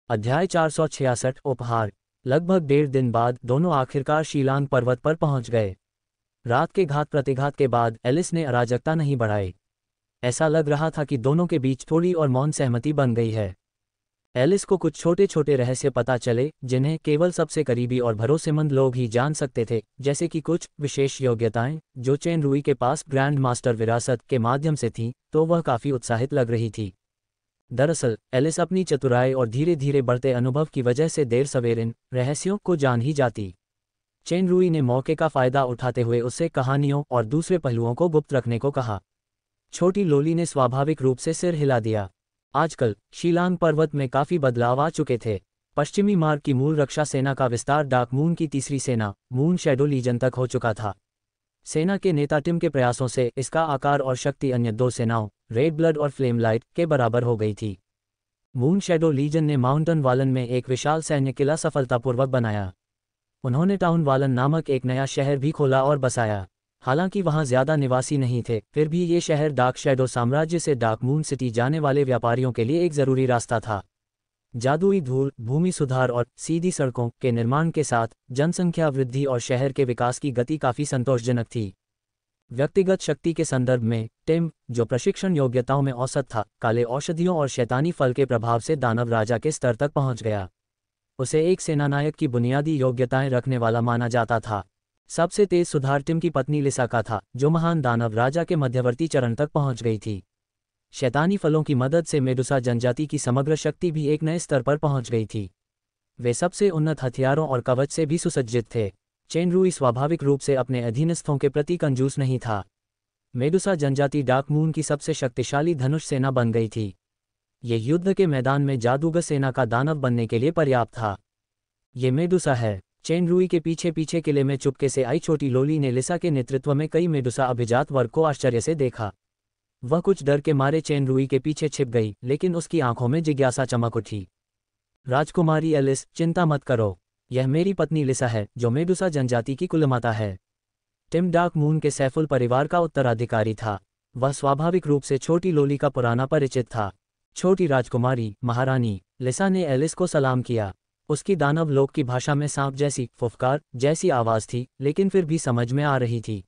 अध्याय 466 उपहार। लगभग 1.5 दिन बाद दोनों आखिरकार शीलांग पर्वत पर पहुंच गए। रात के घात प्रतिघात के बाद एलिस ने अराजकता नहीं बढ़ाई। ऐसा लग रहा था कि दोनों के बीच थोड़ी और मौन सहमति बन गई है। एलिस को कुछ छोटे छोटे रहस्य पता चले जिन्हें केवल सबसे करीबी और भरोसेमंद लोग ही जान सकते थे, जैसे कि कुछ विशेष योग्यताएं जो चेन रुई के पास ग्रैंड मास्टर विरासत के माध्यम से थीं, तो वह काफ़ी उत्साहित लग रही थी। दरअसल एलिस अपनी चतुराई और धीरे धीरे बढ़ते अनुभव की वजह से देर सवेर इन रहस्यों को जान ही जाती। चेन रुई ने मौके का फायदा उठाते हुए उससे कहानियों और दूसरे पहलुओं को गुप्त रखने को कहा। छोटी लोली ने स्वाभाविक रूप से सिर हिला दिया। आजकल शीलांग पर्वत में काफी बदलाव आ चुके थे। पश्चिमी मार्ग की मूल रक्षा सेना का विस्तार डार्क मून की तीसरी सेना मून शैडो लीजन तक हो चुका था। सेना के नेता टिम के प्रयासों से इसका आकार और शक्ति अन्य दो सेनाओं रेड ब्लड और फ्लेम लाइट के बराबर हो गई थी। मून शैडो लीजन ने माउंटन वालन में एक विशाल सैन्य किला सफलतापूर्वक बनाया। उन्होंने टाउन वालन नामक एक नया शहर भी खोला और बसाया। हालांकि वहां ज्यादा निवासी नहीं थे, फिर भी ये शहर डार्क शैडो साम्राज्य से डार्क मून सिटी जाने वाले व्यापारियों के लिए एक जरूरी रास्ता था। जादुई धूल, भूमि सुधार और सीधी सड़कों के निर्माण के साथ जनसंख्या वृद्धि और शहर के विकास की गति काफी संतोषजनक थी। व्यक्तिगत शक्ति के संदर्भ में टिम, जो प्रशिक्षण योग्यताओं में औसत था, काले औषधियों और शैतानी फल के प्रभाव से दानव राजा के स्तर तक पहुंच गया। उसे एक सेनानायक की बुनियादी योग्यताएं रखने वाला माना जाता था। सबसे तेज सुधार टिम की पत्नी लिसा का था, जो महान दानव राजा के मध्यवर्ती चरण तक पहुंच गई थी। शैतानी फलों की मदद से मेडुसा जनजाति की समग्र शक्ति भी एक नए स्तर पर पहुंच गई थी। वे सबसे उन्नत हथियारों और कवच से भी सुसज्जित थे। चेन रुई स्वाभाविक रूप से अपने अधीनस्थों के प्रति कंजूस नहीं था। मेडुसा जनजाति डार्क मून की सबसे शक्तिशाली धनुष सेना बन गई थी। ये युद्ध के मैदान में जादूगर सेना का दानव बनने के लिए पर्याप्त था। ये मेडुसा है। चेन रुई के पीछे पीछे किले में चुपके से आई छोटी लोली ने लिसा के नेतृत्व में कई मेडुसा अभिजात वर्ग को आश्चर्य से देखा। वह कुछ डर के मारे चेन रुई के पीछे छिप गई, लेकिन उसकी आंखों में जिज्ञासा चमक उठी। राजकुमारी एलिस, चिंता मत करो। यह मेरी पत्नी लिसा है, जो मेडुसा जनजाति की कुलमाता है। टिम डार्क मून के सैफुल परिवार का उत्तराधिकारी था। वह स्वाभाविक रूप से छोटी लोली का पुराना परिचित था। छोटी राजकुमारी, महारानी। लिसा ने एलिस को सलाम किया। उसकी दानव लोक की भाषा में सांप जैसी फुफकार जैसी आवाज थी, लेकिन फिर भी समझ में आ रही थी।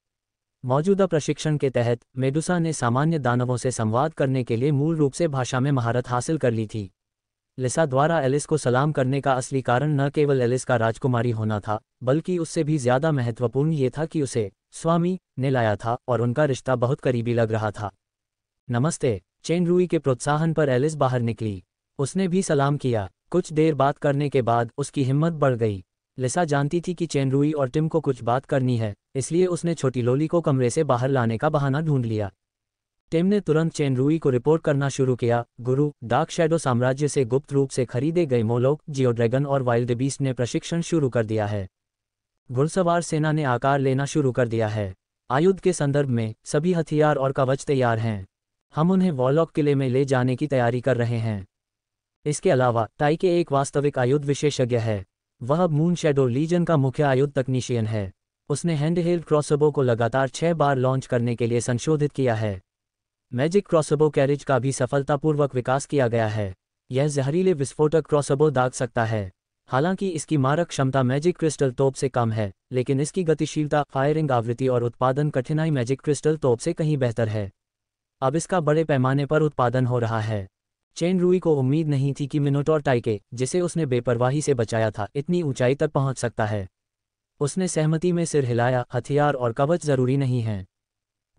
मौजूदा प्रशिक्षण के तहत मेडुसा ने सामान्य दानवों से संवाद करने के लिए मूल रूप से भाषा में महारत हासिल कर ली थी। लिसा द्वारा एलिस को सलाम करने का असली कारण न केवल एलिस का राजकुमारी होना था, बल्कि उससे भी ज्यादा महत्वपूर्ण ये था कि उसे स्वामी ने लाया था और उनका रिश्ता बहुत करीबी लग रहा था। नमस्ते। चेन रुई के प्रोत्साहन पर एलिस बाहर निकली। उसने भी सलाम किया। कुछ देर बात करने के बाद उसकी हिम्मत बढ़ गई। लिसा जानती थी कि चेन रुई और टिम को कुछ बात करनी है, इसलिए उसने छोटी लोली को कमरे से बाहर लाने का बहाना ढूंढ लिया। टिम ने तुरंत चेन रुई को रिपोर्ट करना शुरू किया। गुरु, डार्क शैडो साम्राज्य से गुप्त रूप से खरीदे गए मोलोक, जियोड्रैगन और वाइल्ड बीस्ट ने प्रशिक्षण शुरू कर दिया है। घुड़सवार सेना ने आकार लेना शुरू कर दिया है। आयुध के संदर्भ में सभी हथियार और कवच तैयार हैं। हम उन्हें वॉलॉक किले में ले जाने की तैयारी कर रहे हैं। इसके अलावा टाइके एक वास्तविक आयुध विशेषज्ञ है। वह अब मून शैडो लीजन का मुख्य आयुध तकनीशियन है। उसने हैंडहेल्ड क्रॉसबो को लगातार 6 बार लॉन्च करने के लिए संशोधित किया है। मैजिक क्रॉसबो कैरिज का भी सफलतापूर्वक विकास किया गया है। यह जहरीले विस्फोटक क्रॉसबो दाग सकता है। हालांकि इसकी मारक क्षमता मैजिक क्रिस्टल तोप से कम है, लेकिन इसकी गतिशीलता, फायरिंग आवृत्ति और उत्पादन कठिनाई मैजिक क्रिस्टल तोप से कहीं बेहतर है। अब इसका बड़े पैमाने पर उत्पादन हो रहा है। चेन रुई को उम्मीद नहीं थी कि मिनोटॉर टाइके, जिसे उसने बेपरवाही से बचाया था, इतनी ऊंचाई तक पहुंच सकता है। उसने सहमति में सिर हिलाया। हथियार और कवच जरूरी नहीं हैं।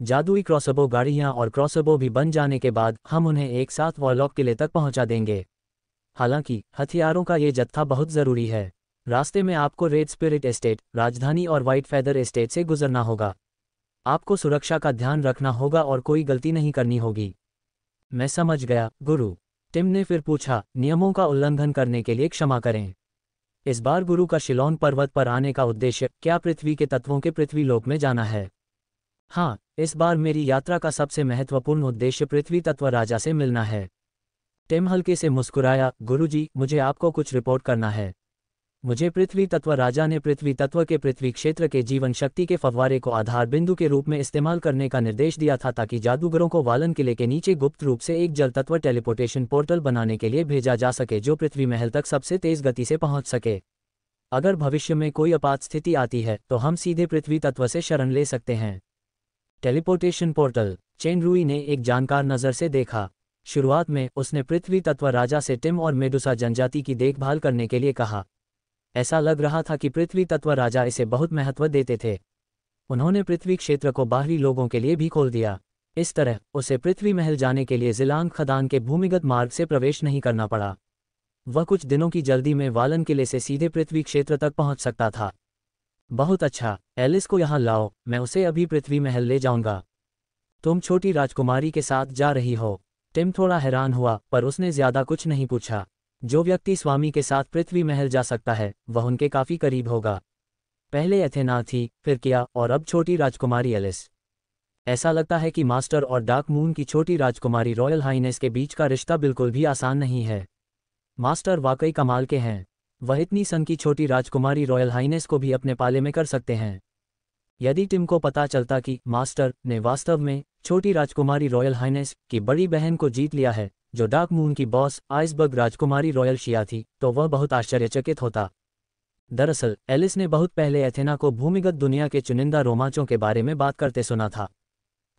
जादुई क्रॉसबो गाड़ियां और क्रॉसबो भी बन जाने के बाद हम उन्हें एक साथ वॉलॉक किले तक पहुंचा देंगे। हालांकि हथियारों का ये जत्था बहुत जरूरी है। रास्ते में आपको रेड स्पिरिट एस्टेट, राजधानी और व्हाइट फेदर एस्टेट से गुजरना होगा। आपको सुरक्षा का ध्यान रखना होगा और कोई गलती नहीं करनी होगी। मैं समझ गया, गुरु। टिम ने फिर पूछा, नियमों का उल्लंघन करने के लिए क्षमा करें। इस बार गुरु का शिलोंग पर्वत पर आने का उद्देश्य क्या पृथ्वी के तत्वों के पृथ्वी लोक में जाना है? हाँ, इस बार मेरी यात्रा का सबसे महत्वपूर्ण उद्देश्य पृथ्वी तत्व राजा से मिलना है। टिम हल्के से मुस्कुराया। गुरुजी, मुझे आपको कुछ रिपोर्ट करना है। मुझे पृथ्वी तत्व राजा ने पृथ्वी तत्व के पृथ्वी क्षेत्र के जीवन शक्ति के फव्वारे को आधार बिंदु के रूप में इस्तेमाल करने का निर्देश दिया था ताकि जादूगरों को वालन किले के नीचे गुप्त रूप से एक जल तत्व टेलीपोर्टेशन पोर्टल बनाने के लिए भेजा जा सके जो पृथ्वी महल तक सबसे तेज गति से पहुंच सके। अगर भविष्य में कोई आपात स्थिति आती है तो हम सीधे पृथ्वी तत्व से शरण ले सकते हैं। Teleportation portal. चेन रूई ने एक जानकार नज़र से देखा। शुरुआत में उसने पृथ्वी तत्व राजा से टिम और मेडुसा जनजाति की देखभाल करने के लिए कहा। ऐसा लग रहा था कि पृथ्वी तत्व राजा इसे बहुत महत्व देते थे। उन्होंने पृथ्वी क्षेत्र को बाहरी लोगों के लिए भी खोल दिया। इस तरह उसे पृथ्वी महल जाने के लिए जिलांग खदान के भूमिगत मार्ग से प्रवेश नहीं करना पड़ा। वह कुछ दिनों की जल्दी में वालन किले से सीधे पृथ्वी क्षेत्र तक पहुंच सकता था। बहुत अच्छा, एलिस को यहाँ लाओ, मैं उसे अभी पृथ्वी महल ले जाऊंगा। तुम छोटी राजकुमारी के साथ जा रही हो? टिम थोड़ा हैरान हुआ पर उसने ज्यादा कुछ नहीं पूछा। जो व्यक्ति स्वामी के साथ पृथ्वी महल जा सकता है वह उनके काफी करीब होगा। पहले एथेना थी, फिर किया और अब छोटी राजकुमारी एलिस। ऐसा लगता है कि मास्टर और डार्क मून की छोटी राजकुमारी रॉयल हाइनेस के बीच का रिश्ता बिल्कुल भी आसान नहीं है। मास्टर वाकई कमाल के हैं। वह इतनी सन की छोटी राजकुमारी रॉयल हाइनेस को भी अपने पाले में कर सकते हैं। यदि टिम को पता चलता कि मास्टर ने वास्तव में छोटी राजकुमारी रॉयल हाइनेस की बड़ी बहन को जीत लिया है जो डार्क मून की बॉस आइसबर्ग राजकुमारी रॉयल शिया थी तो वह बहुत आश्चर्यचकित होता। दरअसल एलिस ने बहुत पहले एथेना को भूमिगत दुनिया के चुनिंदा रोमांचों के बारे में बात करते सुना था।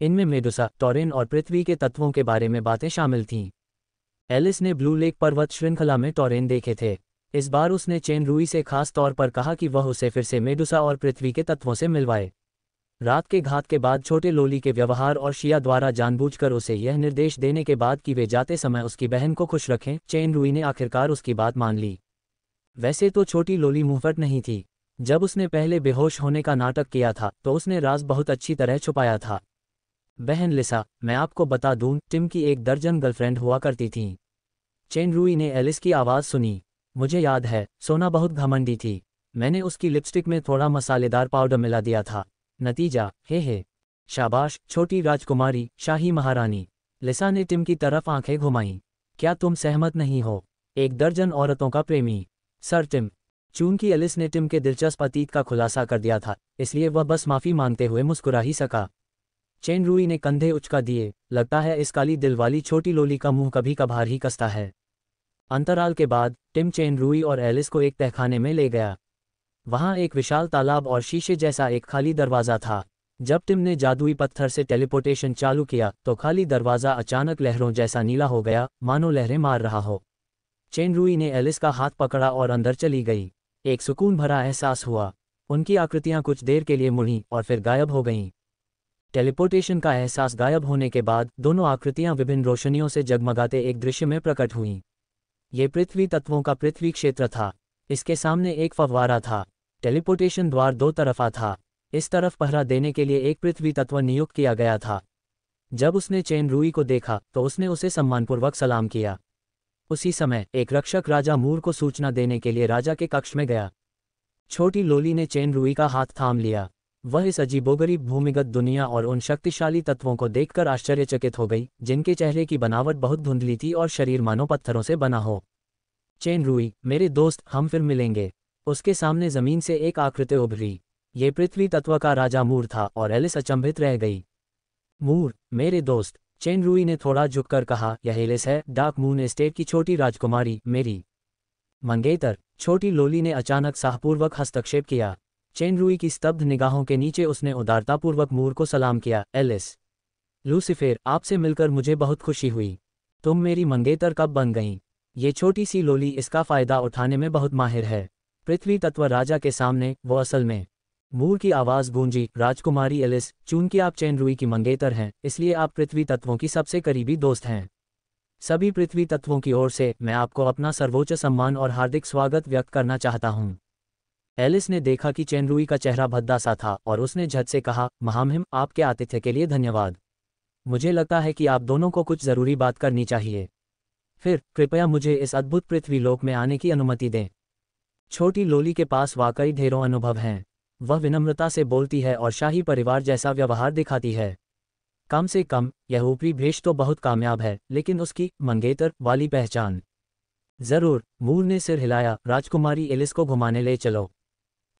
इनमें मेडुसा, टॉरिन और पृथ्वी के तत्वों के बारे में बातें शामिल थीं। एलिस ने ब्लू लेक पर्वत श्रृंखला में टॉरिन देखे थे। इस बार उसने चेन रूई से खास तौर पर कहा कि वह उसे फिर से मेडुसा और पृथ्वी के तत्वों से मिलवाए। रात के घात के बाद छोटे लोली के व्यवहार और शिया द्वारा जानबूझकर उसे यह निर्देश देने के बाद कि वे जाते समय उसकी बहन को खुश रखें, चेन रूई ने आखिरकार उसकी बात मान ली। वैसे तो छोटी लोली मुंहफट नहीं थी। जब उसने पहले बेहोश होने का नाटक किया था तो उसने राज बहुत अच्छी तरह छुपाया था। बहन लिसा, मैं आपको बता दूं, टिम की 1 दर्जन गर्लफ्रेंड हुआ करती थीं। चेन रूई ने एलिस की आवाज़ सुनी। मुझे याद है, सोना बहुत घमंडी थी। मैंने उसकी लिपस्टिक में थोड़ा मसालेदार पाउडर मिला दिया था। नतीजा, हे। शाबाश छोटी राजकुमारी, शाही महारानी। लिसा ने टिम की तरफ आंखें घुमाईं। क्या तुम सहमत नहीं हो? 1 दर्जन औरतों का प्रेमी। Sir Tim. चूंकि एलिस ने टिम के दिलचस्प अतीत का खुलासा कर दिया था इसलिए वह बस माफी मांगते हुए मुस्कुरा ही सका। चेन रूई ने कंधे उचका दिए। लगता है इस काली दिल वाली छोटी लोली का मुंह कभी कभार ही कसता है। अंतराल के बाद टिम चेन रूई और एलिस को एक तहखाने में ले गया। वहां एक विशाल तालाब और शीशे जैसा एक खाली दरवाज़ा था। जब टिम ने जादुई पत्थर से टेलीपोर्टेशन चालू किया तो खाली दरवाज़ा अचानक लहरों जैसा नीला हो गया, मानो लहरें मार रहा हो। चेन रूई ने एलिस का हाथ पकड़ा और अंदर चली गई। एक सुकून भरा एहसास हुआ। उनकी आकृतियां कुछ देर के लिए मुड़ीं और फिर गायब हो गईं। टेलीपोर्टेशन का एहसास गायब होने के बाद दोनों आकृतियां विभिन्न रोशनियों से जगमगाते एक दृश्य में प्रकट हुईं। ये पृथ्वी तत्वों का पृथ्वी क्षेत्र था। इसके सामने एक फव्वारा था। टेलीपोर्टेशन द्वार 2 तरफा था। इस तरफ पहरा देने के लिए एक पृथ्वी तत्व नियुक्त किया गया था। जब उसने चेन रूई को देखा तो उसने उसे सम्मानपूर्वक सलाम किया। उसी समय एक रक्षक राजा मूर को सूचना देने के लिए राजा के कक्ष में गया। छोटी लोली ने चेन रूई का हाथ थाम लिया। वह इस अजीबोगरीब भूमिगत दुनिया और उन शक्तिशाली तत्वों को देखकर आश्चर्यचकित हो गई जिनके चेहरे की बनावट बहुत धुंधली थी और शरीर मानो पत्थरों से बना हो। चेन रूई, मेरे दोस्त, हम फिर मिलेंगे। उसके सामने जमीन से एक आकृति उभरी। ये पृथ्वी तत्व का राजा मूर था और एलिस अचंभित रह गई। मूर, मेरे दोस्त, चेन रूई ने थोड़ा झुककर कहा, यह एलिस है, डार्क मून एस्टेट की छोटी राजकुमारी, मेरी मंगेतर। छोटी लोली ने अचानक साहपूर्वक हस्तक्षेप किया। चेन रूई की स्तब्ध निगाहों के नीचे उसने उदारतापूर्वक मूर को सलाम किया। एलिस, लूसीफेर, आपसे मिलकर मुझे बहुत खुशी हुई। तुम मेरी मंगेतर कब बन गईं? ये छोटी सी लोली इसका फ़ायदा उठाने में बहुत माहिर है। पृथ्वी तत्व राजा के सामने वो असल में। मूर की आवाज़ गूंजी, राजकुमारी एलिस, चूंकि आप चेन रूई की मंगेतर हैं इसलिए आप पृथ्वी तत्वों की सबसे करीबी दोस्त हैं। सभी पृथ्वी तत्वों की ओर से मैं आपको अपना सर्वोच्च सम्मान और हार्दिक स्वागत व्यक्त करना चाहता हूँ। एलिस ने देखा कि चेन रूई का चेहरा भद्दा सा था और उसने झट से कहा, महामहिम, आपके आतिथ्य के लिए धन्यवाद। मुझे लगता है कि आप दोनों को कुछ ज़रूरी बात करनी चाहिए। फिर कृपया मुझे इस अद्भुत पृथ्वी लोक में आने की अनुमति दें। छोटी लोली के पास वाकई ढेरों अनुभव हैं। वह विनम्रता से बोलती है और शाही परिवार जैसा व्यवहार दिखाती है। कम से कम यह ऊपरी भेष तो बहुत कामयाब है, लेकिन उसकी मंगेतर वाली पहचान जरूर, मूर ने सिर हिलाया। राजकुमारी एलिस को घुमाने ले चलो।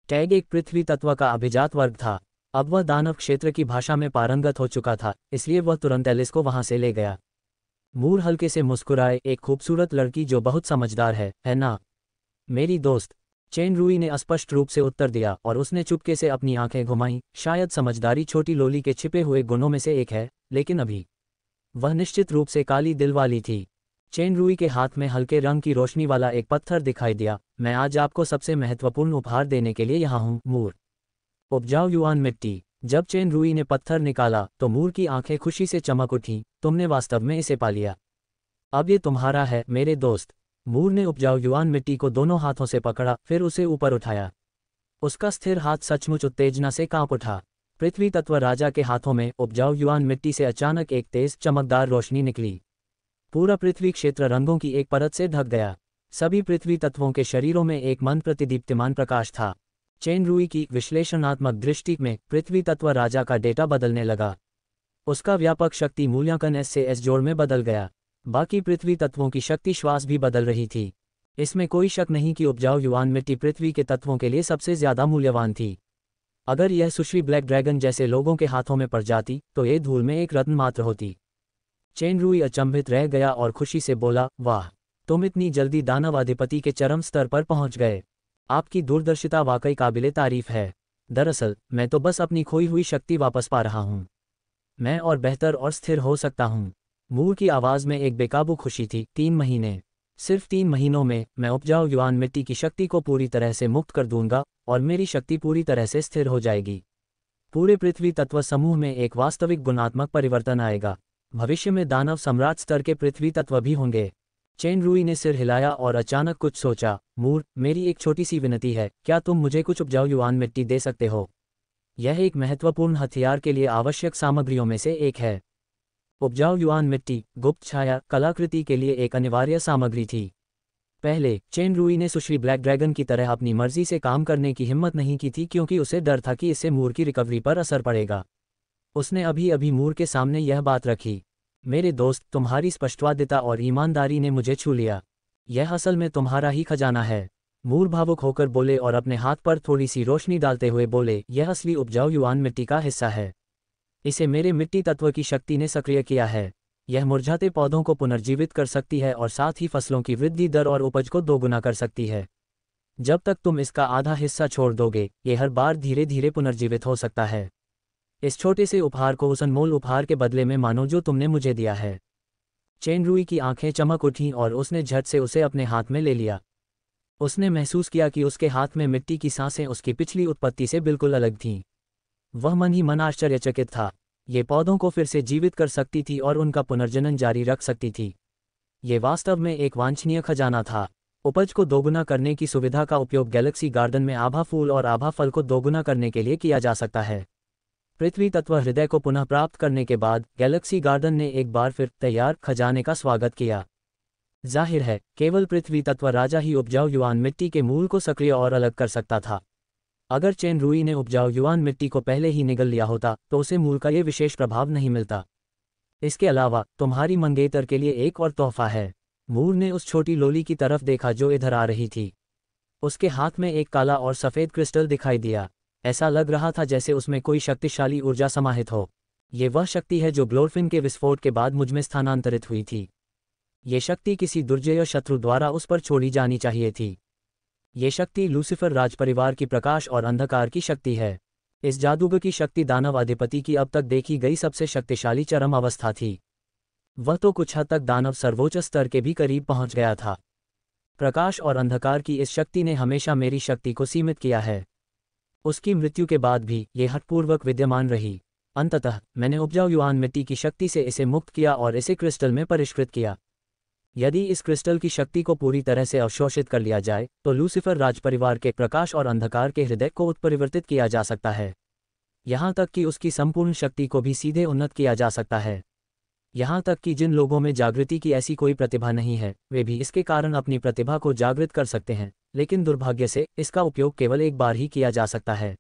टैग एक पृथ्वी तत्व का अभिजात वर्ग था। अब वह दानव क्षेत्र की भाषा में पारंगत हो चुका था, इसलिए वह तुरंत एलिस को वहां से ले गया। मूर हल्के से मुस्कुराए, एक खूबसूरत लड़की जो बहुत समझदार है ना मेरी दोस्त? चेन रूई ने स्पष्ट रूप से उत्तर दिया और उसने चुपके से अपनी आंखें घुमाईं। शायद समझदारी छोटी लोली के छिपे हुए गुणों में से एक है, लेकिन अभी वह निश्चित रूप से काली दिल वाली थी। चेन रूई के हाथ में हल्के रंग की रोशनी वाला एक पत्थर दिखाई दिया। मैं आज आपको सबसे महत्वपूर्ण उपहार देने के लिए यहाँ हूँ, मूर। उपजाऊ युआन मिट्टी। जब चेन रूई ने पत्थर निकाला तो मूर की आंखें खुशी से चमक उठीं। तुमने वास्तव में इसे पा लिया। अब ये तुम्हारा है मेरे दोस्त। मूर ने उपजाऊ युआन मिट्टी को दोनों हाथों से पकड़ा, फिर उसे ऊपर उठाया। उसका स्थिर हाथ सचमुच उत्तेजना से कांप उठा। पृथ्वी तत्व राजा के हाथों में उपजाऊ युआन मिट्टी से अचानक एक तेज चमकदार रोशनी निकली। पूरा पृथ्वी क्षेत्र रंगों की एक परत से ढक गया। सभी पृथ्वी तत्वों के शरीरों में एक मन प्रतिदीप्तिमान प्रकाश था। चेन रूई की विश्लेषणात्मक दृष्टि में पृथ्वी तत्व राजा का डेटा बदलने लगा। उसका व्यापक शक्ति मूल्यांकन एस से एस जोड़ में बदल गया। बाकी पृथ्वी तत्वों की शक्ति श्वास भी बदल रही थी। इसमें कोई शक नहीं कि उपजाऊ युआन मिट्टी पृथ्वी के तत्वों के लिए सबसे ज्यादा मूल्यवान थी। अगर यह सुश्री ब्लैक ड्रैगन जैसे लोगों के हाथों में पड़ जाती तो ये धूल में एक रत्न मात्र होती। चेन रूई अचंभित रह गया और खुशी से बोला, वाह, तुम इतनी जल्दी दानव अधिपति के चरम स्तर पर पहुंच गए। आपकी दूरदर्शिता वाकई काबिले तारीफ है। दरअसल मैं तो बस अपनी खोई हुई शक्ति वापस पा रहा हूं। मैं और बेहतर और स्थिर हो सकता हूं। मूर की आवाज में एक बेकाबू खुशी थी। 3 महीने, सिर्फ 3 महीनों में मैं उपजाऊ युआन मिट्टी की शक्ति को पूरी तरह से मुक्त कर दूंगा और मेरी शक्ति पूरी तरह से स्थिर हो जाएगी। पूरे पृथ्वी तत्व समूह में एक वास्तविक गुणात्मक परिवर्तन आएगा। भविष्य में दानव सम्राट स्तर के पृथ्वी तत्व भी होंगे। चेन रूई ने सिर हिलाया और अचानक कुछ सोचा। मूर, मेरी एक छोटी सी विनती है, क्या तुम मुझे कुछ उपजाऊ युआन मिट्टी दे सकते हो? यह एक महत्वपूर्ण हथियार के लिए आवश्यक सामग्रियों में से एक है। उपजाऊ युआन मिट्टी गुप्त छाया कलाकृति के लिए एक अनिवार्य सामग्री थी। पहले चेन रूई ने सुश्री ब्लैक ड्रैगन की तरह अपनी मर्जी से काम करने की हिम्मत नहीं की थी, क्योंकि उसे डर था कि इससे मूर की रिकवरी पर असर पड़ेगा। उसने अभी अभी मूर के सामने यह बात रखी। मेरे दोस्त, तुम्हारी स्पष्टवादिता और ईमानदारी ने मुझे छू लिया। यह असल में तुम्हारा ही खजाना है। मूर भावुक होकर बोले और अपने हाथ पर थोड़ी सी रोशनी डालते हुए बोले, यह असली उपजाऊ युआन मिट्टी का हिस्सा है। इसे मेरे मिट्टी तत्व की शक्ति ने सक्रिय किया है। यह मुरझाते पौधों को पुनर्जीवित कर सकती है और साथ ही फसलों की वृद्धि दर और उपज को दोगुना कर सकती है। जब तक तुम इसका आधा हिस्सा छोड़ दोगे, ये हर बार धीरे धीरे पुनर्जीवित हो सकता है। इस छोटे से उपहार को उस अनमोल उपहार के बदले में मानो जो तुमने मुझे दिया है। चेन रूई की आंखें चमक उठीं और उसने झट से उसे अपने हाथ में ले लिया। उसने महसूस किया कि उसके हाथ में मिट्टी की सांसें उसकी पिछली उत्पत्ति से बिल्कुल अलग थीं। वह मन ही मन आश्चर्यचकित था। ये पौधों को फिर से जीवित कर सकती थी और उनका पुनर्जनन जारी रख सकती थी। ये वास्तव में एक वांछनीय खजाना था। उपज को दोगुना करने की सुविधा का उपयोग गैलेक्सी गार्डन में आभा फूल और आभा फल को दोगुना करने के लिए किया जा सकता है। पृथ्वी तत्व हृदय को पुनः प्राप्त करने के बाद गैलेक्सी गार्डन ने एक बार फिर तैयार खजाने का स्वागत किया। जाहिर है, केवल पृथ्वी तत्व राजा ही उपजाऊ युआन मिट्टी के मूल को सक्रिय और अलग कर सकता था। अगर चेन रूई ने उपजाऊ युआन मिट्टी को पहले ही निगल लिया होता तो उसे मूल का ये विशेष प्रभाव नहीं मिलता। इसके अलावा तुम्हारी मंगेतर के लिए एक और तोहफा है। मूर ने उस छोटी लोली की तरफ देखा जो इधर आ रही थी। उसके हाथ में एक काला और सफ़ेद क्रिस्टल दिखाई दिया। ऐसा लग रहा था जैसे उसमें कोई शक्तिशाली ऊर्जा समाहित हो। ये वह शक्ति है जो ग्लोरफिन के विस्फोट के बाद मुझमें स्थानांतरित हुई थी। ये शक्ति किसी दुर्जय शत्रु द्वारा उस पर छोड़ी जानी चाहिए थी। ये शक्ति लूसीफर राजपरिवार की प्रकाश और अंधकार की शक्ति है। इस जादूगर की शक्ति दानव अधिपति की अब तक देखी गई सबसे शक्तिशाली चरम अवस्था थी। वह तो कुछ हद तक दानव सर्वोच्च स्तर के भी करीब पहुंच गया था। प्रकाश और अंधकार की इस शक्ति ने हमेशा मेरी शक्ति को सीमित किया है। उसकी मृत्यु के बाद भी ये हठपूर्वक विद्यमान रही। अंततः मैंने उपजाऊ युआन मिट्टी की शक्ति से इसे मुक्त किया और इसे क्रिस्टल में परिष्कृत किया। यदि इस क्रिस्टल की शक्ति को पूरी तरह से अवशोषित कर लिया जाए तो लूसीफर राजपरिवार के प्रकाश और अंधकार के हृदय को उत्परिवर्तित किया जा सकता है। यहाँ तक कि उसकी संपूर्ण शक्ति को भी सीधे उन्नत किया जा सकता है। यहाँ तक कि जिन लोगों में जागृति की ऐसी कोई प्रतिभा नहीं है, वे भी इसके कारण अपनी प्रतिभा को जागृत कर सकते हैं, लेकिन दुर्भाग्य से इसका उपयोग केवल एक बार ही किया जा सकता है।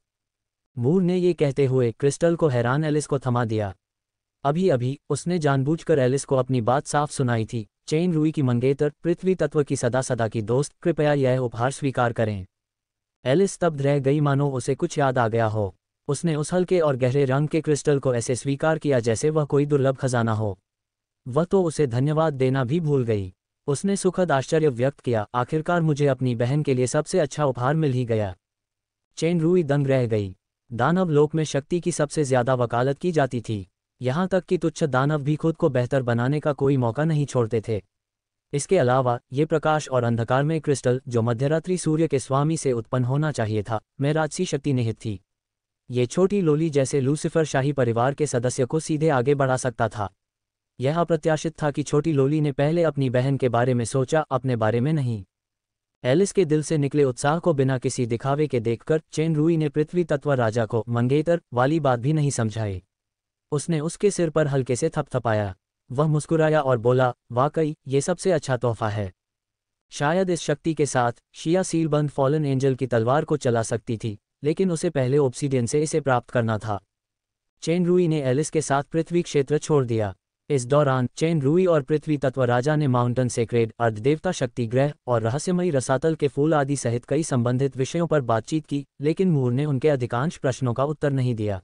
मूर ने ये कहते हुए क्रिस्टल को हैरान एलिस को थमा दिया। अभी अभी उसने जानबूझकर एलिस को अपनी बात साफ सुनाई थी। चेन रूई की मंगेतर, पृथ्वी तत्व की सदा सदा की दोस्त, कृपया यह उपहार स्वीकार करें। एलिस स्तब्ध रह गई, मानो उसे कुछ याद आ गया हो। उसने उस हल्के और गहरे रंग के क्रिस्टल को ऐसे स्वीकार किया जैसे वह कोई दुर्लभ खजाना हो। वह तो उसे धन्यवाद देना भी भूल गई। उसने सुखद आश्चर्य व्यक्त किया, आखिरकार मुझे अपनी बहन के लिए सबसे अच्छा उपहार मिल ही गया। चेन रूई दंग रह गई। दानव लोक में शक्ति की सबसे ज्यादा वकालत की जाती थी, यहाँ तक कि तुच्छ दानव भी खुद को बेहतर बनाने का कोई मौका नहीं छोड़ते थे। इसके अलावा ये प्रकाश और अंधकार में क्रिस्टल, जो मध्यरात्रि सूर्य के स्वामी से उत्पन्न होना चाहिए था, में राजसी शक्ति निहित थी। ये छोटी लोली जैसे लूसीफर शाही परिवार के सदस्य को सीधे आगे बढ़ा सकता था। यह अप्रत्याशित था कि छोटी लोली ने पहले अपनी बहन के बारे में सोचा, अपने बारे में नहीं। एलिस के दिल से निकले उत्साह को बिना किसी दिखावे के देखकर चेन रूई ने पृथ्वी तत्व राजा को मंगेतर वाली बात भी नहीं समझाई। उसने उसके सिर पर हल्के से थपथपाया। वह मुस्कुराया और बोला, वाकई ये सबसे अच्छा तोहफा है। शायद इस शक्ति के साथ शिया सीलबंद फॉलन एंजल की तलवार को चला सकती थी, लेकिन उसे पहले ऑब्सीडियन से इसे प्राप्त करना था। चेन रूई ने एलिस के साथ पृथ्वी क्षेत्र छोड़ दिया। इस दौरान चेन रूई और पृथ्वी तत्व राजा ने माउंटन सेक्रेड, अर्धदेवता शक्ति ग्रह और रहस्यमयी रसातल के फूल आदि सहित कई संबंधित विषयों पर बातचीत की, लेकिन मूर ने उनके अधिकांश प्रश्नों का उत्तर नहीं दिया।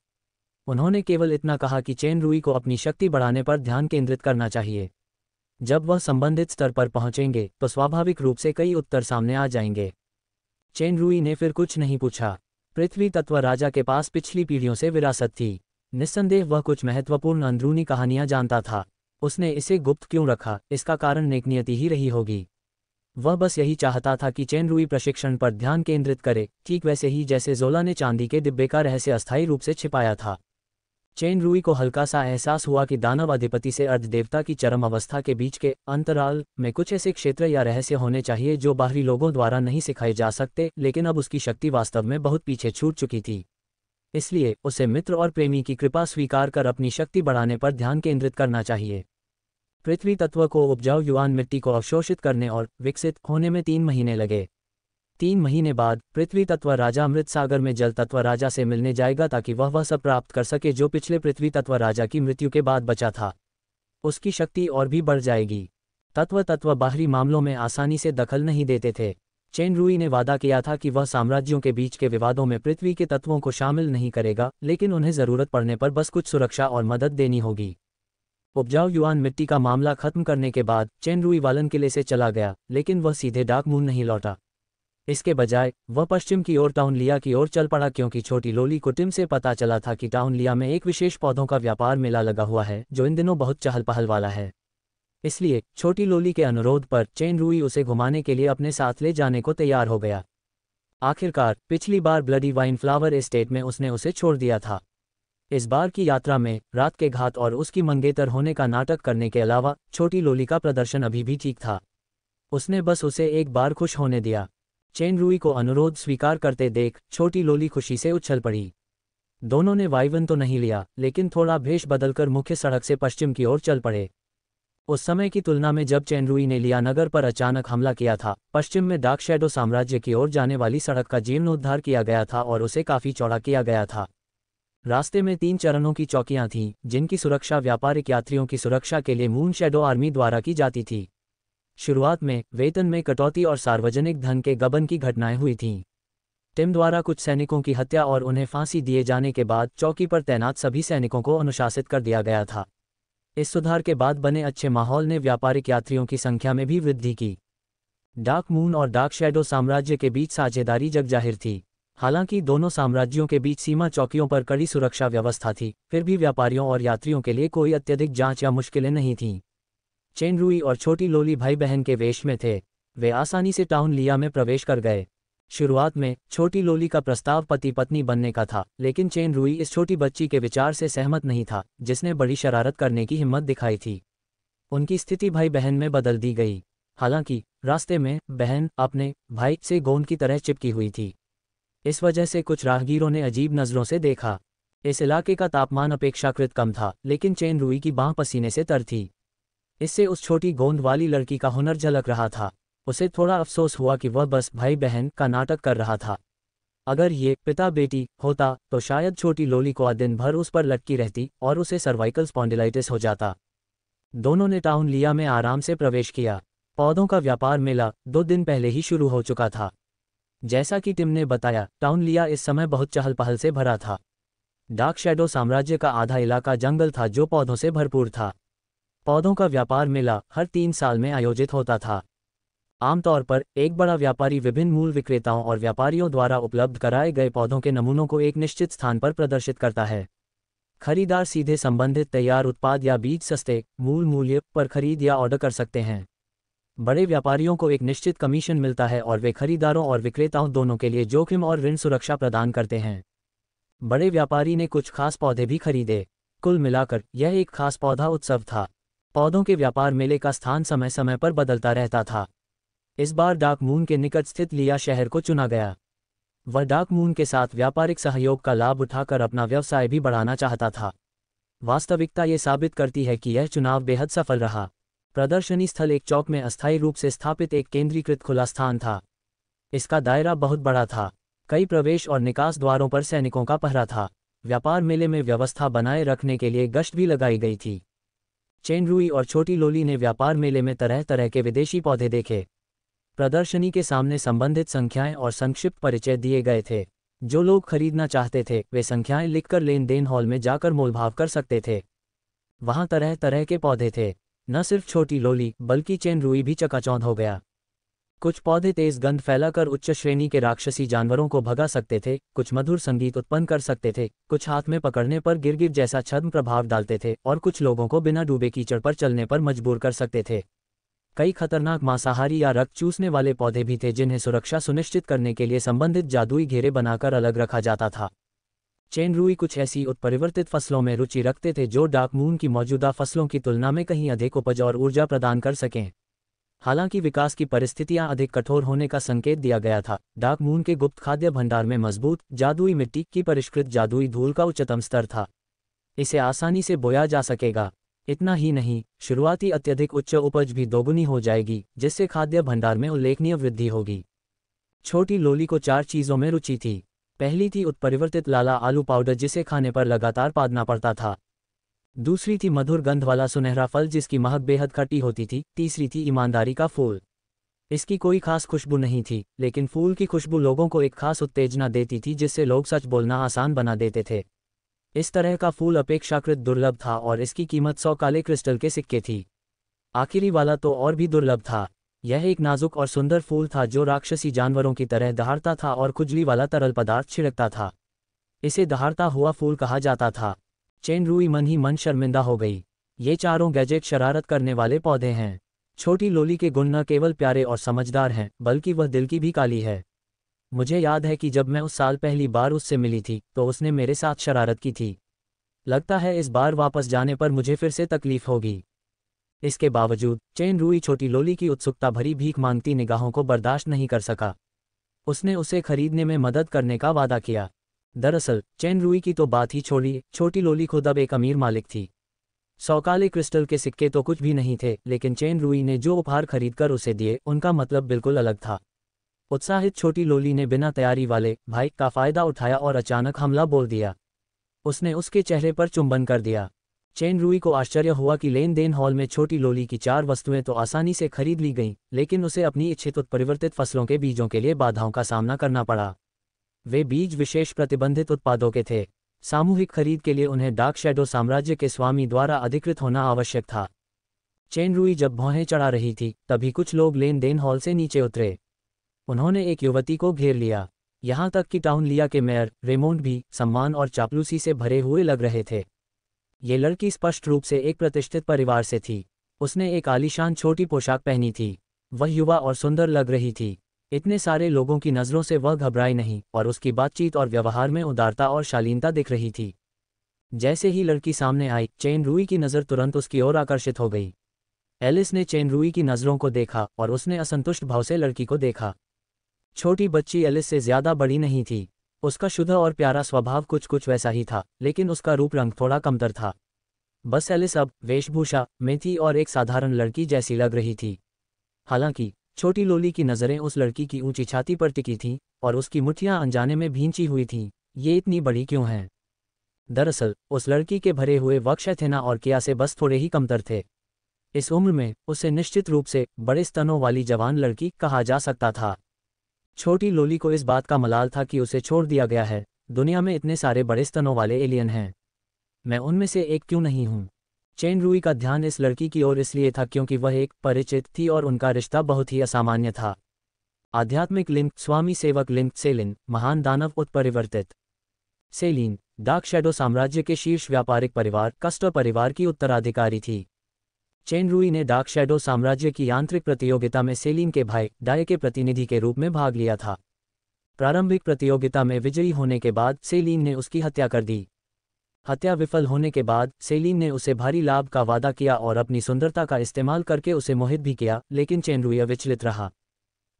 उन्होंने केवल इतना कहा कि चेन रूई को अपनी शक्ति बढ़ाने पर ध्यान केंद्रित करना चाहिए। जब वह संबंधित स्तर पर पहुंचेंगे तो स्वाभाविक रूप से कई उत्तर सामने आ जाएंगे। चेन रूई ने फिर कुछ नहीं पूछा। पृथ्वी तत्व राजा के पास पिछली पीढ़ियों से विरासत थी। निस्संदेह वह कुछ महत्वपूर्ण अंदरूनी कहानियां जानता था। उसने इसे गुप्त क्यों रखा, इसका कारण नेकनियति ही रही होगी। वह बस यही चाहता था कि चेन रूई प्रशिक्षण पर ध्यान केंद्रित करे, ठीक वैसे ही जैसे जोला ने चांदी के डिब्बे का रहस्य अस्थायी रूप से छिपाया था। चेन रूई को हल्का सा एहसास हुआ कि दानव अधिपति से अर्धदेवता की चरम अवस्था के बीच के अंतराल में कुछ ऐसे क्षेत्र या रहस्य होने चाहिए जो बाहरी लोगों द्वारा नहीं सिखाए जा सकते, लेकिन अब उसकी शक्ति वास्तव में बहुत पीछे छूट चुकी थी। इसलिए उसे मित्र और प्रेमी की कृपा स्वीकार कर अपनी शक्ति बढ़ाने पर ध्यान केंद्रित करना चाहिए। पृथ्वी तत्व को उपजाऊ युवान मिट्टी को अवशोषित करने और विकसित होने में 3 महीने लगे। 3 महीने बाद पृथ्वी तत्व राजा अमृत सागर में जल तत्व राजा से मिलने जाएगा ताकि वह सब प्राप्त कर सके जो पिछले पृथ्वी तत्व राजा की मृत्यु के बाद बचा था। उसकी शक्ति और भी बढ़ जाएगी। तत्व बाहरी मामलों में आसानी से दखल नहीं देते थे। चेन रूई ने वादा किया था कि वह साम्राज्यों के बीच के विवादों में पृथ्वी के तत्वों को शामिल नहीं करेगा, लेकिन उन्हें जरूरत पड़ने पर बस कुछ सुरक्षा और मदद देनी होगी। उपजाऊ युवान मिट्टी का मामला खत्म करने के बाद चेन रूई वालन किले से चला गया, लेकिन वह सीधे डाक मून नहीं लौटा। इसके बजाय वह पश्चिम की ओर टाउन लिया की ओर चल पड़ा, क्योंकि छोटी लोली को टिम से पता चला था कि टाउन लिया में एक विशेष पौधों का व्यापार मेला लगा हुआ है जो इन दिनों बहुत चहल पहल वाला है। इसलिए छोटी लोली के अनुरोध पर चेन रूई उसे घुमाने के लिए अपने साथ ले जाने को तैयार हो गया। आखिरकार पिछली बार ब्लडी वाइन फ्लावर एस्टेट में उसने उसे छोड़ दिया था। इस बार की यात्रा में रात के घात और उसकी मंगेतर होने का नाटक करने के अलावा छोटी लोली का प्रदर्शन अभी भी ठीक था। उसने बस उसे एक बार खुश होने दिया। चेन रूई को अनुरोध स्वीकार करते देख छोटी लोली खुशी से उछल पड़ी। दोनों ने वाइवन तो नहीं लिया, लेकिन थोड़ा भेष बदलकर मुख्य सड़क से पश्चिम की ओर चल पड़े। उस समय की तुलना में जब चेन रूई ने लिया नगर पर अचानक हमला किया था, पश्चिम में डार्क शैडो साम्राज्य की ओर जाने वाली सड़क का जीर्णोद्धार किया गया था और उसे काफी चौड़ा किया गया था। रास्ते में 3 चरणों की चौकियां थीं, जिनकी सुरक्षा व्यापारिक यात्रियों की सुरक्षा के लिए मून शैडो आर्मी द्वारा की जाती थी। शुरुआत में वेतन में कटौती और सार्वजनिक धन के गबन की घटनाएं हुई थीं। टिम द्वारा कुछ सैनिकों की हत्या और उन्हें फांसी दिए जाने के बाद चौकी पर तैनात सभी सैनिकों को अनुशासित कर दिया गया था। इस सुधार के बाद बने अच्छे माहौल ने व्यापारिक यात्रियों की संख्या में भी वृद्धि की। डार्क मून और डार्क शैडो साम्राज्य के बीच साझेदारी जगजाहिर थी। हालांकि दोनों साम्राज्यों के बीच सीमा चौकियों पर कड़ी सुरक्षा व्यवस्था थी, फिर भी व्यापारियों और यात्रियों के लिए कोई अत्यधिक जांच या मुश्किलें नहीं थीं। चेन रूई और छोटी लोली भाई बहन के वेश में थे। वे आसानी से टाउन लिया में प्रवेश कर गए। शुरुआत में छोटी लोली का प्रस्ताव पति पत्नी बनने का था, लेकिन चेन रूई इस छोटी बच्ची के विचार से सहमत नहीं था, जिसने बड़ी शरारत करने की हिम्मत दिखाई थी। उनकी स्थिति भाई बहन में बदल दी गई। हालांकि रास्ते में बहन अपने भाई से गोंद की तरह चिपकी हुई थी। इस वजह से कुछ राहगीरों ने अजीब नजरों से देखा। इस इलाके का तापमान अपेक्षाकृत कम था, लेकिन चेन रूई की बांह पसीने से तर थी। इससे उस छोटी गोंद वाली लड़की का हुनर झलक रहा था। उसे थोड़ा अफसोस हुआ कि वह बस भाई बहन का नाटक कर रहा था। अगर ये पिता बेटी होता तो शायद छोटी लोली को दिन भर उस पर लटकी रहती और उसे सर्वाइकल स्पॉन्डिलाइटिस हो जाता। दोनों ने टाउन लिया में आराम से प्रवेश किया। पौधों का व्यापार मेला 2 दिन पहले ही शुरू हो चुका था। जैसा कि टिम ने बताया, टाउन लिया इस समय बहुत चहल पहल से भरा था। डार्क शैडो साम्राज्य का आधा इलाका जंगल था जो पौधों से भरपूर था। पौधों का व्यापार मेला हर 3 साल में आयोजित होता था। आमतौर पर एक बड़ा व्यापारी विभिन्न मूल विक्रेताओं और व्यापारियों द्वारा उपलब्ध कराए गए पौधों के नमूनों को एक निश्चित स्थान पर प्रदर्शित करता है। खरीदार सीधे संबंधित तैयार उत्पाद या बीज सस्ते मूल मूल्य पर खरीद या ऑर्डर कर सकते हैं। बड़े व्यापारियों को एक निश्चित कमीशन मिलता है और वे खरीदारों और विक्रेताओं दोनों के लिए जोखिम और ऋण सुरक्षा प्रदान करते हैं। बड़े व्यापारी ने कुछ खास पौधे भी खरीदे। कुल मिलाकर यह एक खास पौधा उत्सव था। पौधों के व्यापार मेले का स्थान समय समय पर बदलता रहता था। इस बार डार्क मून के निकट स्थित लिया शहर को चुना गया। वह डार्क मून के साथ व्यापारिक सहयोग का लाभ उठाकर अपना व्यवसाय भी बढ़ाना चाहता था। वास्तविकता ये साबित करती है कि यह चुनाव बेहद सफल रहा। प्रदर्शनी स्थल एक चौक में अस्थायी रूप से स्थापित एक केंद्रीकृत खुला स्थान था। इसका दायरा बहुत बड़ा था। कई प्रवेश और निकास द्वारों पर सैनिकों का पहरा था। व्यापार मेले में व्यवस्था बनाए रखने के लिए गश्त भी लगाई गई थी। चेनरुई और छोटी लोली ने व्यापार मेले में तरह तरह के विदेशी पौधे देखे। प्रदर्शनी के सामने संबंधित संख्याएं और संक्षिप्त परिचय दिए गए थे। जो लोग खरीदना चाहते थे वे संख्याएं लिखकर लेन देन हॉल में जाकर मोलभाव कर सकते थे। वहां तरह तरह के पौधे थे। न सिर्फ छोटी लोली बल्कि चेनरुई भी चकाचौंध हो गया। कुछ पौधे तेज गंध फैलाकर उच्च श्रेणी के राक्षसी जानवरों को भगा सकते थे, कुछ मधुर संगीत उत्पन्न कर सकते थे, कुछ हाथ में पकड़ने पर गिरगिट जैसा छद्म प्रभाव डालते थे और कुछ लोगों को बिना डूबे कीचड़ पर चलने पर मजबूर कर सकते थे। कई खतरनाक मांसाहारी या रक्त चूसने वाले पौधे भी थे जिन्हें सुरक्षा सुनिश्चित करने के लिए संबंधित जादुई घेरे बनाकर अलग रखा जाता था। चेनरुई कुछ ऐसी उत्परिवर्तित फसलों में रुचि रखते थे जो डार्क मून की मौजूदा फसलों की तुलना में कहीं अधिक उपज और ऊर्जा प्रदान कर सकें। हालांकि विकास की परिस्थितियां अधिक कठोर होने का संकेत दिया गया था। डार्क मून के गुप्त खाद्य भंडार में मजबूत जादुई मिट्टी की परिष्कृत जादुई धूल का उच्चतम स्तर था। इसे आसानी से बोया जा सकेगा। इतना ही नहीं, शुरुआती अत्यधिक उच्च उपज भी दोगुनी हो जाएगी, जिससे खाद्य भंडार में उल्लेखनीय वृद्धि होगी। छोटी लोली को 4 चीज़ों में रुचि थी। पहली थी उत्परिवर्तित लाला आलू पाउडर जिसे खाने पर लगातार पादना पड़ता था। दूसरी थी मधुर गंध वाला सुनहरा फल जिसकी महक बेहद खट्टी होती थी। तीसरी थी ईमानदारी का फूल। इसकी कोई खास खुशबू नहीं थी, लेकिन फूल की खुशबू लोगों को एक खास उत्तेजना देती थी जिससे लोग सच बोलना आसान बना देते थे। इस तरह का फूल अपेक्षाकृत दुर्लभ था और इसकी कीमत 100 काले क्रिस्टल के सिक्के थी। आखिरी वाला तो और भी दुर्लभ था। यह एक नाजुक और सुंदर फूल था जो राक्षसी जानवरों की तरह दहाड़ता था और खुजली वाला तरल पदार्थ छिड़कता था। इसे दहाड़ता हुआ फूल कहा जाता था। चेनरुई मन ही मन शर्मिंदा हो गई। ये चारों गैजेट शरारत करने वाले पौधे हैं। छोटी लोली के गुण न केवल प्यारे और समझदार हैं बल्कि वह दिल की भी काली है। मुझे याद है कि जब मैं उस साल पहली बार उससे मिली थी तो उसने मेरे साथ शरारत की थी। लगता है इस बार वापस जाने पर मुझे फिर से तकलीफ होगी। इसके बावजूद चेनरुई छोटी लोली की उत्सुकता भरी भीख मांगती निगाहों को बर्दाश्त नहीं कर सका। उसने उसे खरीदने में मदद करने का वादा किया। दरअसल चेनरुई की तो बात ही छोड़िए, छोटी लोली खुद अब एक अमीर मालिक थी। 100 काले क्रिस्टल के सिक्के तो कुछ भी नहीं थे, लेकिन चेनरुई ने जो उपहार खरीदकर उसे दिए उनका मतलब बिल्कुल अलग था। उत्साहित छोटी लोली ने बिना तैयारी वाले भाई का फायदा उठाया और अचानक हमला बोल दिया। उसने उसके चेहरे पर चुंबन कर दिया। चेनरुई को आश्चर्य हुआ कि लेन देन हॉल में छोटी लोली की 4 वस्तुएं तो आसानी से खरीद ली गईं, लेकिन उसे अपनी इच्छित उत्परिवर्तित फसलों के बीजों के लिए बाधाओं का सामना करना पड़ा। वे बीज विशेष प्रतिबंधित उत्पादों के थे। सामूहिक खरीद के लिए उन्हें डार्क शैडो साम्राज्य के स्वामी द्वारा अधिकृत होना आवश्यक था। चेनरुई जब भौहें चढ़ा रही थी तभी कुछ लोग लेन देन हॉल से नीचे उतरे। उन्होंने एक युवती को घेर लिया। यहाँ तक कि टाउन लिया के मेयर रेमोंड भी सम्मान और चापलूसी से भरे हुए लग रहे थे। ये लड़की स्पष्ट रूप से एक प्रतिष्ठित परिवार से थी। उसने एक आलीशान छोटी पोशाक पहनी थी। वह युवा और सुंदर लग रही थी। इतने सारे लोगों की नज़रों से वह घबराई नहीं और उसकी बातचीत और व्यवहार में उदारता और शालीनता दिख रही थी। जैसे ही लड़की सामने आई, चेनरुई की नज़र तुरंत उसकी ओर आकर्षित हो गई। एलिस ने चेनरुई की नज़रों को देखा और उसने असंतुष्ट भाव से लड़की को देखा। छोटी बच्ची एलिस से ज़्यादा बड़ी नहीं थी। उसका शुद्ध और प्यारा स्वभाव कुछ कुछ वैसा ही था, लेकिन उसका रूप रंग थोड़ा कमतर था। बस एलिस अब वेशभूषा में थी और एक साधारण लड़की जैसी लग रही थी। हालांकि छोटी लोली की नज़रें उस लड़की की ऊंची छाती पर टिकी थीं और उसकी मुट्ठियां अनजाने में भींची हुई थीं। ये इतनी बड़ी क्यों हैं? दरअसल उस लड़की के भरे हुए वक्ष एथेना और किया से बस थोड़े ही कमतर थे। इस उम्र में उसे निश्चित रूप से बड़े स्तनों वाली जवान लड़की कहा जा सकता था। छोटी लोली को इस बात का मलाल था कि उसे छोड़ दिया गया है। दुनिया में इतने सारे बड़े स्तनों वाले एलियन हैं, मैं उनमें से एक क्यों नहीं हूँ? चेन रुई का ध्यान इस लड़की की ओर इसलिए था क्योंकि वह एक परिचित थी और उनका रिश्ता बहुत ही असामान्य था। आध्यात्मिक लिंक, स्वामी सेवक लिंक, सेलिन, महान दानव उत्परिवर्तित। सेलिन डार्क शैडो साम्राज्य के शीर्ष व्यापारिक परिवार कस्टर परिवार की उत्तराधिकारी थी। चेन रुई ने डार्क शैडो साम्राज्य की यांत्रिक प्रतियोगिता में सेलिन के भाई डाय के प्रतिनिधि के रूप में भाग लिया था। प्रारंभिक प्रतियोगिता में विजयी होने के बाद सेलिन ने उसकी हत्या कर दी। हत्या विफल होने के बाद सेलिन ने उसे भारी लाभ का वादा किया और अपनी सुंदरता का इस्तेमाल करके उसे मोहित भी किया, लेकिन चेन रुई अविचलित रहा।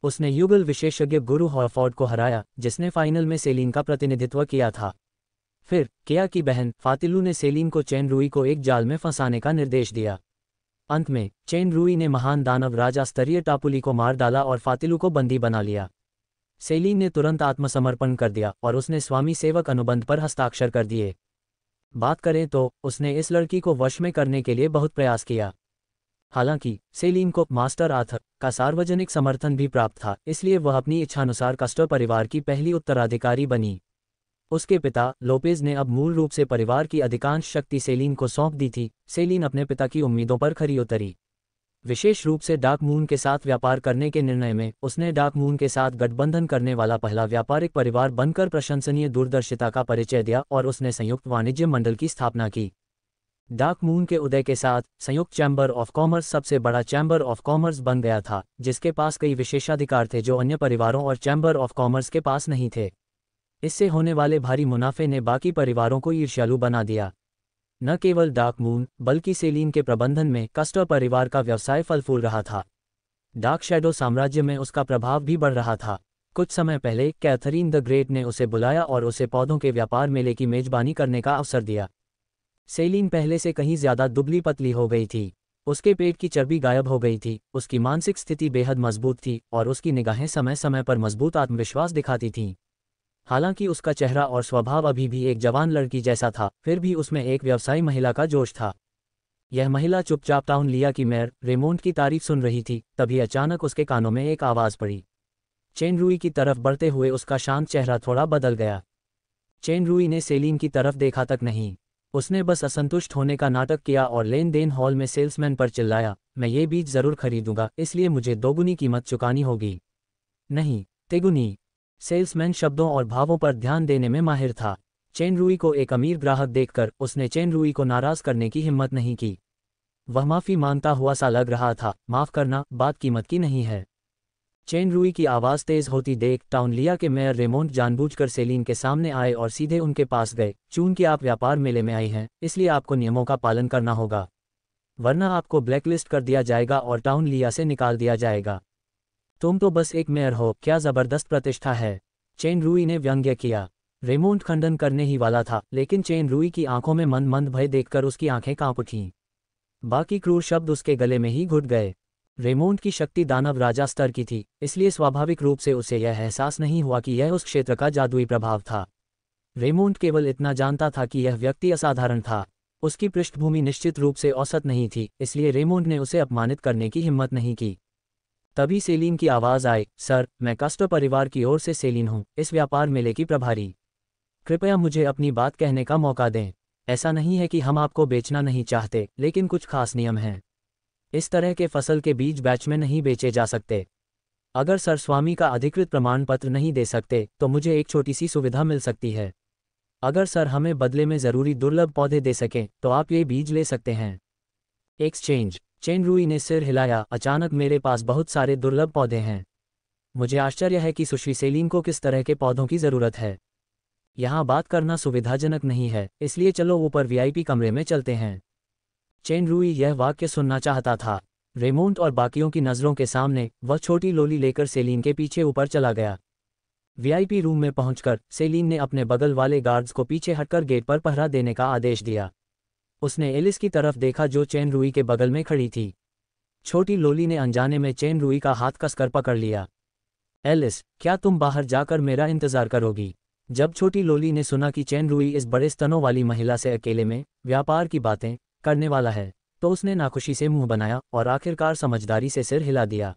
उसने युगल विशेषज्ञ गुरु हॉरफोर्ड को हराया, जिसने फाइनल में सेलिन का प्रतिनिधित्व किया था। फिर किया की बहन फातिलू ने सेलिन को चेन रुई को एक जाल में फंसाने का निर्देश दिया। अंत में चेन रुई ने महान दानव राजा स्तरीय टापुली को मार डाला और फातिलू को बंदी बना लिया। सेलिन ने तुरंत आत्मसमर्पण कर दिया और उसने स्वामी सेवक अनुबंध पर हस्ताक्षर कर दिए। बात करें तो उसने इस लड़की को वश में करने के लिए बहुत प्रयास किया। हालांकि सेलिन को मास्टर आर्थर का सार्वजनिक समर्थन भी प्राप्त था, इसलिए वह अपनी इच्छानुसार कस्टर परिवार की पहली उत्तराधिकारी बनी। उसके पिता लोपेज ने अब मूल रूप से परिवार की अधिकांश शक्ति सेलिन को सौंप दी थी। सेलिन अपने पिता की उम्मीदों पर खरी उतरी। विशेष रूप से डार्क मून के साथ व्यापार करने के निर्णय में उसने डार्क मून के साथ गठबंधन करने वाला पहला व्यापारिक परिवार बनकर प्रशंसनीय दूरदर्शिता का परिचय दिया और उसने संयुक्त वाणिज्य मंडल की स्थापना की। डार्क मून के उदय के साथ संयुक्त चैम्बर ऑफ कॉमर्स सबसे बड़ा चैम्बर ऑफ कॉमर्स बन गया था, जिसके पास कई विशेषाधिकार थे जो अन्य परिवारों और चैम्बर ऑफ कॉमर्स के पास नहीं थे। इससे होने वाले भारी मुनाफे ने बाकी परिवारों को ईर्ष्यालु बना दिया। न केवल डार्क मून बल्कि सेलिन के प्रबंधन में कस्टर परिवार का व्यवसाय फल फूल रहा था। डार्क शैडो साम्राज्य में उसका प्रभाव भी बढ़ रहा था। कुछ समय पहले कैथरीन द ग्रेट ने उसे बुलाया और उसे पौधों के व्यापार मेले की मेजबानी करने का अवसर दिया। सेलिन पहले से कहीं ज्यादा दुबली पतली हो गई थी। उसके पेट की चर्बी गायब हो गई थी, उसकी मानसिक स्थिति बेहद मजबूत थी और उसकी निगाहें समय समय पर मजबूत आत्मविश्वास दिखाती थीं। हालांकि उसका चेहरा और स्वभाव अभी भी एक जवान लड़की जैसा था, फिर भी उसमें एक व्यवसायी महिला का जोश था। यह महिला चुपचाप टाउन लिया की मेयर रेमोंड की तारीफ सुन रही थी, तभी अचानक उसके कानों में एक आवाज़ पड़ी। चेन रुई की तरफ बढ़ते हुए उसका शांत चेहरा थोड़ा बदल गया। चेन रुई ने सेलिन की तरफ देखा तक नहीं, उसने बस असंतुष्ट होने का नाटक किया और लेन देन हॉल में सेल्समैन पर चिल्लाया, मैं ये बीज जरूर खरीदूंगा, इसलिए मुझे दोगुनी कीमत चुकानी होगी। नहीं, तेगुनी। सेल्समैन शब्दों और भावों पर ध्यान देने में माहिर था। चेन रुई को एक अमीर ग्राहक देखकर उसने चेन रुई को नाराज करने की हिम्मत नहीं की। वह माफी मांगता हुआ सा लग रहा था, माफ करना, बात कीमत की नहीं है। चेन रुई की आवाज़ तेज होती देख टाउन लिया के मेयर रेमोंड जानबूझकर सेलिन के सामने आए और सीधे उनके पास गए। चूंकि आप व्यापार मेले में आई हैं, इसलिए आपको नियमों का पालन करना होगा, वरना आपको ब्लैकलिस्ट कर दिया जाएगा और टाउन लिया से निकाल दिया जाएगा। तुम तो बस एक मेयर हो, क्या जबरदस्त प्रतिष्ठा है, चेन रुई ने व्यंग्य किया। रेमोंड खंडन करने ही वाला था, लेकिन चेन रुई की आंखों में मंद मंद भय देखकर उसकी आंखें कांप उठीं। बाकी क्रूर शब्द उसके गले में ही घुट गए। रेमोंड की शक्ति दानव राजा स्तर की थी, इसलिए स्वाभाविक रूप से उसे यह एहसास नहीं हुआ कि यह उस क्षेत्र का जादुई प्रभाव था। रेमोंड केवल इतना जानता था कि यह व्यक्ति असाधारण था। उसकी पृष्ठभूमि निश्चित रूप से औसत नहीं थी, इसलिए रेमोंड ने उसे अपमानित करने की हिम्मत नहीं की। तभी सेलिन की आवाज़ आई, सर, मैं कस्टर परिवार की ओर से सेलिन हूँ, इस व्यापार मेले की प्रभारी। कृपया मुझे अपनी बात कहने का मौका दें। ऐसा नहीं है कि हम आपको बेचना नहीं चाहते, लेकिन कुछ खास नियम हैं। इस तरह के फसल के बीज बैच में नहीं बेचे जा सकते। अगर सर स्वामी का अधिकृत प्रमाण पत्र नहीं दे सकते तो मुझे एक छोटी सी सुविधा मिल सकती है। अगर सर हमें बदले में ज़रूरी दुर्लभ पौधे दे सकें तो आप ये बीज ले सकते हैं। एक्सचेंज। चेन रुई ने सिर हिलाया, अचानक मेरे पास बहुत सारे दुर्लभ पौधे हैं। मुझे आश्चर्य है कि सुश्री सेलिन को किस तरह के पौधों की ज़रूरत है। यहाँ बात करना सुविधाजनक नहीं है, इसलिए चलो ऊपर वीआईपी कमरे में चलते हैं। चेन रुई यह वाक्य सुनना चाहता था। रेमोंड और बाकियों की नज़रों के सामने वह छोटी लोली लेकर सेलिन के पीछे ऊपर चला गया। वीआईपी रूम में पहुंचकर सेलिन ने अपने बगल वाले गार्ड्स को पीछे हटकर गेट पर पहरा देने का आदेश दिया। उसने एलिस की तरफ देखा जो चेन रुई के बगल में खड़ी थी। छोटी लोली ने अनजाने में चेन रुई का हाथ कसकर पकड़ लिया। एलिस, क्या तुम बाहर जाकर मेरा इंतजार करोगी? जब छोटी लोली ने सुना कि चेन रुई इस बड़े स्तनों वाली महिला से अकेले में व्यापार की बातें करने वाला है, तो उसने नाखुशी से मुंह बनाया और आखिरकार समझदारी से सिर हिला दिया।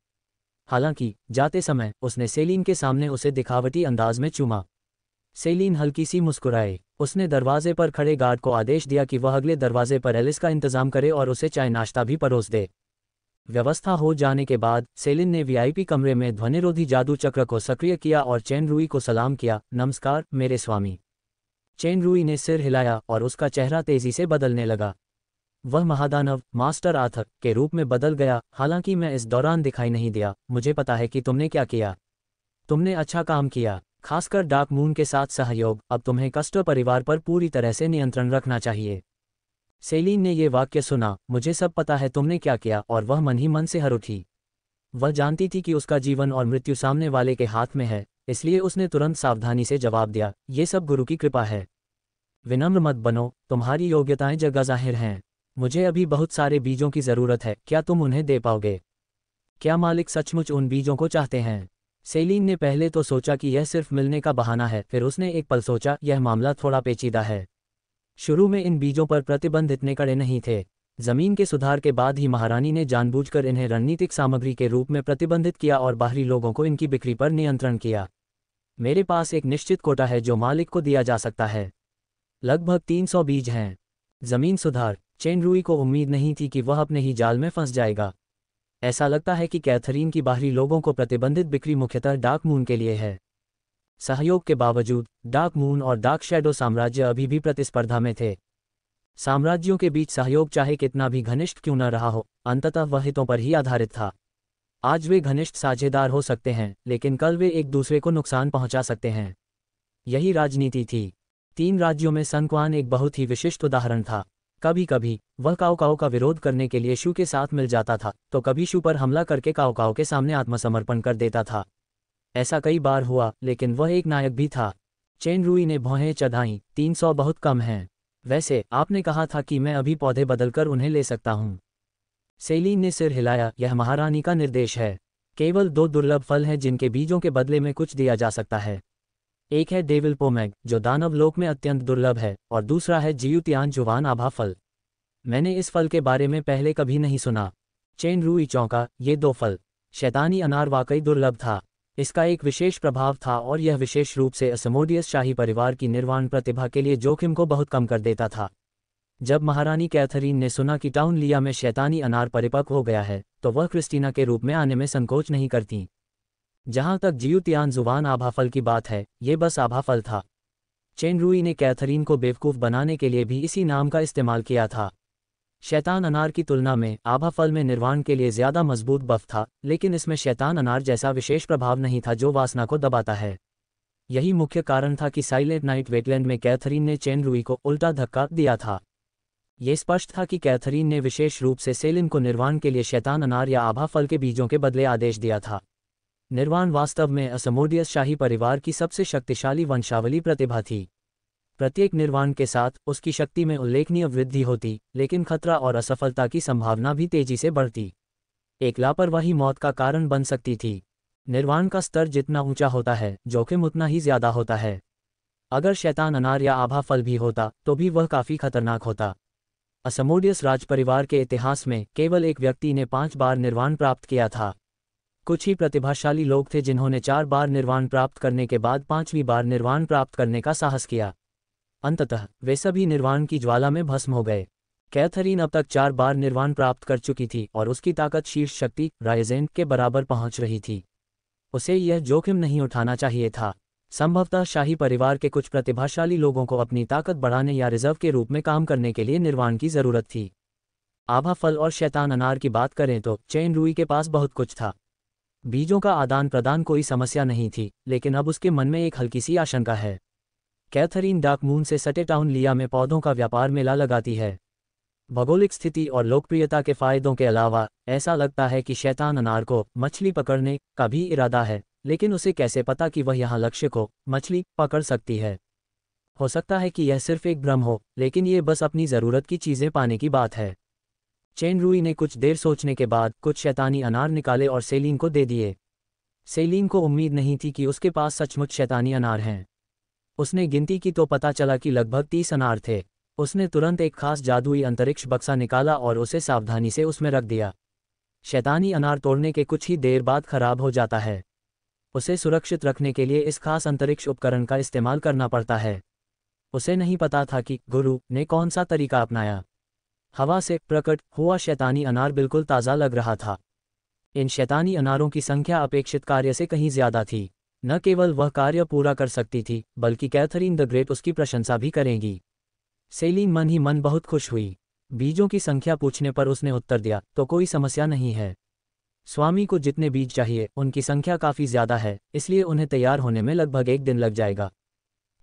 हालांकि जाते समय उसने सेलिन के सामने उसे दिखावटी अंदाज में चूमा। सेलिन हल्की सी मुस्कुराए। उसने दरवाजे पर खड़े गार्ड को आदेश दिया कि वह अगले दरवाजे पर एलिस का इंतजाम करे और उसे चाय नाश्ता भी परोस दे। व्यवस्था हो जाने के बाद सेलिन ने वीआईपी कमरे में ध्वनिरोधी जादू चक्र को सक्रिय किया और चेन रुई को सलाम किया। नमस्कार मेरे स्वामी। चेन रुई ने सिर हिलाया और उसका चेहरा तेजी से बदलने लगा। वह महादानव मास्टर आर्थर के रूप में बदल गया। हालांकि मैं इस दौरान दिखाई नहीं दिया। मुझे पता है कि तुमने क्या किया। तुमने अच्छा काम किया, खासकर डार्क मून के साथ सहयोग। अब तुम्हें कस्टर परिवार पर पूरी तरह से नियंत्रण रखना चाहिए। सेलिन ने ये वाक्य सुना, मुझे सब पता है तुमने क्या किया, और वह मन ही मन से हर उठी। वह जानती थी कि उसका जीवन और मृत्यु सामने वाले के हाथ में है, इसलिए उसने तुरंत सावधानी से जवाब दिया, ये सब गुरु की कृपा है। विनम्र मत बनो, तुम्हारी योग्यताएं जगह जाहिर हैं। मुझे अभी बहुत सारे बीजों की ज़रूरत है, क्या तुम उन्हें दे पाओगे? क्या मालिक सचमुच उन बीजों को चाहते हैं? सेलिन ने पहले तो सोचा कि यह सिर्फ मिलने का बहाना है, फिर उसने एक पल सोचा, यह मामला थोड़ा पेचीदा है। शुरू में इन बीजों पर प्रतिबंध इतने कड़े नहीं थे। जमीन के सुधार के बाद ही महारानी ने जानबूझकर इन्हें रणनीतिक सामग्री के रूप में प्रतिबंधित किया और बाहरी लोगों को इनकी बिक्री पर नियंत्रण किया। मेरे पास एक निश्चित कोटा है जो मालिक को दिया जा सकता है। लगभग 300 बीज हैं। जमीन सुधार। चेन रुई को उम्मीद नहीं थी कि वह अपने ही जाल में फंस जाएगा। ऐसा लगता है कि कैथरीन की बाहरी लोगों को प्रतिबंधित बिक्री मुख्यतः डार्क मून के लिए है। सहयोग के बावजूद डार्क मून और डार्क शैडो साम्राज्य अभी भी प्रतिस्पर्धा में थे। साम्राज्यों के बीच सहयोग चाहे कितना भी घनिष्ठ क्यों न रहा हो, अंततः वह हितों पर ही आधारित था। आज वे घनिष्ठ साझेदार हो सकते हैं, लेकिन कल वे एक दूसरे को नुकसान पहुंचा सकते हैं। यही राजनीति थी। 3 राज्यों में सन क्वान एक बहुत ही विशिष्ट उदाहरण था। कभी कभी वह काओ काओ का विरोध करने के लिए शू के साथ मिल जाता था, तो कभी शू पर हमला करके काओ काओ के सामने आत्मसमर्पण कर देता था। ऐसा कई बार हुआ, लेकिन वह एक नायक भी था। चेन रुई ने भौहें चढ़ाईं, 300 बहुत कम हैं। वैसे आपने कहा था कि मैं अभी पौधे बदलकर उन्हें ले सकता हूँ। सेलिन ने सिर हिलाया, यह महारानी का निर्देश है। केवल 2 दुर्लभ फल हैं जिनके बीजों के बदले में कुछ दिया जा सकता है। एक है डेविल पोमेग, जो दानव लोक में अत्यंत दुर्लभ है, और दूसरा है जियुतियान जुवान आभा फल। मैंने इस फल के बारे में पहले कभी नहीं सुना। चेन रुई चौंका, ये 2 फल। शैतानी अनार वाकई दुर्लभ था। इसका एक विशेष प्रभाव था और यह विशेष रूप से असमोडियस शाही परिवार की निर्वाण प्रतिभा के लिए जोखिम को बहुत कम कर देता था। जब महारानी कैथरीन ने सुना कि टाउन लिया में शैतानी अनार परिपक्व हो गया है, तो वह क्रिस्टीना के रूप में आने में संकोच नहीं करती। जहां तक जियुतियान जुवान आभाफल की बात है, ये बस आभाफल था। चेन रुई ने कैथरीन को बेवकूफ़ बनाने के लिए भी इसी नाम का इस्तेमाल किया था। शैतान अनार की तुलना में आभाफल में निर्वाण के लिए ज़्यादा मजबूत बफ था, लेकिन इसमें शैतान अनार जैसा विशेष प्रभाव नहीं था जो वासना को दबाता है। यही मुख्य कारण था कि साइलेंट नाइट वेटलैंड में कैथरीन ने चेन रुई को उल्टा धक्का दिया था। ये स्पष्ट था कि कैथरीन ने विशेष रूप से सेलिन को निर्वाण के लिए शैतान अनार या आभाफल के बीजों के बदले आदेश दिया था। निर्वाण वास्तव में असमोडियस शाही परिवार की सबसे शक्तिशाली वंशावली प्रतिभा थी। प्रत्येक निर्वाण के साथ उसकी शक्ति में उल्लेखनीय वृद्धि होती, लेकिन खतरा और असफलता की संभावना भी तेजी से बढ़ती। एक लापरवाही मौत का कारण बन सकती थी। निर्वाण का स्तर जितना ऊंचा होता है, जोखिम उतना ही ज्यादा होता है। अगर शैतान अनार या आभाफल भी होता, तो भी वह काफी खतरनाक होता। असमोडियस राजपरिवार के इतिहास में केवल एक व्यक्ति ने 5 बार निर्वाण प्राप्त किया था। कुछ ही प्रतिभाशाली लोग थे जिन्होंने 4 बार निर्वाण प्राप्त करने के बाद 5वीं बार निर्वाण प्राप्त करने का साहस किया। अंततः वे सभी निर्वाण की ज्वाला में भस्म हो गए। कैथरीन अब तक 4 बार निर्वाण प्राप्त कर चुकी थी और उसकी ताकत शीर्ष शक्ति राइजेंट के बराबर पहुंच रही थी। उसे यह जोखिम नहीं उठाना चाहिए था। संभवतः शाही परिवार के कुछ प्रतिभाशाली लोगों को अपनी ताकत बढ़ाने या रिजर्व के रूप में काम करने के लिए निर्वाण की जरूरत थी। आभाफल और शैतान अनार की बात करें तो चेन रुई के पास बहुत कुछ था। बीजों का आदान प्रदान कोई समस्या नहीं थी, लेकिन अब उसके मन में एक हल्की सी आशंका है। कैथरीन डार्क मून से सटे टाउन लिया में पौधों का व्यापार मेला लगाती है। भौगोलिक स्थिति और लोकप्रियता के फायदों के अलावा ऐसा लगता है कि शैतान अनार को मछली पकड़ने का भी इरादा है, लेकिन उसे कैसे पता कि वह यहाँ लक्ष्य को मछली पकड़ सकती है? हो सकता है कि यह सिर्फ एक भ्रम हो, लेकिन ये बस अपनी ज़रूरत की चीज़ें पाने की बात है। चेन रूई ने कुछ देर सोचने के बाद कुछ शैतानी अनार निकाले और सेलिन को दे दिए। सेलिन को उम्मीद नहीं थी कि उसके पास सचमुच शैतानी अनार हैं। उसने गिनती की तो पता चला कि लगभग 30 अनार थे। उसने तुरंत एक खास जादुई अंतरिक्ष बक्सा निकाला और उसे सावधानी से उसमें रख दिया। शैतानी अनार तोड़ने के कुछ ही देर बाद खराब हो जाता है। उसे सुरक्षित रखने के लिए इस खास अंतरिक्ष उपकरण का इस्तेमाल करना पड़ता है। उसे नहीं पता था कि गुरु ने कौन सा तरीका अपनाया। हवा से प्रकट हुआ शैतानी अनार बिल्कुल ताज़ा लग रहा था। इन शैतानी अनारों की संख्या अपेक्षित कार्य से कहीं ज्यादा थी। न केवल वह कार्य पूरा कर सकती थी, बल्कि कैथरीन द ग्रेट उसकी प्रशंसा भी करेंगी। सेलिन मन ही मन बहुत खुश हुई। बीजों की संख्या पूछने पर उसने उत्तर दिया, तो कोई समस्या नहीं है। स्वामी को जितने बीज चाहिए उनकी संख्या काफ़ी ज़्यादा है, इसलिए उन्हें तैयार होने में लगभग 1 दिन लग जाएगा।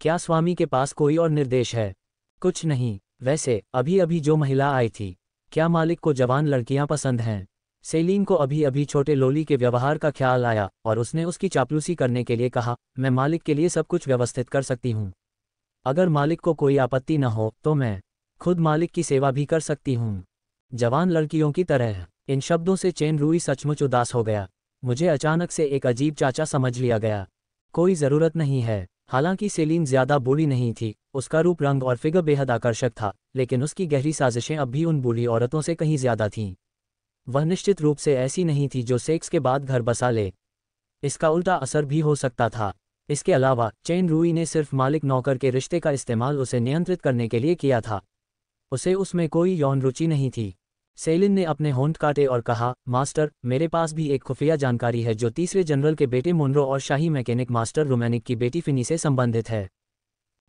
क्या स्वामी के पास कोई और निर्देश है? कुछ नहीं। वैसे अभी अभी जो महिला आई थी, क्या मालिक को जवान लड़कियां पसंद हैं? सेलिन को अभी अभी छोटे लोली के व्यवहार का ख्याल आया और उसने उसकी चापलूसी करने के लिए कहा, मैं मालिक के लिए सब कुछ व्यवस्थित कर सकती हूँ। अगर मालिक को कोई आपत्ति न हो तो मैं खुद मालिक की सेवा भी कर सकती हूँ, जवान लड़कियों की तरह। इन शब्दों से चेन रूई सचमुच उदास हो गया। मुझे अचानक से एक अजीब चाचा समझ लिया गया। कोई ज़रूरत नहीं है। हालांकि सेलिन ज़्यादा बूढ़ी नहीं थी, उसका रूप रंग और फिगर बेहद आकर्षक था, लेकिन उसकी गहरी साजिशें अब भी उन बूढ़ी औरतों से कहीं ज़्यादा थीं। वह निश्चित रूप से ऐसी नहीं थी जो सेक्स के बाद घर बसा ले। इसका उल्टा असर भी हो सकता था। इसके अलावा चेन रूई ने सिर्फ मालिक नौकर के रिश्ते का इस्तेमाल उसे नियंत्रित करने के लिए किया था। उसे उसमें कोई यौन रुचि नहीं थी। सेलिन ने अपने होंठ काटे और कहा, मास्टर, मेरे पास भी एक खुफिया जानकारी है जो तीसरे जनरल के बेटे मुनरो और शाही मैकेनिक मास्टर रोमैनिक की बेटी फिनी से संबंधित है।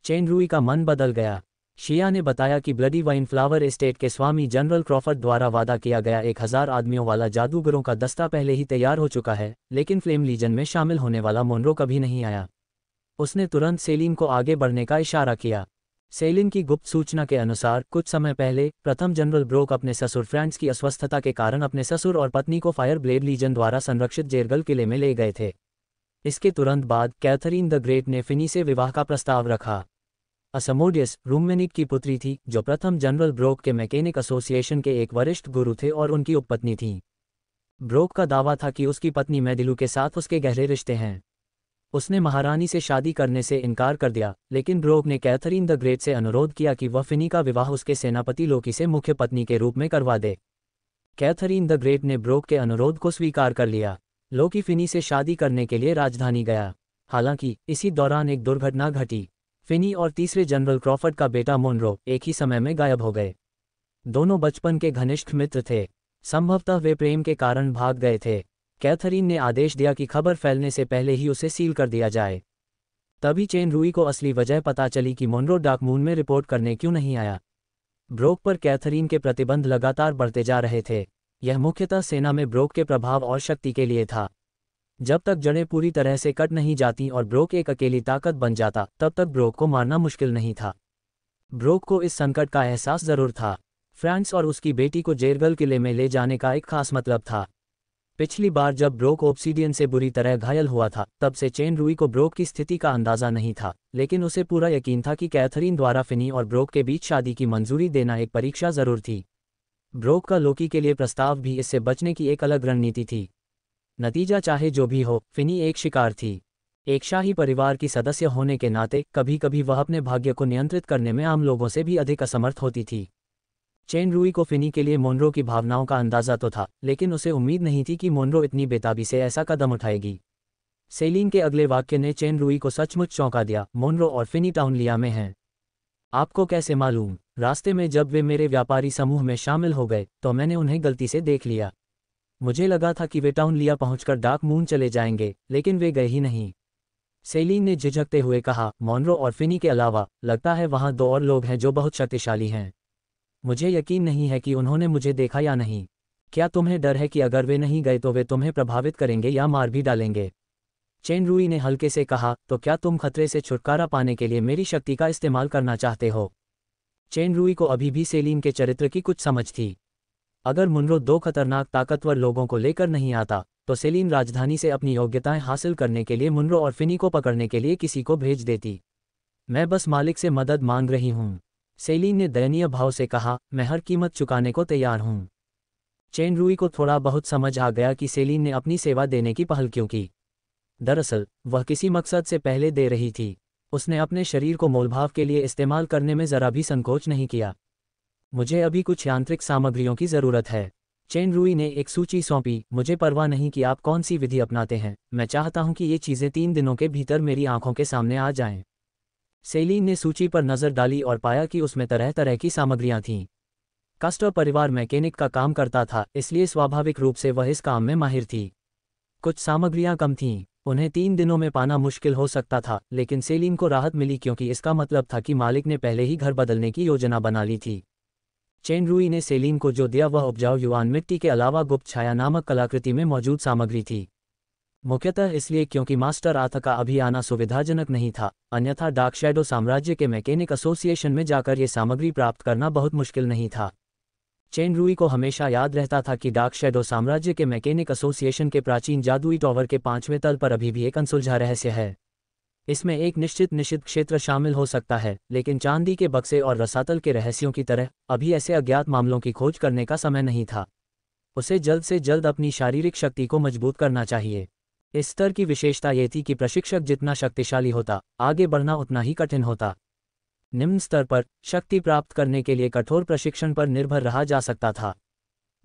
चेन रूई का मन बदल गया। शिया ने बताया कि ब्लडी वाइन फ्लावर एस्टेट के स्वामी जनरल क्रॉफर्ड द्वारा वादा किया गया 1000 आदमियों वाला जादूगरों का दस्ता पहले ही तैयार हो चुका है, लेकिन फ्लेम लीजन में शामिल होने वाला मुनरो कभी नहीं आया। उसने तुरंत सेलिन को आगे बढ़ने का इशारा किया। सेलिन की गुप्त सूचना के अनुसार कुछ समय पहले प्रथम जनरल ब्रोक अपने ससुर फ्रांस की अस्वस्थता के कारण अपने ससुर और पत्नी को फायर ब्लेड लीजन द्वारा संरक्षित जेरगल किले में ले गए थे। इसके तुरंत बाद कैथरीन द ग्रेट ने फिनी से विवाह का प्रस्ताव रखा। असमोडियस रूमेनिक की पुत्री थी, जो प्रथम जनरल ब्रोक के मैकेनिक एसोसिएशन के एक वरिष्ठ गुरु थे और उनकी उपपत्नी थीं। ब्रोक का दावा था कि उसकी पत्नी मैदिलू के साथ उसके गहरे रिश्ते हैं। उसने महारानी से शादी करने से इनकार कर दिया, लेकिन ब्रोक ने कैथरीन द ग्रेट से अनुरोध किया कि वह फिनी का विवाह उसके सेनापति लोकी से मुख्य पत्नी के रूप में करवा दे। कैथरीन द ग्रेट ने ब्रोक के अनुरोध को स्वीकार कर लिया। लोकी फिनी से शादी करने के लिए राजधानी गया। हालांकि इसी दौरान एक दुर्घटना घटी। फिनी और तीसरे जनरल क्रॉफर्ड का बेटा मुनरो एक ही समय में गायब हो गए। दोनों बचपन के घनिष्ठ मित्र थे। संभवतः वे प्रेम के कारण भाग गए थे। कैथरीन ने आदेश दिया कि खबर फैलने से पहले ही उसे सील कर दिया जाए। तभी चेन रूई को असली वजह पता चली कि मुनरो डार्क मून में रिपोर्ट करने क्यों नहीं आया। ब्रोक पर कैथरीन के प्रतिबंध लगातार बढ़ते जा रहे थे। यह मुख्यतः सेना में ब्रोक के प्रभाव और शक्ति के लिए था। जब तक जड़ें पूरी तरह से कट नहीं जाती और ब्रोक एक अकेली ताकत बन जाता, तब तक ब्रोक को मारना मुश्किल नहीं था। ब्रोक को इस संकट का एहसास जरूर था। फ्रांस और उसकी बेटी को जेरगल किले में ले जाने का एक खास मतलब था। पिछली बार जब ब्रोक ऑब्सीडियन से बुरी तरह घायल हुआ था, तब से चेन रूई को ब्रोक की स्थिति का अंदाजा नहीं था, लेकिन उसे पूरा यकीन था कि कैथरीन द्वारा फिनी और ब्रोक के बीच शादी की मंजूरी देना एक परीक्षा जरूर थी। ब्रोक का लोकी के लिए प्रस्ताव भी इससे बचने की एक अलग रणनीति थी। नतीजा चाहे जो भी हो, फिनी एक शिकार थी। एक शाही परिवार की सदस्य होने के नाते कभी कभी वह अपने भाग्य को नियंत्रित करने में आम लोगों से भी अधिक असमर्थ होती थी। चेन रूई को फिनी के लिए मुनरो की भावनाओं का अंदाजा तो था, लेकिन उसे उम्मीद नहीं थी कि मुनरो इतनी बेताबी से ऐसा कदम उठाएगी। सेलिन के अगले वाक्य ने चेन रूई को सचमुच चौंका दिया। मुनरो और फिनी टाउन लिया में हैं। आपको कैसे मालूम? रास्ते में जब वे मेरे व्यापारी समूह में शामिल हो गए तो मैंने उन्हें गलती से देख लिया। मुझे लगा था कि वे टाउन लिया पहुंचकर डार्क मून चले जाएंगे, लेकिन वे गए ही नहीं। सेलिन ने झिझकते हुए कहा, मुनरो और फिनी के अलावा लगता है वहां 2 और लोग हैं जो बहुत शक्तिशाली हैं। मुझे यकीन नहीं है कि उन्होंने मुझे देखा या नहीं। क्या तुम्हें डर है कि अगर वे नहीं गए तो वे तुम्हें प्रभावित करेंगे या मार भी डालेंगे? चेन रूई ने हल्के से कहा, तो क्या तुम खतरे से छुटकारा पाने के लिए मेरी शक्ति का इस्तेमाल करना चाहते हो? चेन रूई को अभी भी सेलिन के चरित्र की कुछ समझ थी। अगर मुनरो 2 खतरनाक ताकतवर लोगों को लेकर नहीं आता, तो सेलिन राजधानी से अपनी योग्यताएं हासिल करने के लिए मुनरो और फिनी को पकड़ने के लिए किसी को भेज देती। मैं बस मालिक से मदद मांग रही हूँ, सेलिन ने दयनीय भाव से कहा। मैं हर कीमत चुकाने को तैयार हूँ। चेन रूई को थोड़ा बहुत समझ आ गया कि सेलिन ने अपनी सेवा देने की पहल क्यों की। दरअसल वह किसी मकसद से पहले दे रही थी। उसने अपने शरीर को मोलभाव के लिए इस्तेमाल करने में ज़रा भी संकोच नहीं किया। मुझे अभी कुछ यांत्रिक सामग्रियों की ज़रूरत है। चेन रूई ने एक सूची सौंपी। मुझे परवाह नहीं कि आप कौन सी विधि अपनाते हैं, मैं चाहता हूं कि ये चीज़ें 3 दिनों के भीतर मेरी आंखों के सामने आ जाएं। सेलिन ने सूची पर नज़र डाली और पाया कि उसमें तरह तरह की सामग्रियां थीं। कास्टर परिवार मैकेनिक का काम करता था, इसलिए स्वाभाविक रूप से वह इस काम में माहिर थी। कुछ सामग्रियां कम थीं, उन्हें 3 दिनों में पाना मुश्किल हो सकता था, लेकिन सेलिन को राहत मिली क्योंकि इसका मतलब था कि मालिक ने पहले ही घर बदलने की योजना बना ली थी। चेन रूई ने सेलिन को जो दिया वह उपजाऊ युवान मिट्टी के अलावा गुप्त छाया नामक कलाकृति में मौजूद सामग्री थी। मुख्यतः इसलिए क्योंकि मास्टर आर्थ का अभी आना सुविधाजनक नहीं था, अन्यथा डार्क शैडो साम्राज्य के मैकेनिक एसोसिएशन में जाकर ये सामग्री प्राप्त करना बहुत मुश्किल नहीं था। चेन रूई को हमेशा याद रहता था कि डार्क शैडो साम्राज्य के मैकेनिक एसोसिएशन के प्राचीन जादुई टॉवर के 5वें तल पर अभी भी एक अनसुलझा रहस्य है। इसमें एक निश्चित क्षेत्र शामिल हो सकता है, लेकिन चांदी के बक्से और रसातल के रहस्यों की तरह अभी ऐसे अज्ञात मामलों की खोज करने का समय नहीं था। उसे जल्द से जल्द अपनी शारीरिक शक्ति को मजबूत करना चाहिए। इस स्तर की विशेषता ये थी कि प्रशिक्षक जितना शक्तिशाली होता, आगे बढ़ना उतना ही कठिन होता। निम्न स्तर पर शक्ति प्राप्त करने के लिए कठोर प्रशिक्षण पर निर्भर रहा जा सकता था।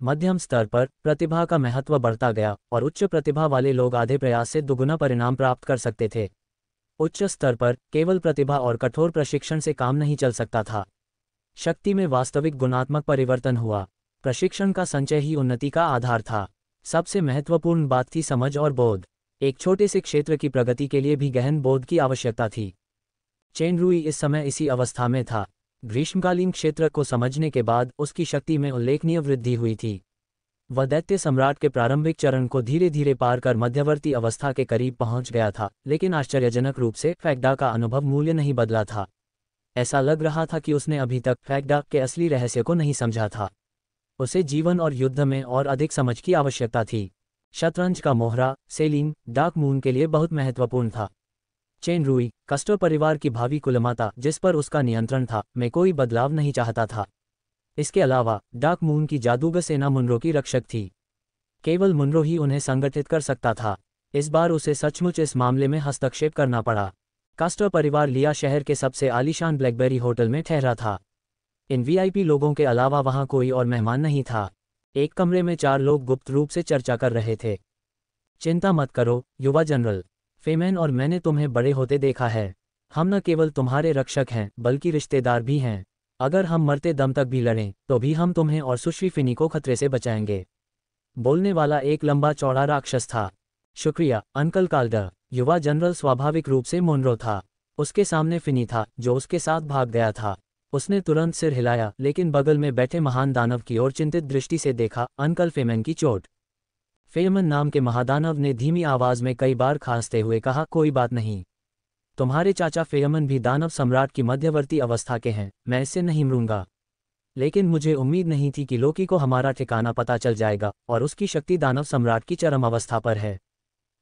मध्यम स्तर पर प्रतिभा का महत्व बढ़ता गया और उच्च प्रतिभा वाले लोग आधे प्रयास से दुगुना परिणाम प्राप्त कर सकते थे। उच्च स्तर पर केवल प्रतिभा और कठोर प्रशिक्षण से काम नहीं चल सकता था। शक्ति में वास्तविक गुणात्मक परिवर्तन हुआ। प्रशिक्षण का संचय ही उन्नति का आधार था। सबसे महत्वपूर्ण बात थी समझ और बोध। एक छोटे से क्षेत्र की प्रगति के लिए भी गहन बोध की आवश्यकता थी। चेन रूई इस समय इसी अवस्था में था। ग्रीष्मकालीन क्षेत्र को समझने के बाद उसकी शक्ति में उल्लेखनीय वृद्धि हुई थी। वह दैत्य सम्राट के प्रारंभिक चरण को धीरे धीरे पार कर मध्यवर्ती अवस्था के करीब पहुंच गया था, लेकिन आश्चर्यजनक रूप से फैक्डा का अनुभव मूल्य नहीं बदला था। ऐसा लग रहा था कि उसने अभी तक फैक्डा के असली रहस्य को नहीं समझा था। उसे जीवन और युद्ध में और अधिक समझ की आवश्यकता थी। शतरंज का मोहरा सेलिन डार्क मून के लिए बहुत महत्वपूर्ण था। चेन रूई कास्टर परिवार की भावी कुलमाता, जिस पर उसका नियंत्रण था, में कोई बदलाव नहीं चाहता था। इसके अलावा डार्क मून की जादूगर सेना मुनरो की रक्षक थी। केवल मुनरो ही उन्हें संगठित कर सकता था। इस बार उसे सचमुच इस मामले में हस्तक्षेप करना पड़ा। कास्टर परिवार लिया शहर के सबसे आलीशान ब्लैकबेरी होटल में ठहरा था। इन वीआईपी लोगों के अलावा वहां कोई और मेहमान नहीं था। एक कमरे में 4 लोग गुप्त रूप से चर्चा कर रहे थे। चिंता मत करो युवा जनरल, फेमेन और मैंने तुम्हें बड़े होते देखा है। हम न केवल तुम्हारे रक्षक हैं बल्कि रिश्तेदार भी हैं। अगर हम मरते दम तक भी लड़ें तो भी हम तुम्हें और सुश्री फिनी को खतरे से बचाएंगे। बोलने वाला एक लंबा चौड़ा राक्षस था। शुक्रिया अंकल काल्डर। युवा जनरल स्वाभाविक रूप से मुनरो था। उसके सामने फिनी था जो उसके साथ भाग गया था। उसने तुरंत सिर हिलाया, लेकिन बगल में बैठे महान दानव की ओर चिंतित दृष्टि से देखा। अंकल फेमेन की चोट। फेमन नाम के महादानव ने धीमी आवाज में कई बार खांसते हुए कहा, कोई बात नहीं। तुम्हारे चाचा फेयमन भी दानव सम्राट की मध्यवर्ती अवस्था के हैं, मैं इससे नहीं मरूंगा। लेकिन मुझे उम्मीद नहीं थी कि लोकी को हमारा ठिकाना पता चल जाएगा और उसकी शक्ति दानव सम्राट की चरम अवस्था पर है।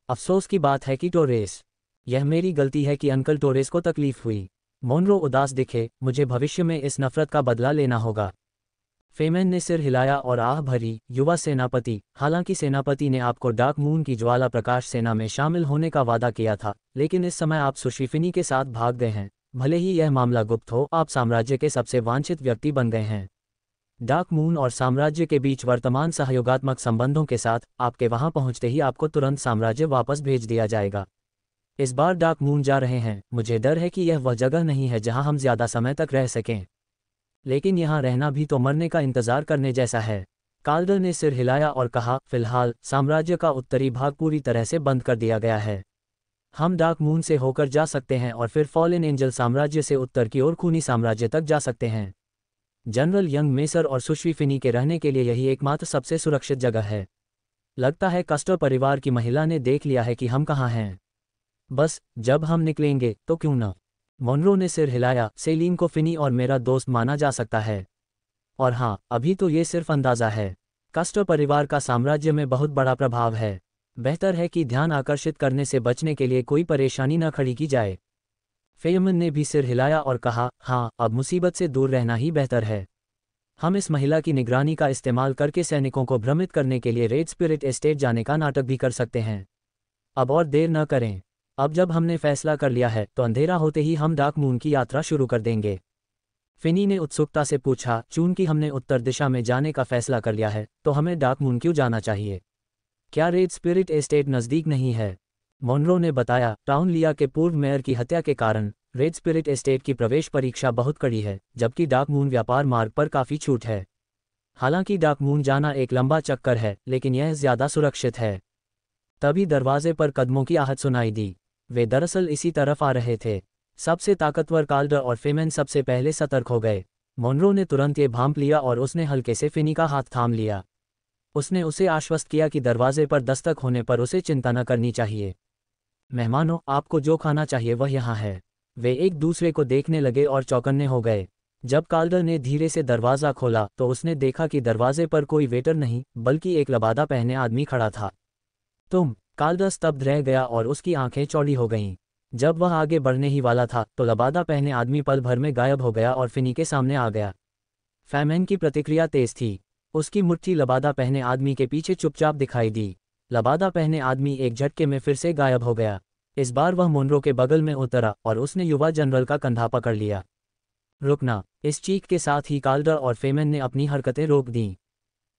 अफसोस की बात है कि टोरेस, यह मेरी गलती है कि अंकल टोरेस को तकलीफ हुई। मोनरो उदास दिखे। मुझे भविष्य में इस नफरत का बदला लेना होगा। फेमेन ने सिर हिलाया और आह भरी, युवा सेनापति, हालांकि सेनापति ने आपको डार्क मून की ज्वाला प्रकाश सेना में शामिल होने का वादा किया था, लेकिन इस समय आप सुश्री फिनी के साथ भाग गए हैं। भले ही यह मामला गुप्त हो, आप साम्राज्य के सबसे वांछित व्यक्ति बन गए हैं। डार्क मून और साम्राज्य के बीच वर्तमान सहयोगात्मक संबंधों के साथ आपके वहां पहुंचते ही आपको तुरंत साम्राज्य वापस भेज दिया जाएगा। इस बार डार्क मून जा रहे हैं। मुझे डर है कि यह वह जगह नहीं है जहां हम ज्यादा समय तक रह सकें, लेकिन यहाँ रहना भी तो मरने का इंतजार करने जैसा है। काल्डर ने सिर हिलाया और कहा, फिलहाल साम्राज्य का उत्तरी भाग पूरी तरह से बंद कर दिया गया है। हम डार्क मून से होकर जा सकते हैं और फिर फॉलन एंजल साम्राज्य से उत्तर की ओर खूनी साम्राज्य तक जा सकते हैं। जनरल यंग मेसर और सुश्री फिनी के रहने के लिए यही एकमात्र सबसे सुरक्षित जगह है। लगता है कास्टर परिवार की महिला ने देख लिया है कि हम कहाँ हैं। बस जब हम निकलेंगे तो क्यों न। मोनरो ने सिर हिलाया। सेलिन को फिनी और मेरा दोस्त माना जा सकता है। और हाँ, अभी तो ये सिर्फ अंदाज़ा है। कास्टर परिवार का साम्राज्य में बहुत बड़ा प्रभाव है। बेहतर है कि ध्यान आकर्षित करने से बचने के लिए कोई परेशानी न खड़ी की जाए। फेयमन ने भी सिर हिलाया और कहा, हाँ, अब मुसीबत से दूर रहना ही बेहतर है। हम इस महिला की निगरानी का इस्तेमाल करके सैनिकों को भ्रमित करने के लिए रेड स्पिरिट एस्टेट जाने का नाटक भी कर सकते हैं। अब और देर न करें। अब जब हमने फैसला कर लिया है तो अंधेरा होते ही हम डार्क मून की यात्रा शुरू कर देंगे। फिनी ने उत्सुकता से पूछा, चूंकि हमने उत्तर दिशा में जाने का फैसला कर लिया है तो हमें डार्क मून क्यों जाना चाहिए? क्या रेड स्पिरिट एस्टेट नज़दीक नहीं है? मोनरो ने बताया, टाउन लिया के पूर्व मेयर की हत्या के कारण रेड स्पिरिट एस्टेट की प्रवेश परीक्षा बहुत कड़ी है, जबकि डार्क मून व्यापार मार्ग पर काफ़ी छूट है। हालांकि डार्क मून जाना एक लंबा चक्कर है, लेकिन यह ज़्यादा सुरक्षित है। तभी दरवाजे पर कदमों की आहट सुनाई दी। वे दरअसल इसी तरफ आ रहे थे। सबसे ताकतवर काल्डर और फेमेन सबसे पहले सतर्क हो गए। मोनरो ने तुरंत ये भांप लिया और उसने हल्के से फिनी का हाथ थाम लिया। उसने उसे आश्वस्त किया कि दरवाजे पर दस्तक होने पर उसे चिंता न करनी चाहिए। मेहमानों, आपको जो खाना चाहिए वह यहाँ है। वे एक दूसरे को देखने लगे और चौकन्ने हो गए। जब काल्डर ने धीरे से दरवाज़ा खोला तो उसने देखा कि दरवाजे पर कोई वेटर नहीं, बल्कि एक लबादा पहने आदमी खड़ा था। काल्डर स्तब्ध रह गया और उसकी आंखें चौड़ी हो गईं। जब वह आगे बढ़ने ही वाला था तो लबादा पहने आदमी पल भर में गायब हो गया और फिनी के सामने आ गया। फैमेन की प्रतिक्रिया तेज थी। उसकी मुट्ठी लबादा पहने आदमी के पीछे चुपचाप दिखाई दी। लबादा पहने आदमी एक झटके में फिर से गायब हो गया। इस बार वह मोनरो के बगल में उतरा और उसने युवा जनरल का कंधा पकड़ लिया। रुकना! इस चीख के साथ ही काल्डर और फेमेन ने अपनी हरकतें रोक दीं।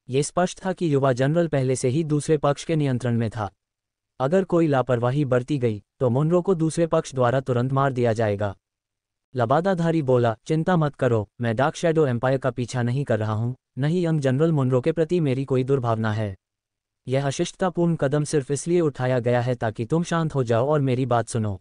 ये स्पष्ट था कि युवा जनरल पहले से ही दूसरे पक्ष के नियंत्रण में था। अगर कोई लापरवाही बरती गई तो मोनरो को दूसरे पक्ष द्वारा तुरंत मार दिया जाएगा। लबादाधारी बोला, चिंता मत करो, मैं डार्क शैडो एम्पायर का पीछा नहीं कर रहा हूँ, नहीं यंग जनरल मोनरो के प्रति मेरी कोई दुर्भावना है। यह अशिष्टतापूर्ण कदम सिर्फ इसलिए उठाया गया है ताकि तुम शांत हो जाओ और मेरी बात सुनो।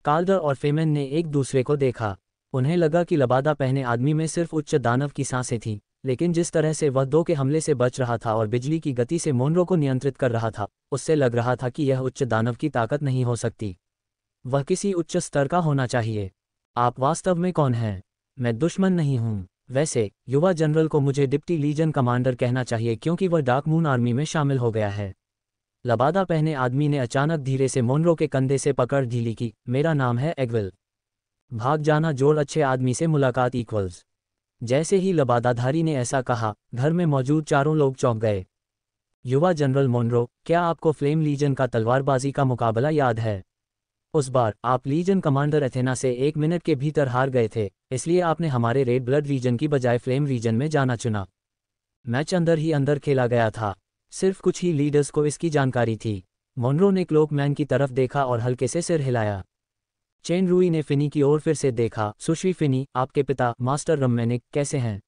काल्डर और फेमेन ने एक दूसरे को देखा। उन्हें लगा कि लबादा पहने आदमी में सिर्फ उच्च दानव की सांसें थीं, लेकिन जिस तरह से वह 2 के हमले से बच रहा था और बिजली की गति से मोनरो को नियंत्रित कर रहा था, उससे लग रहा था कि यह उच्च दानव की ताकत नहीं हो सकती। वह किसी उच्च स्तर का होना चाहिए। आप वास्तव में कौन हैं? मैं दुश्मन नहीं हूँ। वैसे युवा जनरल को मुझे डिप्टी लीजन कमांडर कहना चाहिए क्योंकि वह डार्क मून आर्मी में शामिल हो गया है। लबादा पहने आदमी ने अचानक धीरे से मोनरो के कंधे से पकड़ ढीली की। मेरा नाम है एग्विल। भाग जाना जोड़ अच्छे आदमी से मुलाकात इक्वल्स। जैसे ही लबादाधारी ने ऐसा कहा, घर में मौजूद चारों लोग चौंक गए। युवा जनरल मोनरो, क्या आपको फ्लेम लीजन का तलवारबाजी का मुकाबला याद है? उस बार आप लीजन कमांडर एथेना से 1 मिनट के भीतर हार गए थे, इसलिए आपने हमारे रेड ब्लड रीजन की बजाय फ्लेम रीजन में जाना चुना। मैच अंदर ही अंदर खेला गया था। सिर्फ कुछ ही लीडर्स को इसकी जानकारी थी। मोनरो ने क्लोकमैन की तरफ देखा और हल्के से सिर हिलाया। चेन रूई ने फिनी की ओर फिर से देखा। सुश्री फिनी, आपके पिता मास्टर रम्मेनिक कैसे हैं?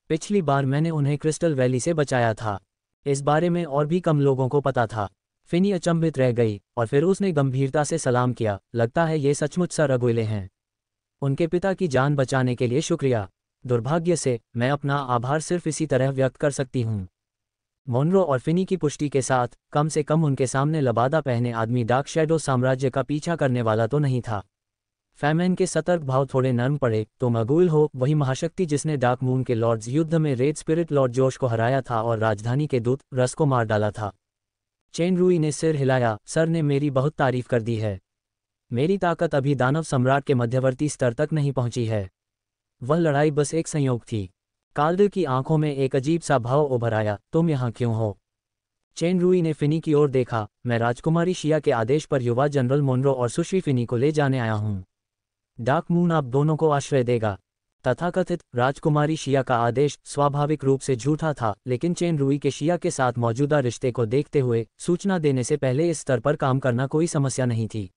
पिछली बार मैंने उन्हें क्रिस्टल वैली से बचाया था। इस बारे में और भी कम लोगों को पता था। फिनी अचंभित रह गई और फिर उसने गंभीरता से सलाम किया। लगता है ये सचमुच सर अगुइले हैं। उनके पिता की जान बचाने के लिए शुक्रिया। दुर्भाग्य से मैं अपना आभार सिर्फ इसी तरह व्यक्त कर सकती हूँ। मोनरो और फिनी की पुष्टि के साथ कम से कम उनके सामने लबादा पहने आदमी डार्क शैडो साम्राज्य का पीछा करने वाला तो नहीं था। फैमेन के सतर्क भाव थोड़े नर्म पड़े। तुम अगुइल हो, वही महाशक्ति जिसने डार्क मून के लॉर्ड्स युद्ध में रेड स्पिरिट लॉर्ड जोश को हराया था और राजधानी के दूत रस को मार डाला था। चेन रूई ने सिर हिलाया। सर ने मेरी बहुत तारीफ कर दी है। मेरी ताकत अभी दानव सम्राट के मध्यवर्ती स्तर तक नहीं पहुंची है। वह लड़ाई बस एक संयोग थी। काल्डर की आंखों में एक अजीब सा भाव उभर आया। तुम यहाँ क्यों हो? चेन रूई ने फिनी की ओर देखा। मैं राजकुमारी शिया के आदेश पर युवा जनरल मोनरो और सुश्री फिनी को ले जाने आया हूँ। डार्क मून आप दोनों को आश्रय देगा। तथाकथित राजकुमारी शिया का आदेश स्वाभाविक रूप से झूठा था, लेकिन चेन रूई के शिया के साथ मौजूदा रिश्ते को देखते हुए सूचना देने से पहले इस स्तर पर काम करना कोई समस्या नहीं थी।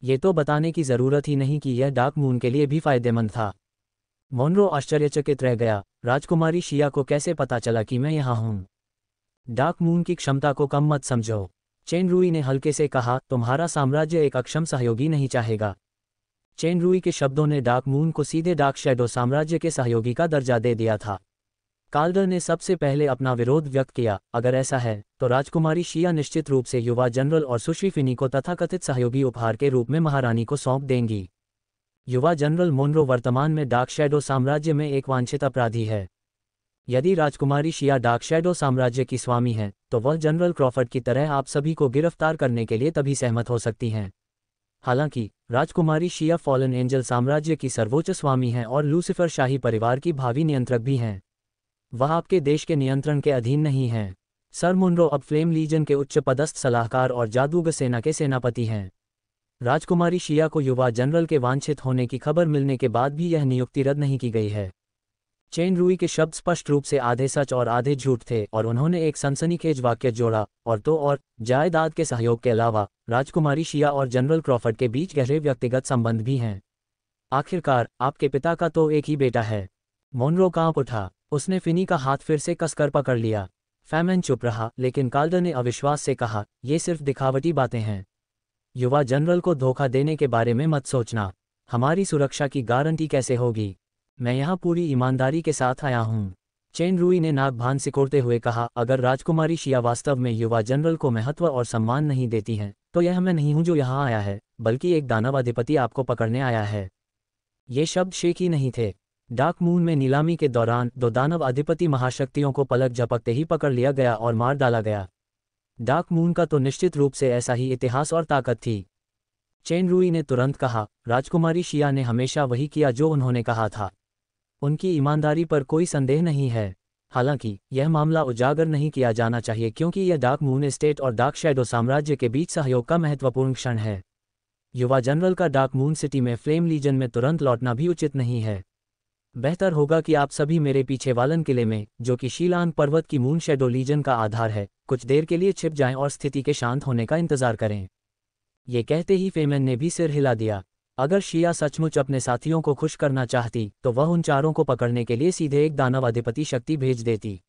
ये तो बताने की ज़रूरत ही नहीं कि यह डार्क मून के लिए भी फायदेमंद था। मोनरो आश्चर्यचकित रह गया। राजकुमारी शिया को कैसे पता चला कि मैं यहाँ हूँ? डार्क मून की क्षमता को कम मत समझो। चेन रूई ने हल्के से कहा, तुम्हारा साम्राज्य एक अक्षम सहयोगी नहीं चाहेगा। चेन रूई के शब्दों ने डार्क मून को सीधे डार्क शैडो साम्राज्य के सहयोगी का दर्जा दे दिया था। काल्डर ने सबसे पहले अपना विरोध व्यक्त किया। अगर ऐसा है तो राजकुमारी शिया निश्चित रूप से युवा जनरल और सुश्री फिनी को तथाकथित सहयोगी उपहार के रूप में महारानी को सौंप देंगी। युवा जनरल मोनरो वर्तमान में डार्क शैडो साम्राज्य में एक वांछित अपराधी है। यदि राजकुमारी शिया डार्क शैडो साम्राज्य की स्वामी हैं, तो वह जनरल क्रॉफर्ड की तरह आप सभी को गिरफ्तार करने के लिए तभी सहमत हो सकती हैं। हालांकि राजकुमारी शिया फॉलन एंजल साम्राज्य की सर्वोच्च स्वामी हैं और लूसिफर शाही परिवार की भावी नियंत्रक भी हैं। वह आपके देश के नियंत्रण के अधीन नहीं हैं। सर मुनरो अब फ्लेम लीजन के उच्च पदस्थ सलाहकार और जादूगर सेना के सेनापति हैं। राजकुमारी शिया को युवा जनरल के वांछित होने की खबर मिलने के बाद भी यह नियुक्ति रद्द नहीं की गई है। चेन रुई के शब्द स्पष्ट रूप से आधे सच और आधे झूठ थे और उन्होंने एक सनसनीखेज वाक्य जोड़ा, और जायदाद के सहयोग के अलावा राजकुमारी शिया और जनरल क्रॉफर्ड के बीच गहरे व्यक्तिगत संबंध भी हैं। आखिरकार आपके पिता का तो एक ही बेटा है। मोनरो कांप उठा। उसने फिनी का हाथ फिर से कसकर पकड़ लिया। फेमन चुप रहा, लेकिन काल्डर ने अविश्वास से कहा, ये सिर्फ दिखावटी बातें हैं। युवा जनरल को धोखा देने के बारे में मत सोचना। हमारी सुरक्षा की गारंटी कैसे होगी? मैं यहाँ पूरी ईमानदारी के साथ आया हूँ। चेन रुई ने नाक भान सिकोड़ते हुए कहा, अगर राजकुमारी शिया वास्तव में युवा जनरल को महत्व और सम्मान नहीं देती हैं, तो यह मैं नहीं हूँ जो यहाँ आया है, बल्कि एक दानव अधिपति आपको पकड़ने आया है। ये शब्द शेखी नहीं थे। डार्क मून में नीलामी के दौरान 2 दानव अधिपति महाशक्तियों को पलक झपकते ही पकड़ लिया गया और मार डाला गया। डार्क मून का तो निश्चित रूप से ऐसा ही इतिहास और ताकत थी। चेन रुई ने तुरंत कहा, राजकुमारी शिया ने हमेशा वही किया जो उन्होंने कहा था। उनकी ईमानदारी पर कोई संदेह नहीं है। हालांकि यह मामला उजागर नहीं किया जाना चाहिए क्योंकि यह डार्क मून एस्टेट और डार्क शैडो साम्राज्य के बीच सहयोग का महत्वपूर्ण क्षण है। युवा जनरल का डार्क मून सिटी में फ्लेम लीजन में तुरंत लौटना भी उचित नहीं है। बेहतर होगा कि आप सभी मेरे पीछे वालन किले में, जो कि शीलांग पर्वत की मून शैडो लीजन का आधार है, कुछ देर के लिए छिप जाएं और स्थिति के शांत होने का इंतजार करें। ये कहते ही फेमेन ने भी सिर हिला दिया। अगर शिया सचमुच अपने साथियों को खुश करना चाहती तो वह उन चारों को पकड़ने के लिए सीधे एक दानव अधिपति शक्ति भेज देती।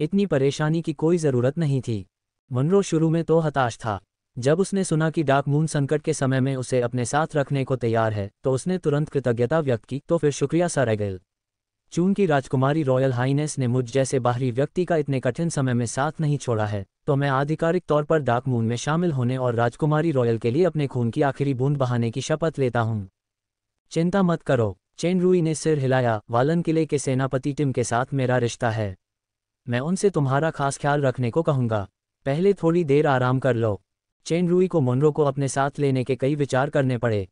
इतनी परेशानी की कोई ज़रूरत नहीं थी। मुनरो शुरू में तो हताश था। जब उसने सुना कि डार्क मून संकट के समय में उसे अपने साथ रखने को तैयार है, तो उसने तुरंत कृतज्ञता व्यक्त की, तो फिर शुक्रिया सर एगल। चूंकि राजकुमारी रॉयल हाइनेस ने मुझ जैसे बाहरी व्यक्ति का इतने कठिन समय में साथ नहीं छोड़ा है, तो मैं आधिकारिक तौर पर डार्क मून में शामिल होने और राजकुमारी रॉयल के लिए अपने खून की आखिरी बूंद बहाने की शपथ लेता हूँ। चिंता मत करो, चेन रुई ने सिर हिलाया। वालन किले के सेनापति टिम के साथ मेरा रिश्ता है। मैं उनसे तुम्हारा खास ख्याल रखने को कहूँगा। पहले थोड़ी देर आराम कर लो। चेन रुई को मुनरो को अपने साथ लेने के कई विचार करने पड़े।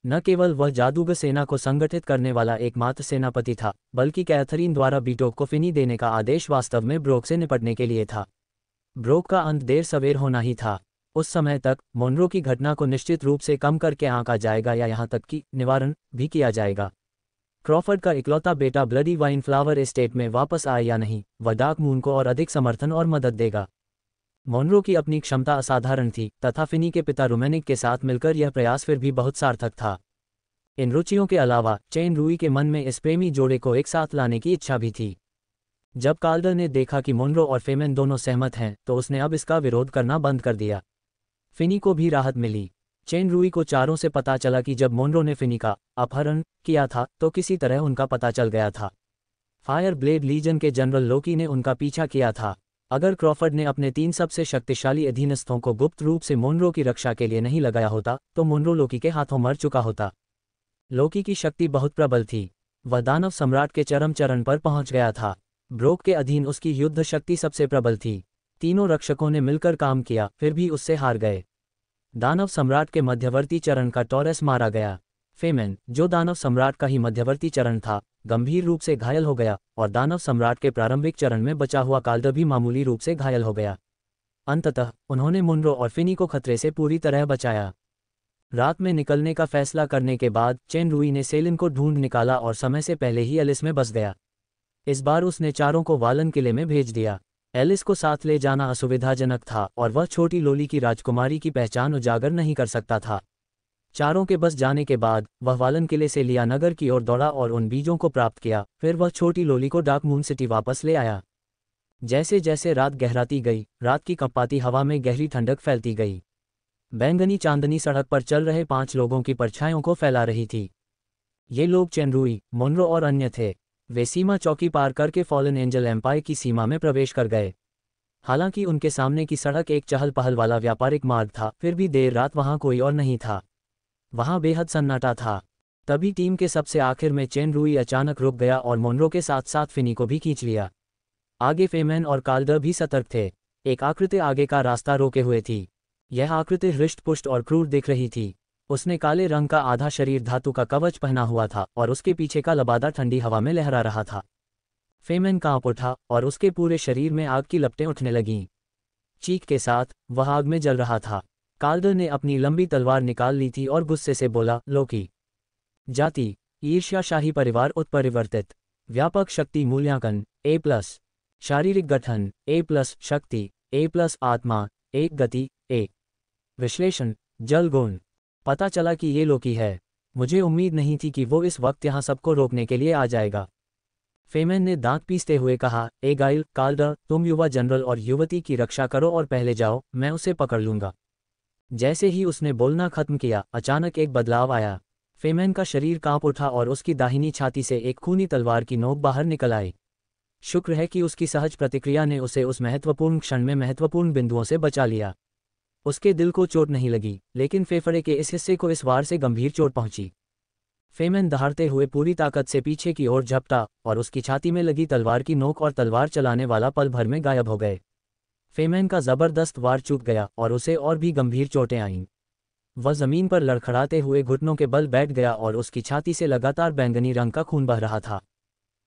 न केवल वह जादूगर सेना को संगठित करने वाला एकमात्र सेनापति था, बल्कि कैथरीन द्वारा बीटोक को फिनी देने का आदेश वास्तव में ब्रोक से निपटने के लिए था। ब्रोक का अंत देर सवेर होना ही था। उस समय तक मुनरो की घटना को निश्चित रूप से कम करके आंका जाएगा या यहाँ तक कि निवारण भी किया जाएगा। क्रॉफर्ड का इकलौता बेटा ब्लडी वाइन फ्लावर एस्टेट में वापस आए या नहीं, वह डार्क मून को और अधिक समर्थन और मदद देगा। मुनरो की अपनी क्षमता असाधारण थी, तथा फिनी के पिता रोमेनिक के साथ मिलकर यह प्रयास फिर भी बहुत सार्थक था। इन रुचियों के अलावा चेन रुई के मन में इस प्रेमी जोड़े को एक साथ लाने की इच्छा भी थी। जब काल्डर ने देखा कि मुनरो और फेमेन दोनों सहमत हैं, तो उसने अब इसका विरोध करना बंद कर दिया। फिनी को भी राहत मिली। चेन रुई को चारों से पता चला कि जब मुनरो ने फिनी का अपहरण किया था तो किसी तरह उनका पता चल गया था। फायर ब्लेड लीजन के जनरल लोकी ने उनका पीछा किया था। अगर क्रॉफर्ड ने अपने 3 सबसे शक्तिशाली अधीनस्थों को गुप्त रूप से मुनरो की रक्षा के लिए नहीं लगाया होता, तो मुनरो लोकी के हाथों मर चुका होता। लोकी की शक्ति बहुत प्रबल थी। वह दानव सम्राट के चरम चरण पर पहुंच गया था। ब्रोक के अधीन उसकी युद्ध शक्ति सबसे प्रबल थी। तीनों रक्षकों ने मिलकर काम किया, फिर भी उससे हार गए। दानव सम्राट के मध्यवर्ती चरण का टॉरस मारा गया। फेमेन, जो दानव सम्राट का ही मध्यवर्ती चरण था, गंभीर रूप से घायल हो गया, और दानव सम्राट के प्रारंभिक चरण में बचा हुआ काल्डर भी मामूली रूप से घायल हो गया। अंततः उन्होंने मुनरो और फिनी को खतरे से पूरी तरह बचाया। रात में निकलने का फैसला करने के बाद चेन रुई ने सेलिन को ढूंढ निकाला और समय से पहले ही एलिस में बस गया। इस बार उसने चारों को वालन किले में भेज दिया। एलिस को साथ ले जाना असुविधाजनक था और वह छोटी लोली की राजकुमारी की पहचान उजागर नहीं कर सकता था। चारों के बस जाने के बाद वह वालन किले से लिया नगर की ओर दौड़ा और उन बीजों को प्राप्त किया। फिर वह छोटी लोली को डार्क मून सिटी वापस ले आया। जैसे जैसे रात गहराती गई, रात की कंपाती हवा में गहरी ठंडक फैलती गई। बैंगनी चांदनी सड़क पर चल रहे 5 लोगों की परछाइयों को फैला रही थी। ये लोग चेन रुई, मुनरो और अन्य थे। वे सीमा चौकी पार करके फॉलन एंजल एम्पायर की सीमा में प्रवेश कर गए। हालांकि उनके सामने की सड़क एक चहल पहल वाला व्यापारिक मार्ग था, फिर भी देर रात वहां कोई और नहीं था। वहां बेहद सन्नाटा था। तभी टीम के सबसे आखिर में चेन रुई अचानक रुक गया और मुनरो के साथ साथ फिनी को भी खींच लिया। आगे फेमेन और काल्डर भी सतर्क थे। एक आकृति आगे का रास्ता रोके हुए थी। यह आकृति हृष्ट-पुष्ट और क्रूर दिख रही थी। उसने काले रंग का आधा शरीर धातु का कवच पहना हुआ था और उसके पीछे का लबादा ठंडी हवा में लहरा रहा था। फेमन कांप उठा और उसके पूरे शरीर में आग की लपटें उठने लगीं। चीख के साथ वह आग में जल रहा था। काल्डर ने अपनी लंबी तलवार निकाल ली थी और गुस्से से बोला, लोकी। जाति, ईर्ष्याशाही परिवार उत्परिवर्तित। व्यापक शक्ति मूल्यांकन A+। शारीरिक गठन A+। शक्ति A+। आत्मा एक। गति A। विश्लेषण जल गुण। पता चला कि ये लोकी है। मुझे उम्मीद नहीं थी कि वो इस वक्त यहाँ सबको रोकने के लिए आ जाएगा। फेमन ने दांत पीसते हुए कहा, एगाइल, काल्डर, तुम युवा जनरल और युवती की रक्षा करो और पहले जाओ, मैं उसे पकड़ लूंगा। जैसे ही उसने बोलना खत्म किया, अचानक एक बदलाव आया। फेमन का शरीर कांप उठा और उसकी दाहिनी छाती से एक खूनी तलवार की नोक बाहर निकल आई। शुक्र है कि उसकी सहज प्रतिक्रिया ने उसे उस महत्वपूर्ण क्षण में महत्वपूर्ण बिंदुओं से बचा लिया। उसके दिल को चोट नहीं लगी, लेकिन फेफड़े के इस हिस्से को इस वार से गंभीर चोट पहुंची। फेमन दहाड़ते हुए पूरी ताकत से पीछे की ओर झपटा और उसकी छाती में लगी तलवार की नोक और तलवार चलाने वाला पल भर में गायब हो गए। फेमन का जबरदस्त वार चूक गया और उसे और भी गंभीर चोटें आईं। वह जमीन पर लड़खड़ाते हुए घुटनों के बल बैठ गया और उसकी छाती से लगातार बैंगनी रंग का खून बह रहा था।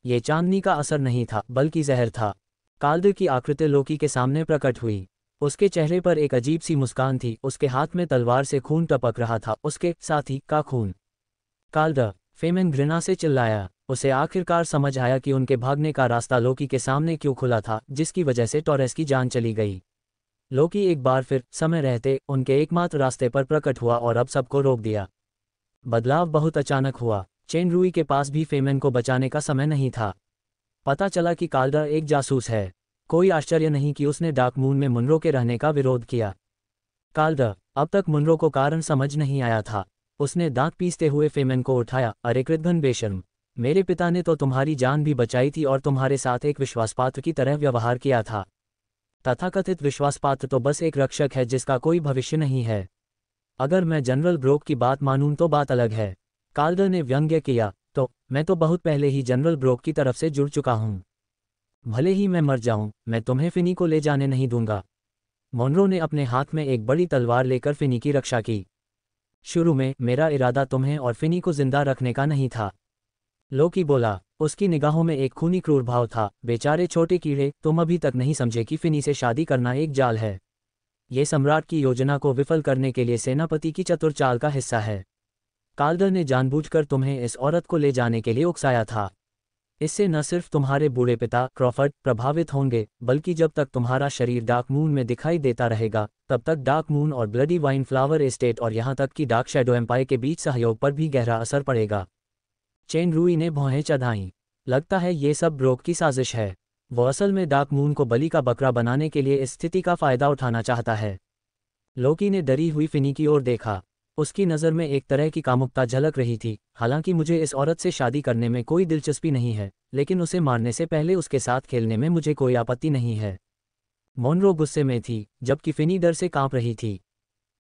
ये चांदनी का असर नहीं था, बल्कि जहर था। काल्डर की आकृति लोकी के सामने प्रकट हुई। उसके चेहरे पर एक अजीब सी मुस्कान थी। उसके हाथ में तलवार से खून टपक रहा था, उसके साथी का खून। काल्डर, फेमन घृणा से चिल्लाया। उसे आखिरकार समझ आया कि उनके भागने का रास्ता लोकी के सामने क्यों खुला था, जिसकी वजह से टॉरेस की जान चली गई। लोकी एक बार फिर समय रहते उनके एकमात्र रास्ते पर प्रकट हुआ और अब सबको रोक दिया। बदलाव बहुत अचानक हुआ। चेनरुई के पास भी फेमन को बचाने का समय नहीं था। पता चला कि काल्डर एक जासूस है। कोई आश्चर्य नहीं कि उसने डार्क मून में मुनरो के रहने का विरोध किया। काल्डर, अब तक मुनरो को कारण समझ नहीं आया था। उसने दांत पीसते हुए फेमन को उठाया, अरे कृतघ्न बेशर्म, मेरे पिता ने तो तुम्हारी जान भी बचाई थी और तुम्हारे साथ एक विश्वासपात्र की तरह व्यवहार किया था। तथाकथित विश्वासपात्र तो बस एक रक्षक है जिसका कोई भविष्य नहीं है। अगर मैं जनरल ब्रोक की बात मानूं तो बात अलग है। काल्डर ने व्यंग्य किया, तो मैं तो बहुत पहले ही जनरल ब्रोक की तरफ से जुड़ चुका हूं। भले ही मैं मर जाऊं, मैं तुम्हें फिनी को ले जाने नहीं दूंगा। मोनरो ने अपने हाथ में एक बड़ी तलवार लेकर फिनी की रक्षा की। शुरू में मेरा इरादा तुम्हें और फिनी को जिंदा रखने का नहीं था, लोकी बोला। उसकी निगाहों में एक खूनी क्रूर भाव था। बेचारे छोटे कीड़े, तुम अभी तक नहीं समझे कि फिनी से शादी करना एक जाल है। ये सम्राट की योजना को विफल करने के लिए सेनापति की चतुर चाल का हिस्सा है। काल्डर ने जानबूझकर तुम्हें इस औरत को ले जाने के लिए उकसाया था। इससे न सिर्फ तुम्हारे बूढ़े पिता क्रॉफर्ड प्रभावित होंगे, बल्कि जब तक तुम्हारा शरीर डार्क मून में दिखाई देता रहेगा, तब तक डार्क मून और ब्लडी वाइन फ्लावर एस्टेट और यहाँ तक कि डार्क शैडो एम्पायर के बीच सहयोग पर भी गहरा असर पड़ेगा। चेनरुई ने भौहें चढ़ाईं। लगता है ये सब ब्रोक की साजिश है। वो असल में डार्क मून को बलि का बकरा बनाने के लिए इस स्थिति का फायदा उठाना चाहता है। लोकी ने डरी हुई फिनी की ओर देखा। उसकी नज़र में एक तरह की कामुकता झलक रही थी। हालांकि मुझे इस औरत से शादी करने में कोई दिलचस्पी नहीं है, लेकिन उसे मारने से पहले उसके साथ खेलने में मुझे कोई आपत्ति नहीं है। मोनरो गुस्से में थी, जबकि फिनी डर से कांप रही थी।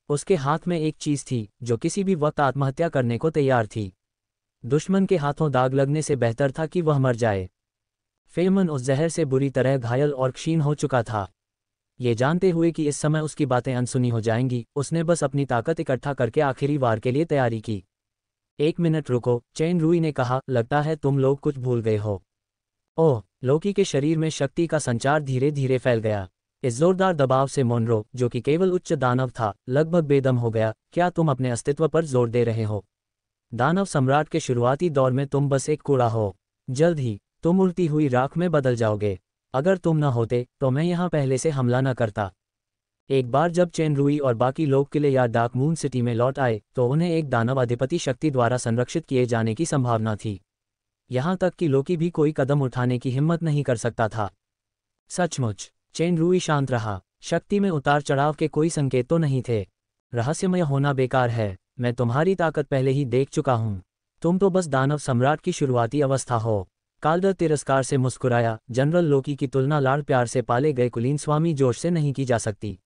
उसके हाथ में एक चीज़ थी जो किसी भी वक्त आत्महत्या करने को तैयार थी। दुश्मन के हाथों दाग लगने से बेहतर था कि वह मर जाए। फेमन उस जहर से बुरी तरह घायल और क्षीण हो चुका था। ये जानते हुए कि इस समय उसकी बातें अनसुनी हो जाएंगी, उसने बस अपनी ताकत इकट्ठा करके आखिरी वार के लिए तैयारी की। 1 मिनट रुको, चेनरुई ने कहा, लगता है तुम लोग कुछ भूल गए हो। ओह, लोकी के शरीर में शक्ति का संचार धीरे धीरे फैल गया। इस जोरदार दबाव से मोनरो, जो कि केवल उच्च दानव था, लगभग बेदम हो गया। क्या तुम अपने अस्तित्व पर जोर दे रहे हो? दानव सम्राट के शुरुआती दौर में तुम बस एक कूड़ा हो। जल्द ही तुम उड़ती हुई राख में बदल जाओगे। अगर तुम न होते तो मैं यहाँ पहले से हमला न करता। एक बार जब चेनरुई और बाकी लोग किले या डार्क मून सिटी में लौट आए तो उन्हें एक दानव अधिपति शक्ति द्वारा संरक्षित किए जाने की संभावना थी। यहाँ तक कि लोकी भी कोई कदम उठाने की हिम्मत नहीं कर सकता था। सचमुच, चेनरुई शांत रहा। शक्ति में उतार चढ़ाव के कोई संकेत तो नहीं थे। रहस्यमय होना बेकार है। मैं तुम्हारी ताकत पहले ही देख चुका हूँ। तुम तो बस दानव सम्राट की शुरुआती अवस्था हो। काल्डर तिरस्कार से मुस्कुराया। जनरल लोकी की तुलना लाड़ प्यार से पाले गए कुलीन स्वामी जोश से नहीं की जा सकती।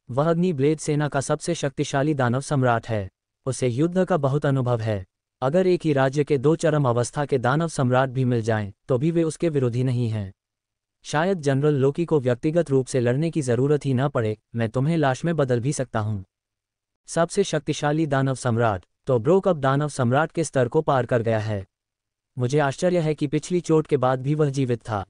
वह अग्नि ब्लेड सेना का सबसे शक्तिशाली दानव सम्राट है। उसे युद्ध का बहुत अनुभव है। अगर एक ही राज्य के 2 चरम अवस्था के दानव सम्राट भी मिल जाएं, तो भी वे उसके विरोधी नहीं हैं। शायद जनरल लोकी को व्यक्तिगत रूप से लड़ने की जरूरत ही न पड़े। मैं तुम्हें लाश में बदल भी सकता हूँ। सबसे शक्तिशाली दानव सम्राट, तो ब्रोक अब दानव सम्राट के स्तर को पार कर गया है। मुझे आश्चर्य है कि पिछली चोट के बाद भी वह जीवित था।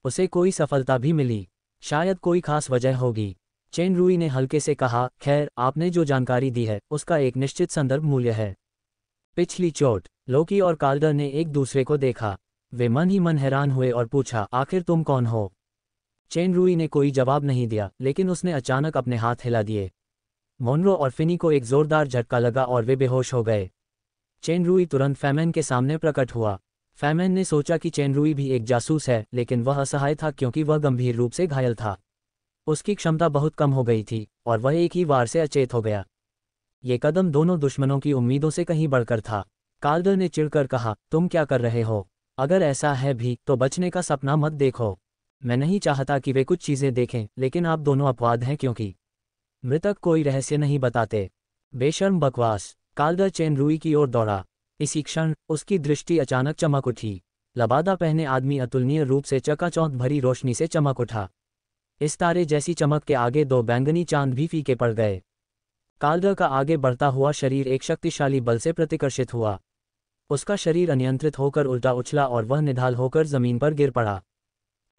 उसे कोई सफलता भी मिली। शायद कोई खास वजह होगी। चेन रूई ने हल्के से कहा, खैर, आपने जो जानकारी दी है उसका एक निश्चित संदर्भ मूल्य है। पिछली चोट। लोकी और काल्डर ने एक दूसरे को देखा। वे मन ही मन हैरान हुए और पूछा, आखिर तुम कौन हो? चेन रूई ने कोई जवाब नहीं दिया, लेकिन उसने अचानक अपने हाथ हिला दिए। मोनरो और फिनी को एक जोरदार झटका लगा और वे बेहोश हो गए। चेन रूई तुरंत फैमेन के सामने प्रकट हुआ। फैमेन ने सोचा कि चेन रूई भी एक जासूस है, लेकिन वह असहाय था क्योंकि वह गंभीर रूप से घायल था। उसकी क्षमता बहुत कम हो गई थी और वह एक ही वार से अचेत हो गया। ये कदम दोनों दुश्मनों की उम्मीदों से कहीं बढ़कर था। काल्डर ने चिढ़कर कहा, तुम क्या कर रहे हो? अगर ऐसा है भी तो बचने का सपना मत देखो। मैं नहीं चाहता कि वे कुछ चीज़ें देखें, लेकिन आप दोनों अपवाद हैं क्योंकि मृतक कोई रहस्य नहीं बताते। बेशर्म बकवास। काल्डर चेन रूई की ओर दौड़ा। इसी क्षण उसकी दृष्टि अचानक चमक उठी। लबादा पहने आदमी अतुलनीय रूप से चकाचौंध भरी रोशनी से चमक उठा। इस तारे जैसी चमक के आगे दो बैंगनी चांद भी फीके पड़ गए। काल्डर का आगे बढ़ता हुआ शरीर एक शक्तिशाली बल से प्रतिकर्षित हुआ। उसका शरीर अनियंत्रित होकर उल्टा उछला और वह निढाल होकर जमीन पर गिर पड़ा।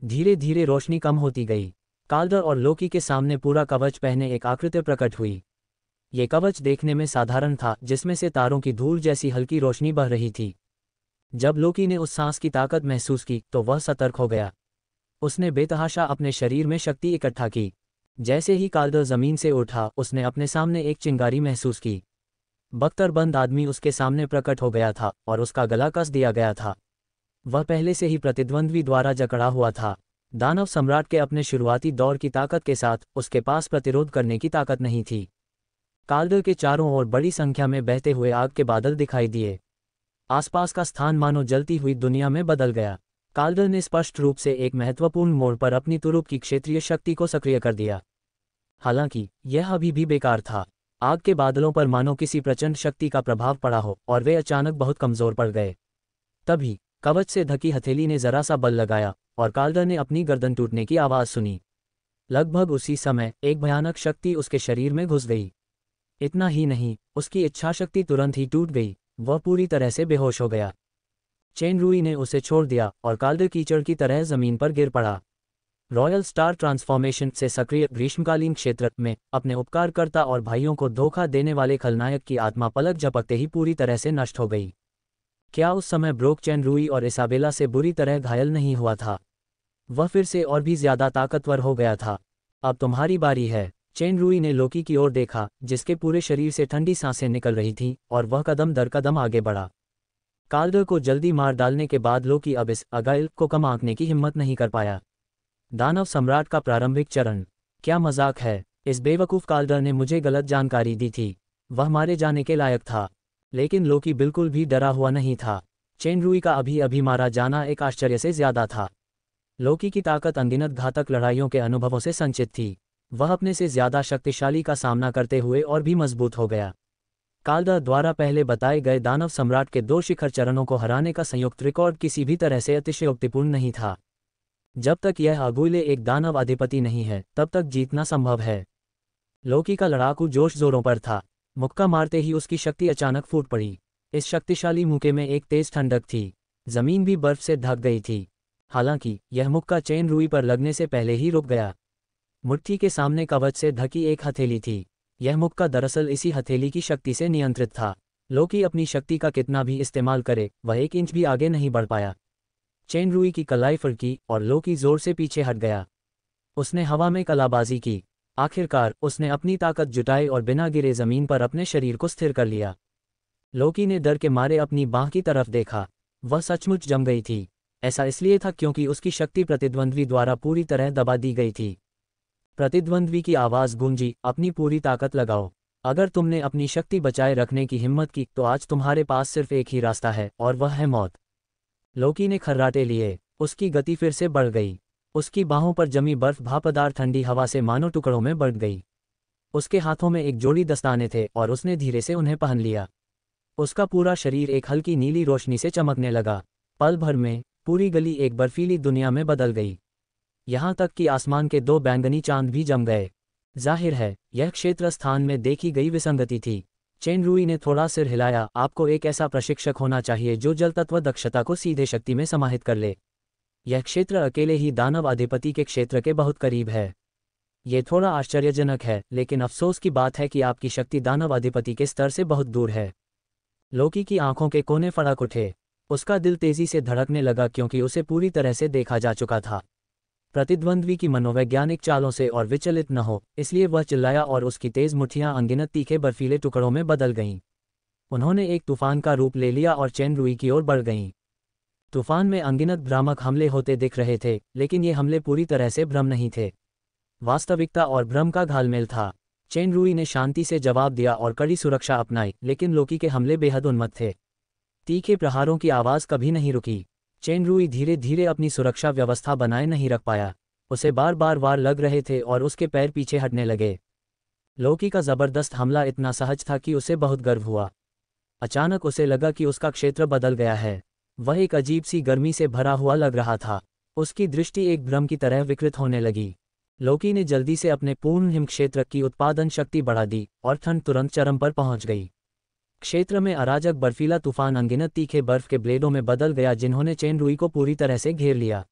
धीरे धीरे रोशनी कम होती गई। काल्डर और लोकी के सामने पूरा कवच पहने एक आकृति प्रकट हुई। ये कवच देखने में साधारण था, जिसमें से तारों की धूल जैसी हल्की रोशनी बह रही थी। जब लोकी ने उस सांस की ताकत महसूस की तो वह सतर्क हो गया। उसने बेतहाशा अपने शरीर में शक्ति इकट्ठा की। जैसे ही काल्डर जमीन से उठा, उसने अपने सामने एक चिंगारी महसूस की। बख्तरबंद आदमी उसके सामने प्रकट हो गया था और उसका गला कस दिया गया था। वह पहले से ही प्रतिद्वंद्वी द्वारा जकड़ा हुआ था। दानव सम्राट के अपने शुरुआती दौर की ताकत के साथ उसके पास प्रतिरोध करने की ताकत नहीं थी। काल्डर के चारों ओर बड़ी संख्या में बहते हुए आग के बादल दिखाई दिए। आसपास का स्थान मानो जलती हुई दुनिया में बदल गया। काल्डर ने स्पष्ट रूप से एक महत्वपूर्ण मोड़ पर अपनी तुरुप की क्षेत्रीय शक्ति को सक्रिय कर दिया। हालांकि यह अभी भी बेकार था। आग के बादलों पर मानो किसी प्रचंड शक्ति का प्रभाव पड़ा हो और वे अचानक बहुत कमजोर पड़ गए। तभी कवच से ढकी हथेली ने जरा सा बल लगाया और काल्डर ने अपनी गर्दन टूटने की आवाज़ सुनी। लगभग उसी समय एक भयानक शक्ति उसके शरीर में घुस गई। इतना ही नहीं, उसकी इच्छाशक्ति तुरंत ही टूट गई। वह पूरी तरह से बेहोश हो गया। चेन रूई ने उसे छोड़ दिया और काल्डर कीचड़ की तरह जमीन पर गिर पड़ा। रॉयल स्टार ट्रांसफॉर्मेशन से सक्रिय ग्रीष्मकालीन क्षेत्र में अपने उपकारकर्ता और भाइयों को धोखा देने वाले खलनायक की आत्मा पलक झपकते ही पूरी तरह से नष्ट हो गई। क्या उस समय ब्रोक चेन रूई और इसाबेला से बुरी तरह घायल नहीं हुआ था? वह फिर से और भी ज्यादा ताकतवर हो गया था। अब तुम्हारी बारी है। चेन रूई ने लोकी की ओर देखा, जिसके पूरे शरीर से ठंडी सांसें निकल रही थीं, और वह कदम दर कदम आगे बढ़ा। काल्डर को जल्दी मार डालने के बाद लोकी अब इस अगाइल को कम आंकने की हिम्मत नहीं कर पाया। दानव सम्राट का प्रारंभिक चरण। क्या मजाक है? इस बेवकूफ़ काल्डर ने मुझे गलत जानकारी दी थी। वह मारे जाने के लायक था। लेकिन लोकी बिल्कुल भी डरा हुआ नहीं था। चेन रूई का अभी अभी मारा जाना एक आश्चर्य से ज्यादा था। लोकी की ताकत अनगिनत घातक लड़ाइयों के अनुभवों से संचित थी। वह अपने से ज्यादा शक्तिशाली का सामना करते हुए और भी मजबूत हो गया। काल्डर द्वारा पहले बताए गए दानव सम्राट के 2 शिखर चरणों को हराने का संयुक्त रिकॉर्ड किसी भी तरह से अतिशयोक्तिपूर्ण नहीं था। जब तक यह अगुइले एक दानव अधिपति नहीं है, तब तक जीतना संभव है। लोकी का लड़ाकू जोश जोरों पर था। मुक्का मारते ही उसकी शक्ति अचानक फूट पड़ी। इस शक्तिशाली मुक्के में एक तेज ठंडक थी। जमीन भी बर्फ से ढक गई थी। हालांकि यह मुक्का चेन रूई पर लगने से पहले ही रुक गया। मुट्ठी के सामने कवच से ढकी एक हथेली थी। यह मुक्का दरअसल इसी हथेली की शक्ति से नियंत्रित था। लोकी अपनी शक्ति का कितना भी इस्तेमाल करे, वह 1 इंच भी आगे नहीं बढ़ पाया। चेन रूई की कलाई फड़की और लोकी जोर से पीछे हट गया। उसने हवा में कलाबाजी की। आखिरकार उसने अपनी ताकत जुटाई और बिना गिरे जमीन पर अपने शरीर को स्थिर कर लिया। लोकी ने डर के मारे अपनी बांह की तरफ देखा। वह सचमुच जम गई थी। ऐसा इसलिए था क्योंकि उसकी शक्ति प्रतिद्वंद्वी द्वारा पूरी तरह दबा दी गई थी। प्रतिद्वंद्वी की आवाज़ गूंजी, अपनी पूरी ताकत लगाओ। अगर तुमने अपनी शक्ति बचाए रखने की हिम्मत की तो आज तुम्हारे पास सिर्फ एक ही रास्ता है, और वह है मौत। लोकी ने खर्राटे लिए। उसकी गति फिर से बढ़ गई। उसकी बाहों पर जमी बर्फ भापदार ठंडी हवा से मानो टुकड़ों में बढ़ गई। उसके हाथों में एक जोड़ी दस्ताने थे और उसने धीरे से उन्हें पहन लिया। उसका पूरा शरीर एक हल्की नीली रोशनी से चमकने लगा। पल भर में पूरी गली एक बर्फीली दुनिया में बदल गई। यहाँ तक कि आसमान के 2 बैंगनी चांद भी जम गए। जाहिर है, यह क्षेत्र स्थान में देखी गई विसंगति थी। चेन रूई ने थोड़ा सिर हिलाया। आपको एक ऐसा प्रशिक्षक होना चाहिए जो जल तत्व दक्षता को सीधे शक्ति में समाहित कर ले। यह क्षेत्र अकेले ही दानव अधिपति के क्षेत्र के बहुत करीब है। ये थोड़ा आश्चर्यजनक है, लेकिन अफसोस की बात है कि आपकी शक्ति दानव अधिपति के स्तर से बहुत दूर है। लोकी की आंखों के कोने फड़क उठे। उसका दिल तेजी से धड़कने लगा क्योंकि उसे पूरी तरह से देखा जा चुका था। प्रतिद्वंद्वी की मनोवैज्ञानिक चालों से और विचलित न हो, इसलिए वह चिल्लाया और उसकी तेज मुट्ठियां अनगिनत तीखे बर्फीले टुकड़ों में बदल गईं। उन्होंने एक तूफान का रूप ले लिया और चेन रूई की ओर बढ़ गईं। तूफान में अनगिनत भ्रामक हमले होते दिख रहे थे, लेकिन ये हमले पूरी तरह से भ्रम नहीं थे। वास्तविकता और भ्रम का घालमेल था। चेन रूई ने शांति से जवाब दिया और कड़ी सुरक्षा अपनाई, लेकिन लोकी के हमले बेहद उन्मत्त थे। तीखे प्रहारों की आवाज़ कभी नहीं रुकी। चेन रूई धीरे धीरे अपनी सुरक्षा व्यवस्था बनाए नहीं रख पाया। उसे बार बार वार लग रहे थे और उसके पैर पीछे हटने लगे। लोकी का जबरदस्त हमला इतना सहज था कि उसे बहुत गर्व हुआ। अचानक उसे लगा कि उसका क्षेत्र बदल गया है। वह एक अजीब सी गर्मी से भरा हुआ लग रहा था। उसकी दृष्टि एक भ्रम की तरह विकृत होने लगी। लोकी ने जल्दी से अपने पूर्ण हिम क्षेत्र की उत्पादन शक्ति बढ़ा दी और ठंड तुरंत चरम पर पहुंच गई। क्षेत्र में अराजक बर्फीला तूफान अनगिनत तीखे बर्फ के ब्लेडों में बदल गया, जिन्होंने चेन रूई को पूरी तरह से घेर लिया।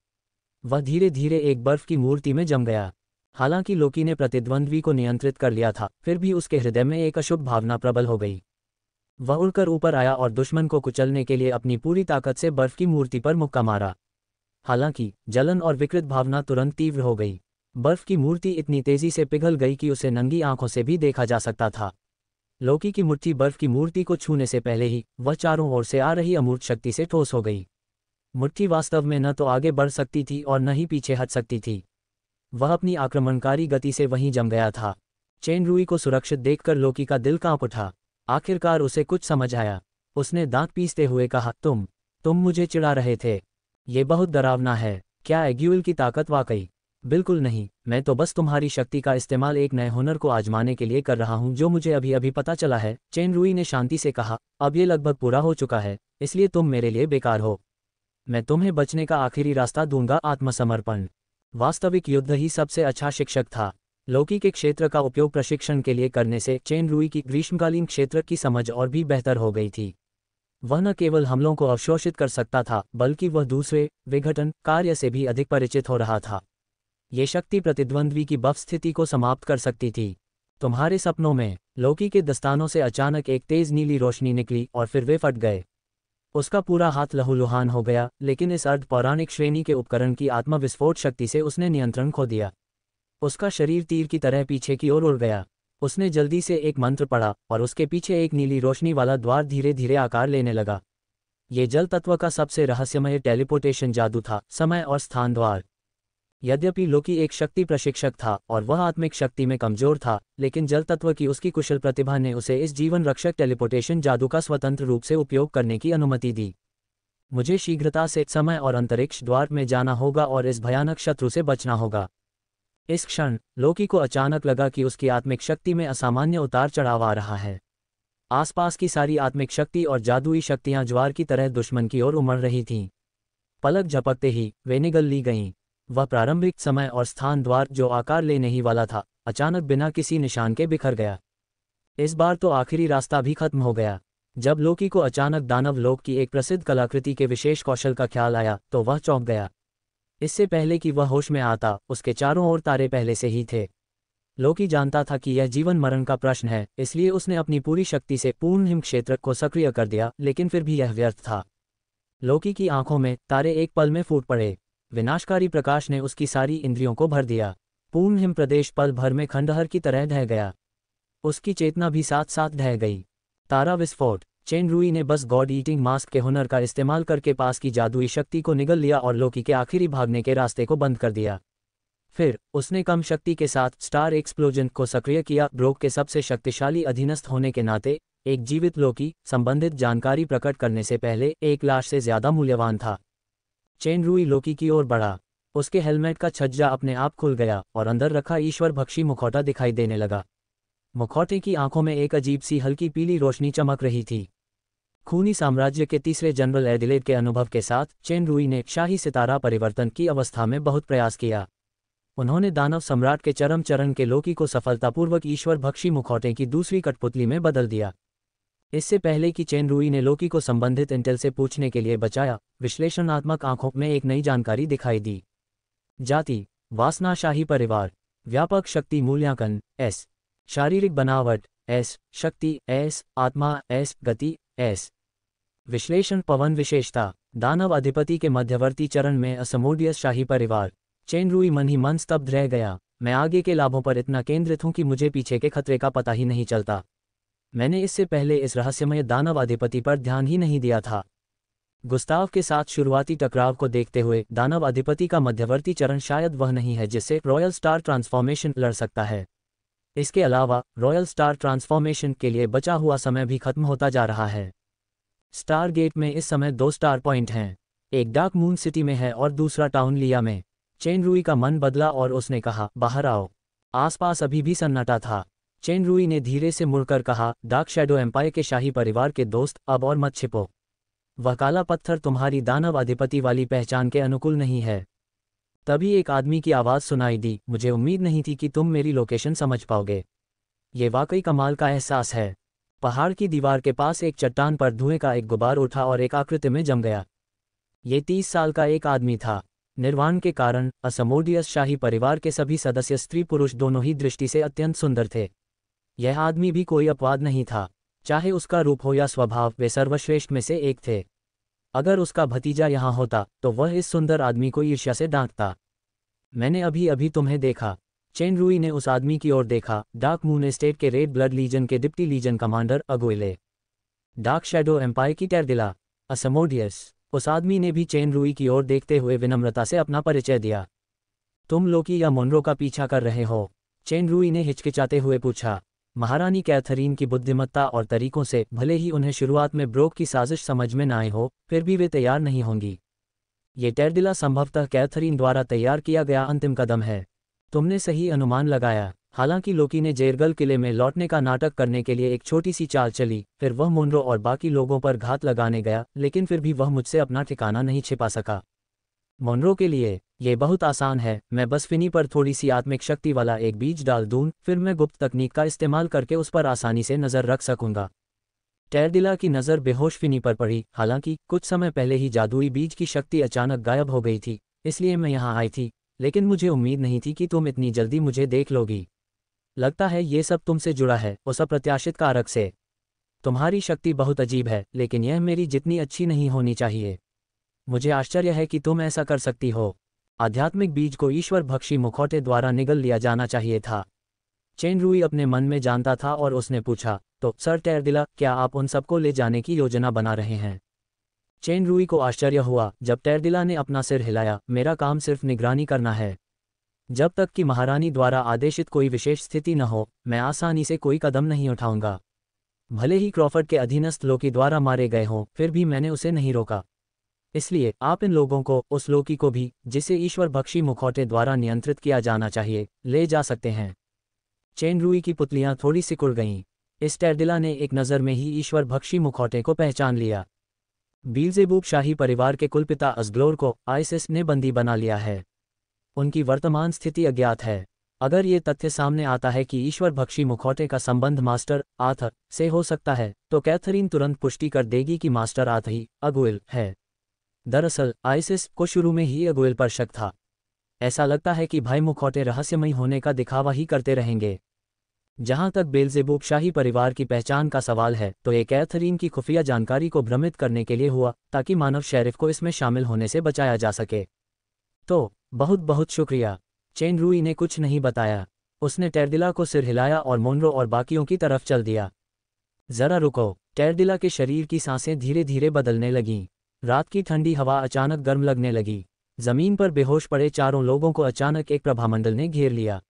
वह धीरे धीरे एक बर्फ की मूर्ति में जम गया। हालांकि लोकी ने प्रतिद्वंद्वी को नियंत्रित कर लिया था, फिर भी उसके हृदय में एक अशुभ भावना प्रबल हो गई। वह उड़कर ऊपर आया और दुश्मन को कुचलने के लिए अपनी पूरी ताकत से बर्फ की मूर्ति पर मुक्का मारा। हालांकि जलन और विकृत भावना तुरंत तीव्र हो गई। बर्फ की मूर्ति इतनी तेजी से पिघल गई कि उसे नंगी आंखों से भी देखा जा सकता था। लोकी की मुट्ठी बर्फ की मूर्ति को छूने से पहले ही वह चारों ओर से आ रही अमूर्त शक्ति से ठोस हो गई। मुट्ठी वास्तव में न तो आगे बढ़ सकती थी और न ही पीछे हट सकती थी। वह अपनी आक्रमणकारी गति से वहीं जम गया था। चेन रूई को सुरक्षित देखकर लोकी का दिल कांप उठा। आखिरकार उसे कुछ समझ आया। उसने दांत पीसते हुए कहा, तुम मुझे चिढ़ा रहे थे। ये बहुत डरावना है। क्या एग्यूल की ताकत वाकई? बिल्कुल नहीं, मैं तो बस तुम्हारी शक्ति का इस्तेमाल एक नए हुनर को आजमाने के लिए कर रहा हूं जो मुझे अभी अभी पता चला है। चेन रूई ने शांति से कहा, अब ये लगभग पूरा हो चुका है, इसलिए तुम मेरे लिए बेकार हो। मैं तुम्हें बचने का आखिरी रास्ता दूंगा, आत्मसमर्पण। वास्तविक युद्ध ही सबसे अच्छा शिक्षक था। लोकी के क्षेत्र का उपयोग प्रशिक्षण के लिए करने से चेन रूई की ग्रीष्मकालीन क्षेत्र की समझ और भी बेहतर हो गई थी। वह न केवल हमलों को अवशोषित कर सकता था, बल्कि वह दूसरे विघटन कार्य से भी अधिक परिचित हो रहा था। ये शक्ति प्रतिद्वंद्वी की बफ स्थिति को समाप्त कर सकती थी। तुम्हारे सपनों में लोकी के दस्तानों से अचानक एक तेज नीली रोशनी निकली और फिर वे फट गए। उसका पूरा हाथ लहूलुहान हो गया, लेकिन इस अर्ध पौराणिक श्रेणी के उपकरण की आत्मविस्फोट शक्ति से उसने नियंत्रण खो दिया। उसका शरीर तीर की तरह पीछे की ओर उड़ गया। उसने जल्दी से एक मंत्र पढ़ा और उसके पीछे एक नीली रोशनी वाला द्वार धीरे धीरे आकार लेने लगा। ये जल तत्व का सबसे रहस्यमय टेलीपोर्टेशन जादू था, समय और स्थान द्वार। यद्यपि लोकी एक शक्ति प्रशिक्षक था और वह आत्मिक शक्ति में कमजोर था, लेकिन जल तत्व की उसकी कुशल प्रतिभा ने उसे इस जीवन रक्षक टेलीपोर्टेशन जादू का स्वतंत्र रूप से उपयोग करने की अनुमति दी। मुझे शीघ्रता से समय और अंतरिक्ष द्वार में जाना होगा और इस भयानक शत्रु से बचना होगा। इस क्षण लोकी को अचानक लगा कि उसकी आत्मिक शक्ति में असामान्य उतार चढ़ाव आ रहा है। आसपास की सारी आत्मिक शक्ति और जादुई शक्तियां ज्वार की तरह दुश्मन की ओर उमड़ रही थीं। पलक झपकते ही वे निगल ली गईं। वह प्रारंभिक समय और स्थान द्वार, जो आकार लेने ही वाला था, अचानक बिना किसी निशान के बिखर गया। इस बार तो आखिरी रास्ता भी खत्म हो गया। जब लोकी को अचानक दानव लोक की एक प्रसिद्ध कलाकृति के विशेष कौशल का ख्याल आया तो वह चौंक गया। इससे पहले कि वह होश में आता, उसके चारों ओर तारे पहले से ही थे। लोकी जानता था कि यह जीवन मरण का प्रश्न है, इसलिए उसने अपनी पूरी शक्ति से पूर्ण हिम क्षेत्र को सक्रिय कर दिया, लेकिन फिर भी यह व्यर्थ था। लोकी की आंखों में तारे एक पल में फूट पड़े। विनाशकारी प्रकाश ने उसकी सारी इंद्रियों को भर दिया। पूर्ण हिम प्रदेश पल भर में खंडहर की तरह ढह गया। उसकी चेतना भी साथ साथ ढह गई। तारा विस्फोट। चेन रूई ने बस गॉड ईटिंग मास्क के हुनर का इस्तेमाल करके पास की जादुई शक्ति को निगल लिया और लोकी के आखिरी भागने के रास्ते को बंद कर दिया। फिर उसने कम शक्ति के साथ स्टार एक्सप्लोजन को सक्रिय किया। ब्रोक के सबसे शक्तिशाली अधीनस्थ होने के नाते एक जीवित लोकी संबंधित जानकारी प्रकट करने से पहले एक लाश से ज्यादा मूल्यवान था। चेन रूई लोकी की ओर बढ़ा। उसके हेलमेट का छज्जा अपने आप खुल गया और अंदर रखा ईश्वर भक्षी मुखौटा दिखाई देने लगा। मुखौटे की आंखों में एक अजीब सी हल्की पीली रोशनी चमक रही थी। खूनी साम्राज्य के तीसरे जनरल एडिलेड के अनुभव के साथ चेन रूई ने शाही सितारा परिवर्तन की अवस्था में बहुत प्रयास किया। उन्होंने दानव सम्राट के चरम चरण के लोकी को सफलतापूर्वक ईश्वर भक्षी मुखौटे की दूसरी कठपुतली में बदल दिया। इससे पहले कि चेन रूई ने लोकी को संबंधित इंटेल से पूछने के लिए बचाया, विश्लेषणात्मक आंखों में एक नई जानकारी दिखाई दी। जाति, वासनाशाही परिवार, व्यापक शक्ति मूल्यांकन एस, शारीरिक बनावट एस, शक्ति एस, आत्मा एस, गति एस। विश्लेषण पवन विशेषता, दानव अधिपति के मध्यवर्ती चरण में असमोडियस शाही परिवार। चेन रूई मन ही मन स्तब्ध रह गया। मैं आगे के लाभों पर इतना केंद्रित हूं कि मुझे पीछे के खतरे का पता ही नहीं चलता। मैंने इससे पहले इस रहस्यमय दानव अधिपति पर ध्यान ही नहीं दिया था। गुस्ताव के साथ शुरुआती टकराव को देखते हुए दानव अधिपति का मध्यवर्ती चरण शायद वह नहीं है जिससे रॉयल स्टार ट्रांसफॉर्मेशन लड़ सकता है। इसके अलावा रॉयल स्टार ट्रांसफॉर्मेशन के लिए बचा हुआ समय भी खत्म होता जा रहा है। स्टार गेट में इस समय 2 स्टार पॉइंट हैं, एक डार्क मून सिटी में है और दूसरा टाउन लिया में। चेन रूई का मन बदला और उसने कहा, बाहर आओ। आसपास अभी भी सन्नाटा था। चेन रूई ने धीरे से मुड़कर कहा, डार्क शैडो एम्पायर के शाही परिवार के दोस्त, अब और मत छिपो। वह काला पत्थर तुम्हारी दानव अधिपति वाली पहचान के अनुकूल नहीं है। तभी एक आदमी की आवाज़ सुनाई दी, मुझे उम्मीद नहीं थी कि तुम मेरी लोकेशन समझ पाओगे। ये वाकई कमाल का एहसास है। पहाड़ की दीवार के पास एक चट्टान पर धुएं का एक गुबार उठा और एक आकृति में जम गया। ये 30 साल का एक आदमी था। निर्वाण के कारण असमोडियस शाही परिवार के सभी सदस्य स्त्री पुरुष दोनों ही दृष्टि से अत्यंत सुंदर थे। यह आदमी भी कोई अपवाद नहीं था। चाहे उसका रूप हो या स्वभाव, वे सर्वश्रेष्ठ में से एक थे। अगर उसका भतीजा यहाँ होता तो वह इस सुंदर आदमी को ईर्ष्या से डांटता। मैंने अभी अभी तुम्हें देखा। चेन रूई ने उस आदमी की ओर देखा, डार्क मून एस्टेट के रेड ब्लड लीजन के deputy legion commander Aguile. Dark shadow empire की टेरडिला, असमोडियस। उस आदमी ने भी चेन रूई की ओर देखते हुए विनम्रता से अपना परिचय दिया। तुम लोकी या मोनरो का पीछा कर रहे हो? चेन रूई ने हिचकिचाते हुए पूछा। महारानी कैथरीन की बुद्धिमत्ता और तरीकों से भले ही उन्हें शुरुआत में ब्रोक की साजिश समझ में न आए हो, फिर भी वे तैयार नहीं होंगी। ये टेरडिला संभवतः कैथरीन द्वारा तैयार किया गया अंतिम कदम है। तुमने सही अनुमान लगाया। हालांकि लोकी ने जेरगल किले में लौटने का नाटक करने के लिए एक छोटी सी चाल चली, फिर वह मोनरो और बाकी लोगों पर घात लगाने गया, लेकिन फिर भी वह मुझसे अपना ठिकाना नहीं छिपा सका। मोनरो के लिए ये बहुत आसान है। मैं बस फिनी पर थोड़ी सी आत्मिक शक्ति वाला एक बीज डाल दूं, फिर मैं गुप्त तकनीक का इस्तेमाल करके उस पर आसानी से नज़र रख सकूंगा। टेरडिला की नज़र बेहोश फिनी पर पड़ी। हालांकि कुछ समय पहले ही जादुई बीज की शक्ति अचानक गायब हो गई थी, इसलिए मैं यहाँ आई थी, लेकिन मुझे उम्मीद नहीं थी कि तुम इतनी जल्दी मुझे देख लोगी। लगता है ये सब तुमसे जुड़ा है, उस अप्रत्याशित कारक से। तुम्हारी शक्ति बहुत अजीब है, लेकिन यह मेरी जितनी अच्छी नहीं होनी चाहिए। मुझे आश्चर्य है कि तुम ऐसा कर सकती हो। आध्यात्मिक बीज को ईश्वर भक्षी मुखौटे द्वारा निगल लिया जाना चाहिए था। चेन रूई अपने मन में जानता था और उसने पूछा, तो सर टेरडिला, क्या आप उन सबको ले जाने की योजना बना रहे हैं? चेन रूई को आश्चर्य हुआ जब टेरडिला ने अपना सिर हिलाया। मेरा काम सिर्फ निगरानी करना है। जब तक कि महारानी द्वारा आदेशित कोई विशेष स्थिति न हो, मैं आसानी से कोई कदम नहीं उठाऊंगा। भले ही क्रॉफर्ड के अधीनस्थ लोकी द्वारा मारे गए हों, फिर भी मैंने उसे नहीं रोका। इसलिए आप इन लोगों को, उस लोकी को भी जिसे ईश्वर भक्षी मुखौटे द्वारा नियंत्रित किया जाना चाहिए, ले जा सकते हैं। चेन रूई की पुतलियां थोड़ी सिकुड़ गईं। इस टेरडिला ने एक नज़र में ही ईश्वर भक्षी मुखौटे को पहचान लिया। बीलजेबूब शाही परिवार के कुलपिता असग्लोर को आइसिस ने बंदी बना लिया है। उनकी वर्तमान स्थिति अज्ञात है। अगर ये तथ्य सामने आता है कि ईश्वर भक्षी मुखौटे का संबंध मास्टर आथर से हो सकता है, तो कैथरीन तुरंत पुष्टि कर देगी कि मास्टर आथ ही अगुइल है। दरअसल आइसिस को शुरू में ही अगुइल पर शक था। ऐसा लगता है कि भाई मुखौटे रहस्यमयी होने का दिखावा ही करते रहेंगे। जहां तक बेलजेबूब शाही परिवार की पहचान का सवाल है, तो ये कैथरीन की खुफिया जानकारी को भ्रमित करने के लिए हुआ, ताकि मानव शेरिफ को इसमें शामिल होने से बचाया जा सके। तो बहुत बहुत शुक्रिया। चेन रूई ने कुछ नहीं बताया। उसने टेरडिला को सिर हिलाया और मोनरो और बाकियों की तरफ चल दिया। जरा रुको। टेरडिला के शरीर की सांसें धीरे धीरे बदलने लगीं। रात की ठंडी हवा अचानक गर्म लगने लगी। जमीन पर बेहोश पड़े चारों लोगों को अचानक एक प्रभामंडल ने घेर लिया।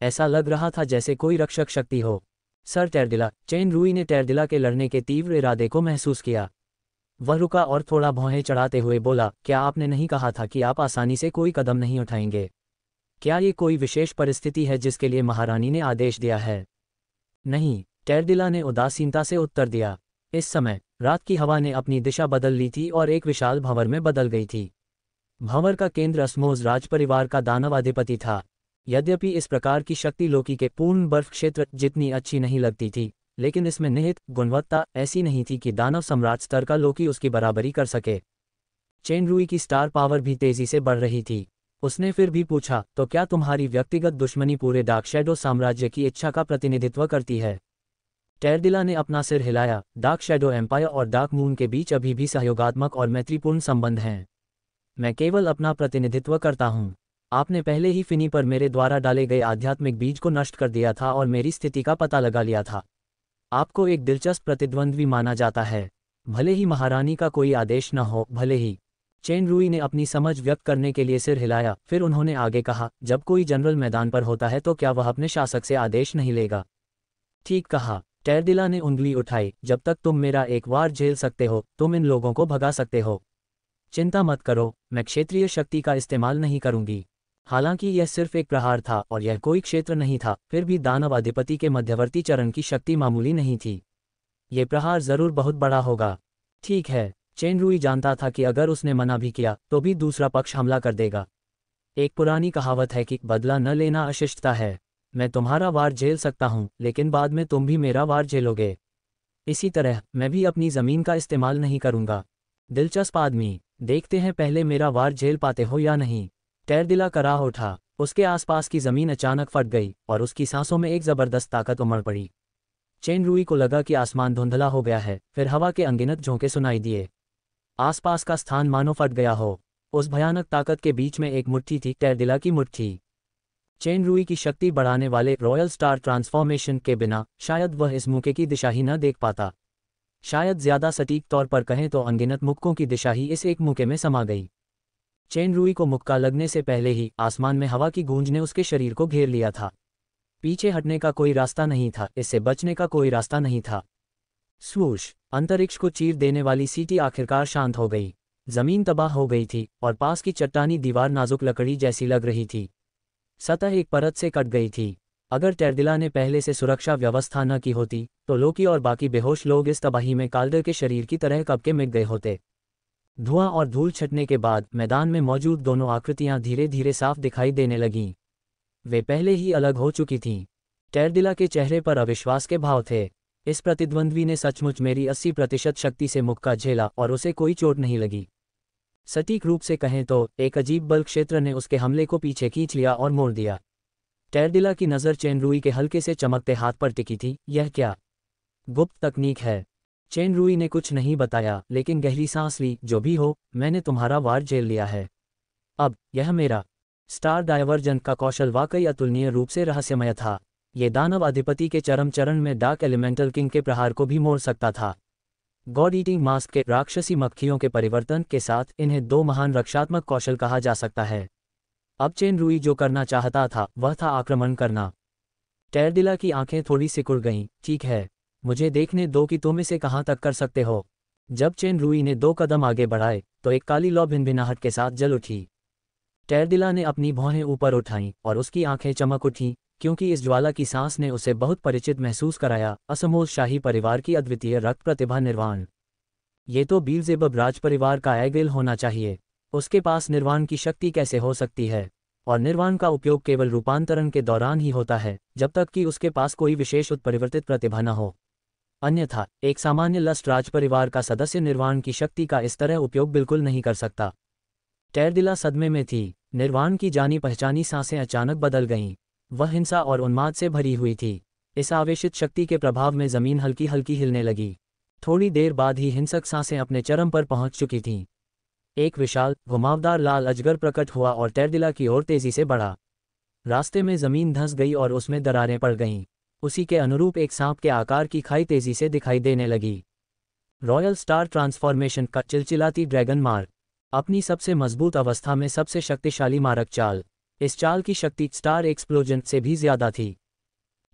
ऐसा लग रहा था जैसे कोई रक्षक शक्ति हो। सर टेरडिला, चेन रूई ने टेरडिला के लड़ने के तीव्र इरादे को महसूस किया। वह रुका और थोड़ा भौहें चढ़ाते हुए बोला, क्या आपने नहीं कहा था कि आप आसानी से कोई कदम नहीं उठाएंगे? क्या ये कोई विशेष परिस्थिति है जिसके लिए महारानी ने आदेश दिया है? नहीं, टेरडिला ने उदासीनता से उत्तर दिया। इस समय रात की हवा ने अपनी दिशा बदल ली थी और एक विशाल भंवर में बदल गई थी। भंवर का केंद्र अस्मोज राजपरिवार का दानवाधिपति था। यद्यपि इस प्रकार की शक्ति लोकी के पूर्ण बर्फ क्षेत्र जितनी अच्छी नहीं लगती थी, लेकिन इसमें निहित गुणवत्ता ऐसी नहीं थी कि दानव सम्राट स्तर का लोकी उसकी बराबरी कर सके। चेन रुई की स्टार पावर भी तेजी से बढ़ रही थी। उसने फिर भी पूछा, तो क्या तुम्हारी व्यक्तिगत दुश्मनी पूरे डार्क शैडो साम्राज्य की इच्छा का प्रतिनिधित्व करती है? टेरदिला ने अपना सिर हिलाया। डार्क शैडो एम्पायर और डार्क मून के बीच अभी भी सहयोगात्मक और मैत्रीपूर्ण संबंध हैं। मैं केवल अपना प्रतिनिधित्व करता हूँ। आपने पहले ही फिनी पर मेरे द्वारा डाले गए आध्यात्मिक बीज को नष्ट कर दिया था और मेरी स्थिति का पता लगा लिया था। आपको एक दिलचस्प प्रतिद्वंद्वी माना जाता है, भले ही महारानी का कोई आदेश न हो। भले ही। चेन रुई ने अपनी समझ व्यक्त करने के लिए सिर हिलाया। फिर उन्होंने आगे कहा, जब कोई जनरल मैदान पर होता है तो क्या वह अपने शासक से आदेश नहीं लेगा? ठीक कहा। टेरदिला ने उंगली उठाई। जब तक तुम मेरा एक वार झेल सकते हो, तुम इन लोगों को भगा सकते हो। चिंता मत करो, मैं क्षेत्रीय शक्ति का इस्तेमाल नहीं करूंगी। हालांकि यह सिर्फ एक प्रहार था और यह कोई क्षेत्र नहीं था, फिर भी दानव अधिपति के मध्यवर्ती चरण की शक्ति मामूली नहीं थी। ये प्रहार जरूर बहुत बड़ा होगा। ठीक है। चेन रुई जानता था कि अगर उसने मना भी किया तो भी दूसरा पक्ष हमला कर देगा। एक पुरानी कहावत है कि बदला न लेना अशिष्टता है। मैं तुम्हारा वार झेल सकता हूं, लेकिन बाद में तुम भी मेरा वार झेलोगे। इसी तरह मैं भी अपनी जमीन का इस्तेमाल नहीं करूंगा। दिलचस्प आदमी, देखते हैं पहले मेरा वार झेल पाते हो या नहीं। टेरदिला कराह उठा। उसके आसपास की जमीन अचानक फट गई और उसकी सांसों में एक जबरदस्त ताकत उमड़ पड़ी। चेन रुई को लगा कि आसमान धुंधला हो गया है। फिर हवा के अनगिनत झोंके सुनाई दिए। आसपास का स्थान मानो फट गया हो। उस भयानक ताकत के बीच में एक मुट्ठी थी, टेरदिला की मुट्ठी। चेन रुई की शक्ति बढ़ाने वाले रॉयल स्टार ट्रांसफॉर्मेशन के बिना शायद वह इस मुक्के की दिशा ही न देख पाता। शायद ज्यादा सटीक तौर पर कहें तो अनगिनत मुक्कों की दिशा ही इस एक मुक्के में समा गई। चेन रुई को मुक्का लगने से पहले ही आसमान में हवा की गूंज ने उसके शरीर को घेर लिया था। पीछे हटने का कोई रास्ता नहीं था, इससे बचने का कोई रास्ता नहीं था। स्वूश! अंतरिक्ष को चीर देने वाली सीटी आखिरकार शांत हो गई। जमीन तबाह हो गई थी और पास की चट्टानी दीवार नाजुक लकड़ी जैसी लग रही थी। सतह एक परत से कट गई थी। अगर टेरदिला ने पहले से सुरक्षा व्यवस्था न की होती तो लोकी और बाकी बेहोश लोग इस तबाही में काल्डर के शरीर की तरह कब के मिट गए होते। धुआं और धूल छटने के बाद मैदान में मौजूद दोनों आकृतियां धीरे धीरे साफ दिखाई देने लगीं। वे पहले ही अलग हो चुकी थीं। टेरदिला के चेहरे पर अविश्वास के भाव थे। इस प्रतिद्वंद्वी ने सचमुच मेरी 80% शक्ति से मुक्का झेला और उसे कोई चोट नहीं लगी। सटीक रूप से कहें तो एक अजीब बल क्षेत्र ने उसके हमले को पीछे खींच लिया और मोड़ दिया। टेरदिला की नज़र चेन रुई के हल्के से चमकते हाथ पर टिकी थी। यह क्या गुप्त तकनीक है? चेन रुई ने कुछ नहीं बताया, लेकिन गहरी सांस ली। जो भी हो, मैंने तुम्हारा वार झेल लिया है। अब यह मेरा स्टार डायवर्जन का कौशल वाकई अतुलनीय रूप से रहस्यमय था। ये दानव अधिपति के चरम चरण में डार्क एलिमेंटल किंग के प्रहार को भी मोड़ सकता था। गॉड ईटिंग मास्क के राक्षसी मक्खियों के परिवर्तन के साथ इन्हें दो महान रक्षात्मक कौशल कहा जा सकता है। अब चेन रुई जो करना चाहता था वह था आक्रमण करना। टेरदिला की आंखें थोड़ी सिकुड़ गईं। ठीक है, मुझे देखने दो कि तुम इसे कहाँ तक कर सकते हो। जब चेन रुई ने 2 कदम आगे बढ़ाए तो एक काली लौ भिनभिनाहट के साथ जल उठी। टेरदिला ने अपनी भौहें ऊपर उठाईं और उसकी आंखें चमक उठीं, क्योंकि इस ज्वाला की सांस ने उसे बहुत परिचित महसूस कराया। असमोल शाही परिवार की अद्वितीय रक्त प्रतिभा निर्वाण। ये तो बीलजेबब राज परिवार का एगिल होना चाहिए। उसके पास निर्वाण की शक्ति कैसे हो सकती है? और निर्वाण का उपयोग केवल रूपांतरण के दौरान ही होता है, जब तक कि उसके पास कोई विशेष उत्परिवर्तित प्रतिभा न हो। अन्यथा एक सामान्य लस्ट राज परिवार का सदस्य निर्वाण की शक्ति का इस तरह उपयोग बिल्कुल नहीं कर सकता। टेरदिला सदमे में थी। निर्वाण की जानी पहचानी सांसें अचानक बदल गईं। वह हिंसा और उन्माद से भरी हुई थी। इस आवेशित शक्ति के प्रभाव में जमीन हल्की हल्की हिलने लगी। थोड़ी देर बाद ही हिंसक सांसें अपने चरम पर पहुंच चुकी थीं। एक विशाल घुमावदार लाल अजगर प्रकट हुआ और टेरदिला की ओर तेजी से बढ़ा। रास्ते में जमीन धंस गई और उसमें दरारें पड़ गईं। उसी के अनुरूप एक सांप के आकार की खाई तेजी से दिखाई देने लगी। रॉयल स्टार ट्रांसफॉर्मेशन का चिलचिलाती ड्रैगन मार्क। अपनी सबसे मजबूत अवस्था में सबसे शक्तिशाली मारक चाल। इस चाल की शक्ति स्टार एक्सप्लोजन से भी ज्यादा थी।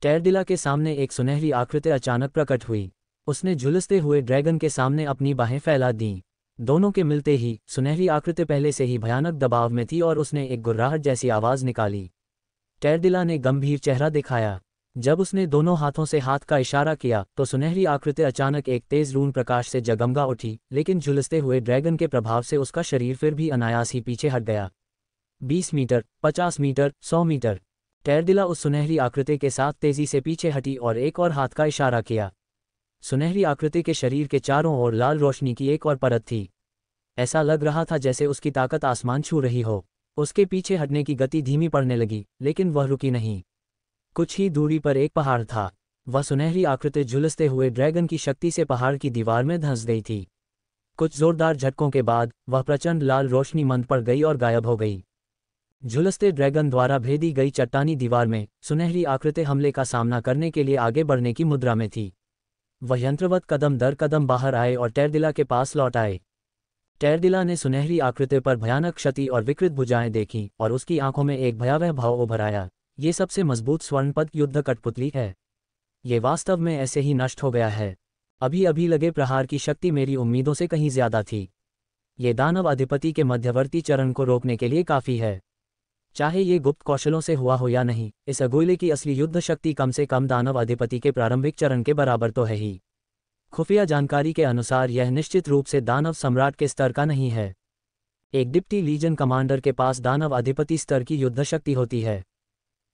टेरदिला के सामने एक सुनहरी आकृति अचानक प्रकट हुई। उसने झुलसते हुए ड्रैगन के सामने अपनी बाहें फैला दीं। दोनों के मिलते ही सुनहरी आकृति पहले से ही भयानक दबाव में थी और उसने एक गुर्राहट जैसी आवाज निकाली। टेरदिला ने गंभीर चेहरा दिखाया। जब उसने दोनों हाथों से हाथ का इशारा किया तो सुनहरी आकृति अचानक एक तेज रून प्रकाश से जगमगा उठी, लेकिन झुलसते हुए ड्रैगन के प्रभाव से उसका शरीर फिर भी अनायास ही पीछे हट गया। 20 मीटर, 50 मीटर, 100 मीटर। टेरदिला उस सुनहरी आकृति के साथ तेजी से पीछे हटी और एक और हाथ का इशारा किया। सुनहरी आकृति के शरीर के चारों ओर लाल रोशनी की एक और परत थी। ऐसा लग रहा था जैसे उसकी ताकत आसमान छू रही हो। उसके पीछे हटने की गति धीमी पड़ने लगी, लेकिन वह रुकी नहीं। कुछ ही दूरी पर एक पहाड़ था। वह सुनहरी आकृति झुलसते हुए ड्रैगन की शक्ति से पहाड़ की दीवार में धंस गई थी। कुछ जोरदार झटकों के बाद वह प्रचंड लाल रोशनी मंद पड़ गई और गायब हो गई। झुलसते ड्रैगन द्वारा भेदी गई चट्टानी दीवार में सुनहरी आकृति हमले का सामना करने के लिए आगे बढ़ने की मुद्रा में थी। वह यंत्रवत कदम दर कदम बाहर आए और टेरदिला के पास लौट आए। टेरदिला ने सुनहरी आकृति पर भयानक क्षति और विकृत भुजाएं देखीं और उसकी आंखों में एक भयावह भाव उभर आया। ये सबसे मजबूत स्वर्णपद युद्ध कठपुतली है। ये वास्तव में ऐसे ही नष्ट हो गया है। अभी अभी लगे प्रहार की शक्ति मेरी उम्मीदों से कहीं ज्यादा थी। ये दानव अधिपति के मध्यवर्ती चरण को रोकने के लिए काफी है। चाहे ये गुप्त कौशलों से हुआ हो या नहीं, इस अगुइले की असली युद्ध शक्ति कम से कम दानव अधिपति के प्रारंभिक चरण के बराबर तो है ही। खुफिया जानकारी के अनुसार यह निश्चित रूप से दानव सम्राट के स्तर का नहीं है। एक डिप्टी लीजन कमांडर के पास दानव अधिपति स्तर की युद्ध शक्ति होती है।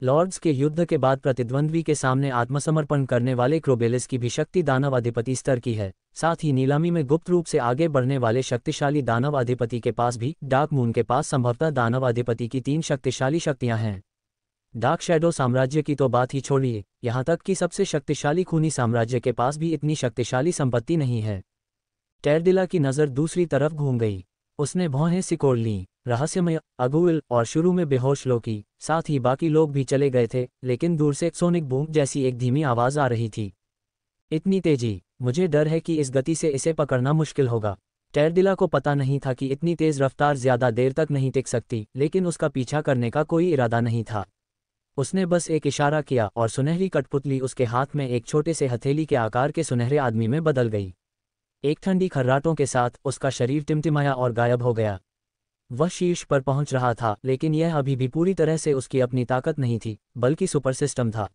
लॉर्ड्स के युद्ध के बाद प्रतिद्वंद्वी के सामने आत्मसमर्पण करने वाले क्रोबेलिस की भी शक्ति दानव अधिपति स्तर की है। साथ ही नीलामी में गुप्त रूप से आगे बढ़ने वाले शक्तिशाली दानव अधिपति के पास भी, डार्क मून के पास संभवतः दानव अधिपति की 3 शक्तिशाली शक्तियां हैं। डार्क शैडो साम्राज्य की तो बात ही छोड़िए, यहाँ तक कि सबसे शक्तिशाली खूनी साम्राज्य के पास भी इतनी शक्तिशाली संपत्ति नहीं है। टेरदिला की नज़र दूसरी तरफ घूम गई। उसने भौहें सिकोड़ लीं। रहस्यमय, अगुइल और शुरू में बेहोश लोकी, साथ ही बाकी लोग भी चले गए थे, लेकिन दूर से सोनिक बूम जैसी एक धीमी आवाज आ रही थी। इतनी तेजी, मुझे डर है कि इस गति से इसे पकड़ना मुश्किल होगा। टेरदिला को पता नहीं था कि इतनी तेज रफ्तार ज्यादा देर तक नहीं टिक सकती, लेकिन उसका पीछा करने का कोई इरादा नहीं था। उसने बस एक इशारा किया और सुनहरी कठपुतली उसके हाथ में एक छोटे से हथेली के आकार के सुनहरे आदमी में बदल गई। एक ठंडी खर्राटों के साथ उसका शरीर टिमटिमाया और गायब हो गया। वह शीर्ष पर पहुंच रहा था, लेकिन यह अभी भी पूरी तरह से उसकी अपनी ताकत नहीं थी, बल्कि सुपर सिस्टम था।